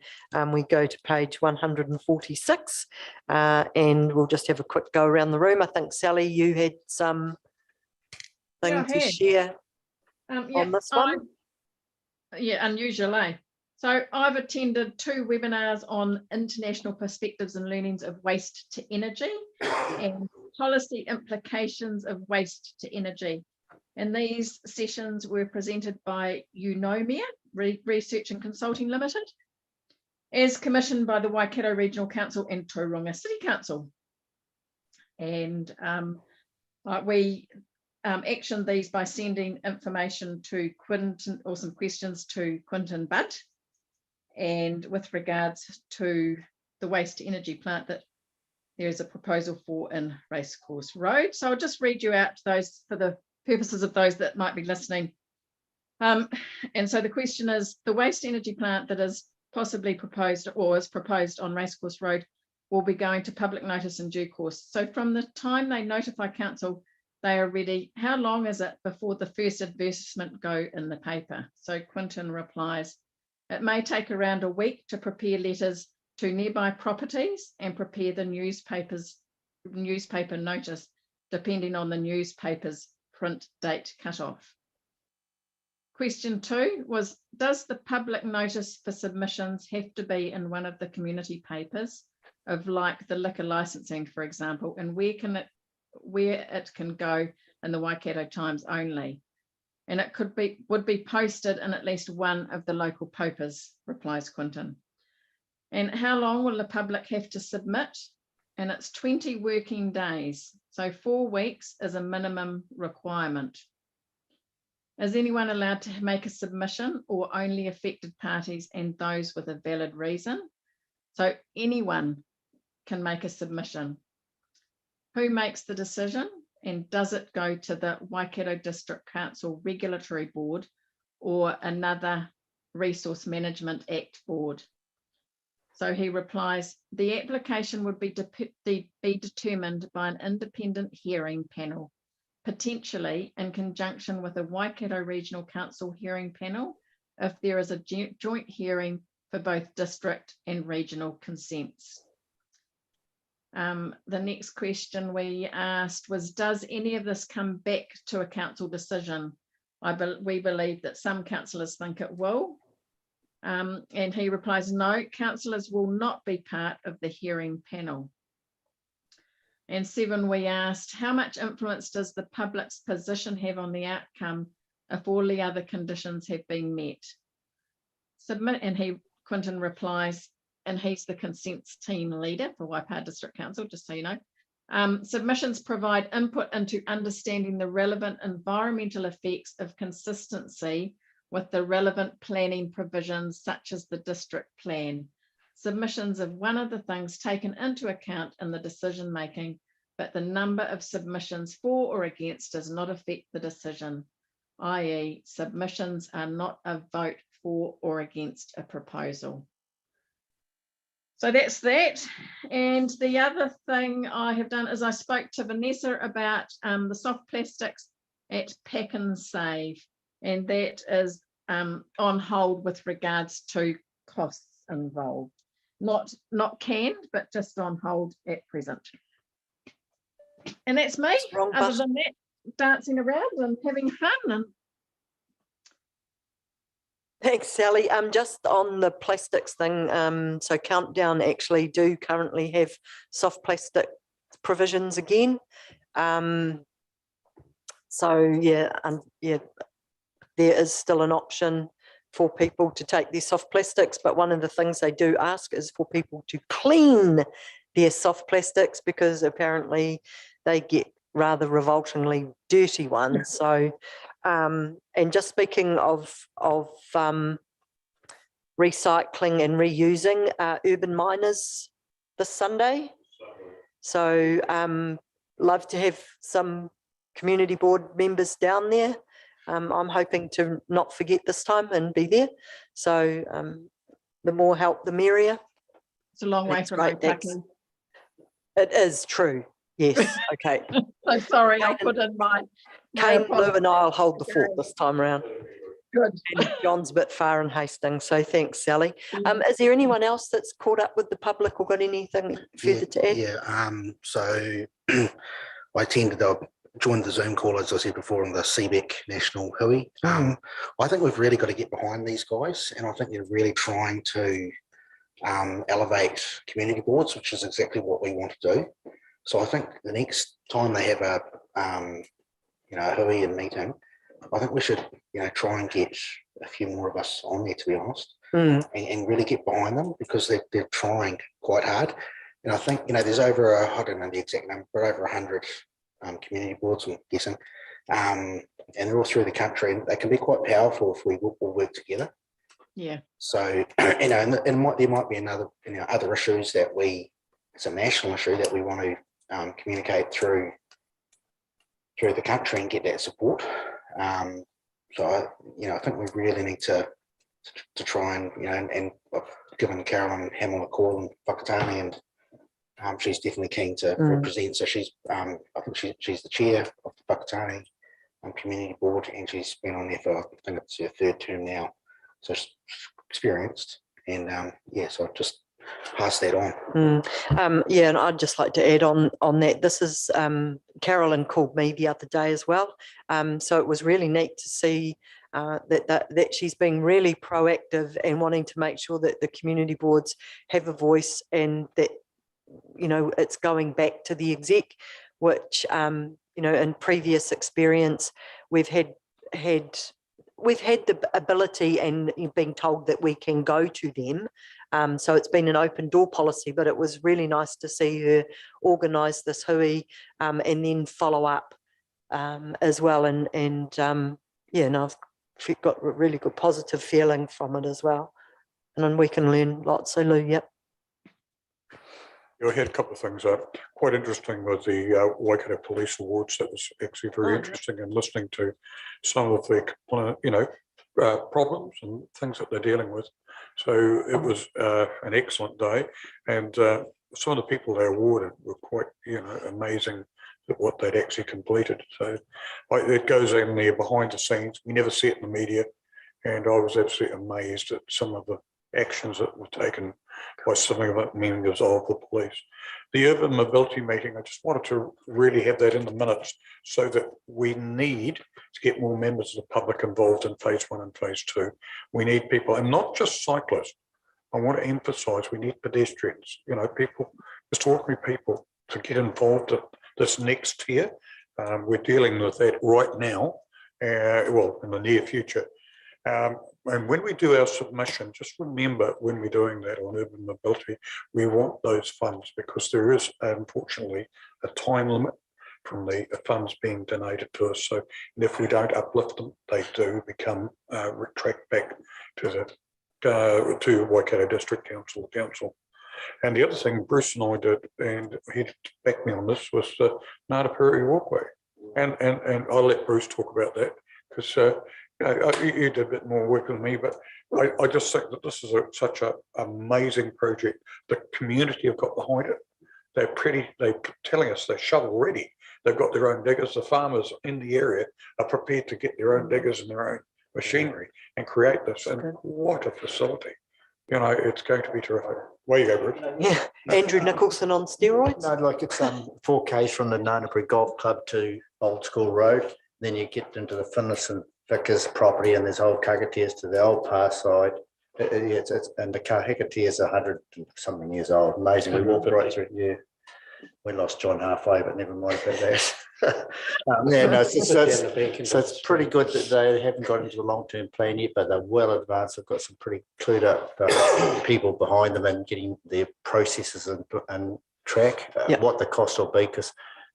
we go to page 146 and we'll just have a quick go around the room. I think, Sally, you had some thing to share on this one. Yeah, unusually. So I've attended 2 webinars on international perspectives and learnings of waste to energy and policy implications of waste to energy. And these sessions were presented by Eunomia Research and Consulting Limited, as commissioned by the Waikato Regional Council and Tauranga City Council. And we actioned these by sending information to Quinton, or some questions to Quinton Budd, and with regards to the waste to energy plant that there is a proposal for in Racecourse Road. So I'll just read you out those for the purposes of those that might be listening. And so the question is, the waste energy plant that is possibly proposed or is proposed on Racecourse Road will be going to public notice in due course. So from the time they notify council they are ready, how long is it before the first advertisement go in the paper? So Quinton replies, it may take around a week to prepare letters to nearby properties and prepare the newspaper notice, depending on the newspaper's print date cutoff. Question 2 was, does the public notice for submissions have to be in one of the community papers of like the liquor licensing, for example, and where it can go in the Waikato Times only? And it would be posted in at least one of the local papers, replies Quinton. And how long will the public have to submit? And it's 20 working days. So 4 weeks is a minimum requirement. Is anyone allowed to make a submission, or only affected parties and those with a valid reason? So anyone can make a submission. Who makes the decision? And does it go to the Waikato District Council Regulatory Board or another Resource Management Act board? So he replies, the application would be determined by an independent hearing panel, potentially in conjunction with a Waikato Regional Council hearing panel, if there is a joint hearing for both district and regional consents. The next question we asked was, does any of this come back to a council decision? We believe that some councillors think it will. And he replies, no, councillors will not be part of the hearing panel. And 7, we asked, how much influence does the public's position have on the outcome if all the other conditions have been met? Submit, and Quinton replies, and he's the consents team leader for Waipaha District Council, just so you know. Submissions provide input into understanding the relevant environmental effects of consistency with the relevant planning provisions, such as the district plan. Submissions are one of the things taken into account in the decision making, but the number of submissions for or against does not affect the decision, i.e. submissions are not a vote for or against a proposal. So that's that. And the other thing I have done is I spoke to Vanessa about the soft plastics at Pack and Save, and that is on hold with regards to costs involved. Not canned, but just on hold at present. And that's me. Other than that, dancing around and having fun. And thanks, Sally. Just on the plastics thing, so Countdown actually do currently have soft plastic provisions again. So yeah, there is still an option for people to take their soft plastics, but one of the things they do ask is for people to clean their soft plastics, because apparently they get rather revoltingly dirty ones. So and just speaking of recycling and reusing, Urban Miners this Sunday. So love to have some community board members down there. I'm hoping to not forget this time and be there. So the more help, the merrier. It's a long way from Otaku. It is true. Yes. Okay. So sorry, I'll put in my Kane, Lou and I'll hold the fort this time around. And John's a bit far in Hastings, so thanks, Sally. Is there anyone else that's caught up with the public or got anything further to add? So I joined the Zoom call, as I said before, on the CBEC National Hui. I think we've really got to get behind these guys, and I think they're really trying to elevate community boards, which is exactly what we want to do. So I think the next time they have a Hui and meeting, I think we should try and get a few more of us on there, to be honest, and really get behind them, because they're trying quite hard. And I think there's over I don't know the exact number, but over 100 community boards, I'm guessing, and they're all through the country, and they can be quite powerful if we all work together. Yeah. So and there might be another other issues that it's a national issue that we want to communicate through the country and get that support. So I think we really need to try and and I've given Carolyn Hamill a call in Whakatane, and she's definitely keen to represent. So she's I think she's the chair of the Whakatane community board, and she's been on there for, I think it's her 3rd term now, so she's experienced. And so I'll just pass that on. And I'd just like to add on that. This is Carolyn called me the other day as well, so it was really neat to see that she's being really proactive and wanting to make sure that the community boards have a voice, and that it's going back to the exec, which in previous experience we've had the ability and being told that we can go to them. So it's been an open door policy, but it was really nice to see her organise this hui and then follow up as well. And I've got a really good positive feeling from it as well. And then we can learn lots. So Lou, yep. I had a couple of things quite interesting with the Waikato Police Awards. That was actually very interesting, and listening to some of the problems and things that they're dealing with. So it was an excellent day, and some of the people they awarded were quite amazing at what they'd actually completed. So it goes in there behind the scenes. We never see it in the media, and I was absolutely amazed at some of the actions that were taken by some of the members of the police. The urban mobility meeting, I just wanted to really have that in the minutes, so that we need to get more members of the public involved in phase 1 and phase 2. We need people, and not just cyclists. I want to emphasise we need pedestrians, people, just ordinary people, to get involved in this next tier. We're dealing with that right now, in the near future. And when we do our submission, just remember, when we're doing that on urban mobility, we want those funds, because there is unfortunately a time limit from the funds being donated to us. So, and if we don't uplift them, they do become retract back to the Waikato District Council. And the other thing Bruce and I did, and he backed me on this, was the Ngāti Walkway. And I'll let Bruce talk about that, because you did a bit more work than me, but I just think that this is such an amazing project. The community have got behind it. They're telling us they're shovel ready. They've got their own diggers. The farmers in the area are prepared to get their own diggers and their own machinery and create this. And what a facility. It's going to be terrific. Where you go, Bruce? Yeah, Andrew Nicholson on steroids. No, like it's 4Ks from the Ngāti Golf Club to Old School Road. Then you get into the Finlayson Vickers property, and there's old Kakatias to the old pass side. And the Kihikihi is 100-something years old. Amazing. We walked right through. Yeah, we lost John halfway, but never mind about that. So it's pretty good that they haven't got into the long-term plan yet, but they're well advanced. They've got some pretty clued up people behind them, and getting their processes and track what the cost will be, because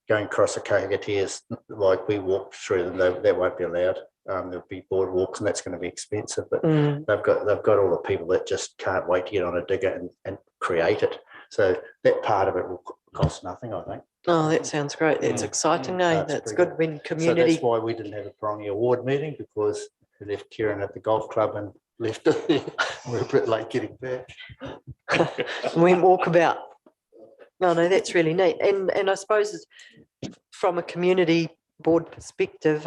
going across the Kihikihi is like we walked through them. That won't be allowed. There'll be boardwalks, and that's going to be expensive. But they've got all the people that just can't wait to get on a digger and create it. So that part of it will cost nothing, I think. Oh, that sounds great. That's exciting. No, that's good when community. So that's why we didn't have a Prongi Award meeting, because we left Kieran at the golf club and left it. We're a bit late getting back. We walk about. No, that's really neat. And I suppose from a community board perspective,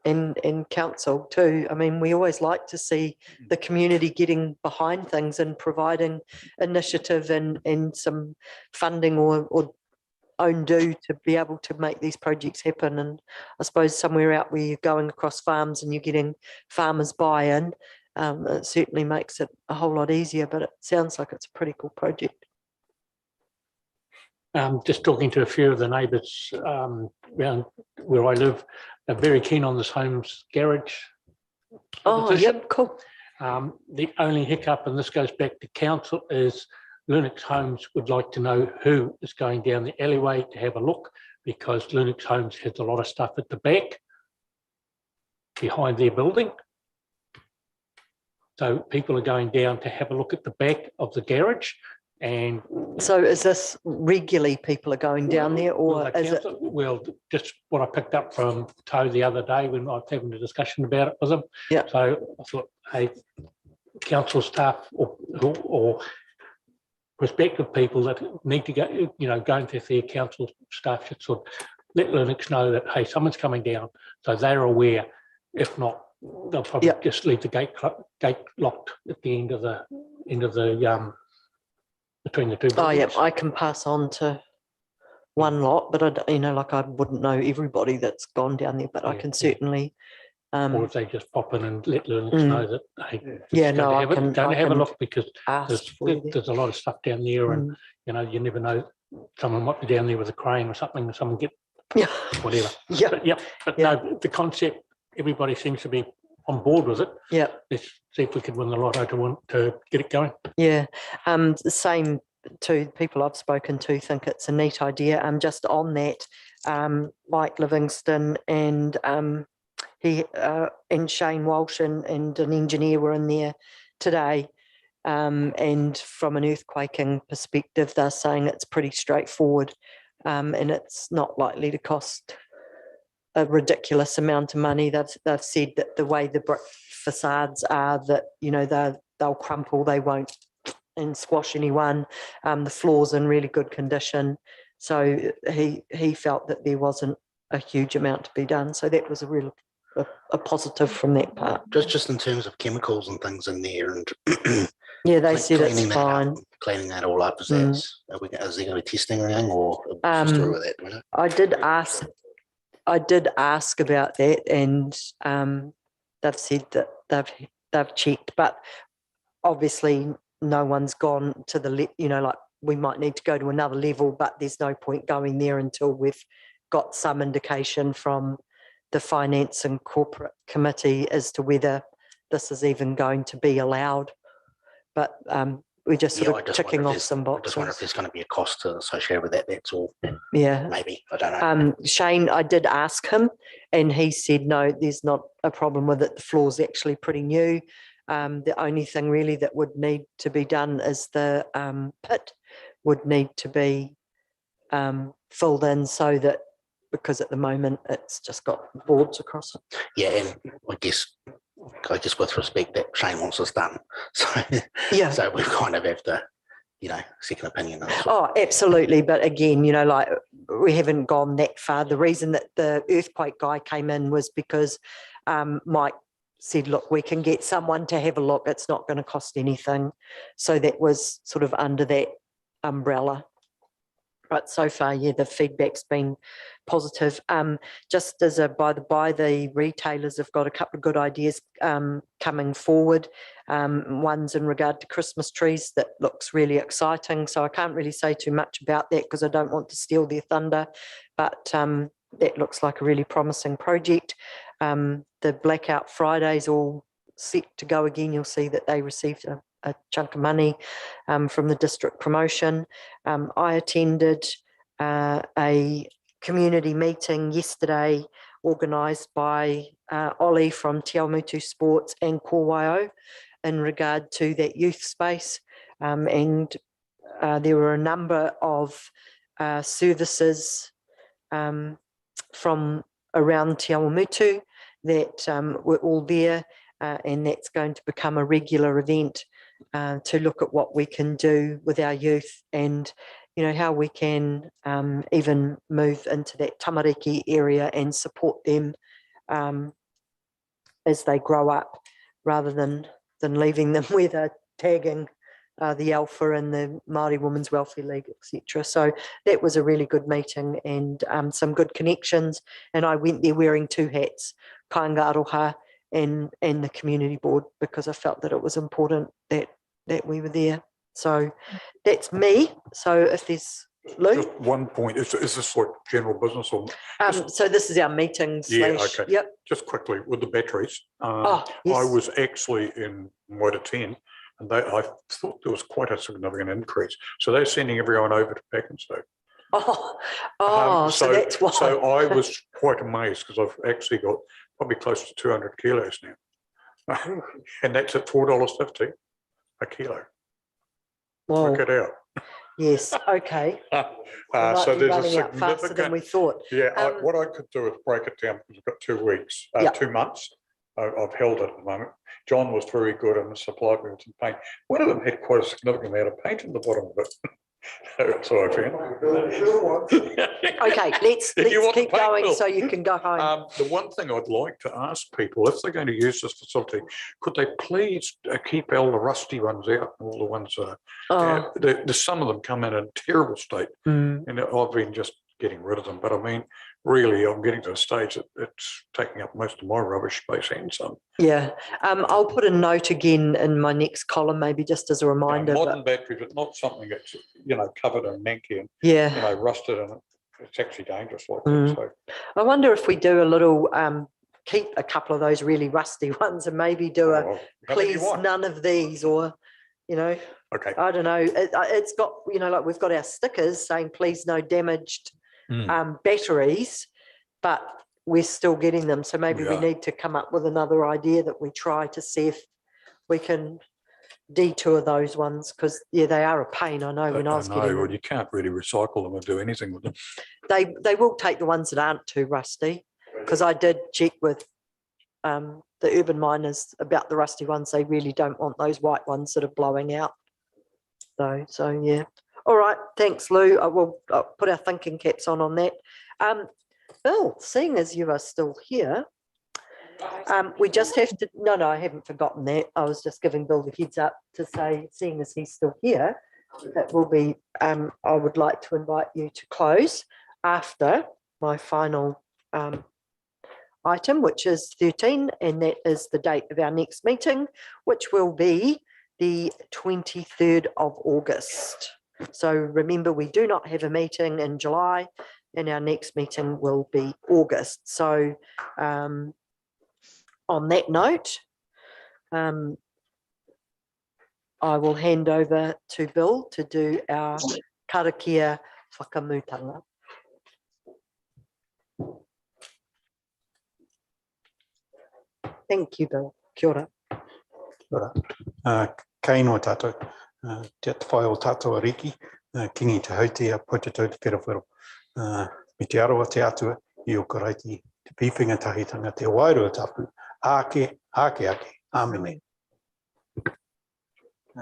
and council too. I mean, we always like to see the community getting behind things and providing initiative and some funding or own due to be able to make these projects happen. And I suppose somewhere out where you're going across farms and you're getting farmers buy-in, it certainly makes it a whole lot easier, but it sounds like it's a pretty cool project. Just talking to a few of the neighbours around where I live, they're very keen on this Homes garage. Oh, yep, cool. The only hiccup, and this goes back to council, is Linux Homes would like to know who is going down the alleyway to have a look, because Linux Homes has a lot of stuff at the back behind their building. So people are going down to have a look at the back of the garage. And so is this regularly people are going down there, or is it? Well, just what I picked up from Toe the other day when I was having a discussion about it with him. Yeah. So I thought, hey, council staff or prospective people that need to go, going to their council staff should sort of let Linux know that, hey, someone's coming down, so they're aware. If not, they'll probably just leave the gate locked at the end of the between the two buildings. Oh yeah, I can pass on to one lot, but I wouldn't know everybody that's gone down there, but I can certainly. Or if they just pop in and let Linux know that, hey, go have a look, because there's a lot of stuff down there, and you never know, someone might be down there with a crane or something, and someone get whatever. But no, the concept, everybody seems to be on board with it. Yeah. Let's see if we can win the lotto to get it going. Yeah. The same to people I've spoken to think it's a neat idea. Just on that, Mike Livingston and Shane Walsh and an engineer were in there today. And from an earthquaking perspective, they're saying it's pretty straightforward, and it's not likely to cost a ridiculous amount of money. They've said that the way the brick facades are, that they'll crumple, they won't and squash anyone. The floor's in really good condition, so he felt that there wasn't a huge amount to be done. So that was a positive from that part. Just in terms of chemicals and things in there, and yeah, they said it's fine. Cleaning that all up, is there going to be testing or anything, or just through with that? Do we know? I did ask about that, and they've said that they've checked, but obviously no one's gone to the like we might need to go to another level, but there's no point going there until we've got some indication from the Finance and Corporate Committee as to whether this is even going to be allowed. But we're just sort of ticking off some boxes. I just wonder if there's going to be a cost associated with that. That's all. Yeah. Maybe. I don't know. Shane, I did ask him, and he said, no, there's not a problem with it. The floor's actually pretty new. The only thing really that would need to be done is the pit would need to be filled in, so that, because at the moment it's just got boards across it. Yeah, and I guess with respect that Shane wants us done. So yeah. So we kind of have to, second opinion. Oh, absolutely. But again, like we haven't gone that far. The reason that the earthquake guy came in was because Mike said, look, we can get someone to have a look. It's not going to cost anything. So that was sort of under that umbrella. But so far, yeah, the feedback's been positive. Just as a by the by, the retailers have got a couple of good ideas coming forward. One's in regard to Christmas trees that looks really exciting. So I can't really say too much about that because I don't want to steal their thunder. But that looks like a really promising project. The Blackout Friday's all set to go again. You'll see that they received a chunk of money from the district promotion. I attended a community meeting yesterday organised by Ollie from Awamutu Sports and Kōwaio in regard to that youth space, and there were a number of services from around Awamutu that were all there, and that's going to become a regular event to look at what we can do with our youth, and how we can even move into that tamariki area and support them as they grow up, rather than leaving them where they're tagging the Alpha and the Māori Women's Welfare League, etc. So that was a really good meeting and some good connections. And I went there wearing 2 hats, Kāinga Aroha and the community board, because I felt that it was important that we were there. So that's me. So if there's Lou? Just one point, is this like general business or? So this is our meeting Yeah, slash, okay. yep. Just quickly with the batteries. Yes. I was actually in Moira 10 and I thought there was quite a significant increase. So they're sending everyone over to Packenstoke. So that's why. So I was quite amazed because I've actually got probably close to 200 kilos now. And that's at $4.50 a kilo. Wow. Work it out. Yes, okay. So there's a running out faster than significant, we thought. yeah, what I could do is break it down because we've got 2 weeks, Yeah. 2 months. I've held it at the moment. John was very good and supplied me with some paint. One of them had quite a significant amount of paint in the bottom of it. That's what I found. Okay, let's You want the keep paint, going Bill? so you can go home. The one thing I'd like to ask people, if they're going to use this facility, could they please keep all the rusty ones out, all the ones there's some of them come in a terrible state, and I've been just getting rid of them. But I mean, really, I'm getting to a stage that it's taking up most of my rubbish space and some. Yeah, I'll put a note again in my next column, maybe just as a reminder. Modern batteries, but not something that's covered in manky and rusted, and it's actually dangerous like that. So I wonder if we do a little keep a couple of those really rusty ones and maybe do please none of these, or okay, I don't know. It's got like we've got our stickers saying please no damaged batteries, but we're still getting them. So maybe we need to come up with another idea that we try to see if we can detour those ones, because they are a pain. I know when I was getting them. Well, you can't really recycle them or do anything with them. They will take the ones that aren't too rusty, because I did check with the urban miners about the rusty ones. They really don't want those white ones that are blowing out though. So yeah. All right, thanks, Lou. I'll put our thinking caps on that. Bill, seeing as you are still here, we just have to, no, I haven't forgotten that. I was just giving Bill the heads up to say, seeing as he's still here, that will be, I would like to invite you to close after my final item, which is 13, and that is the date of our next meeting, which will be the 23rd of August. So remember, we do not have a meeting in July, and our next meeting will be August. So on that note, I will hand over to Bill to do our karakia whakamutanga. Thank you, Bill. Kia ora. Kia ora. Kei noa tātou. Te whai o tātou ariki, kingi te hautia, poitatau te whirawhiro. Me te aroa te atua, I o karaiti, te pīwhinga tahitanga, te wairua tapu, ake, amene.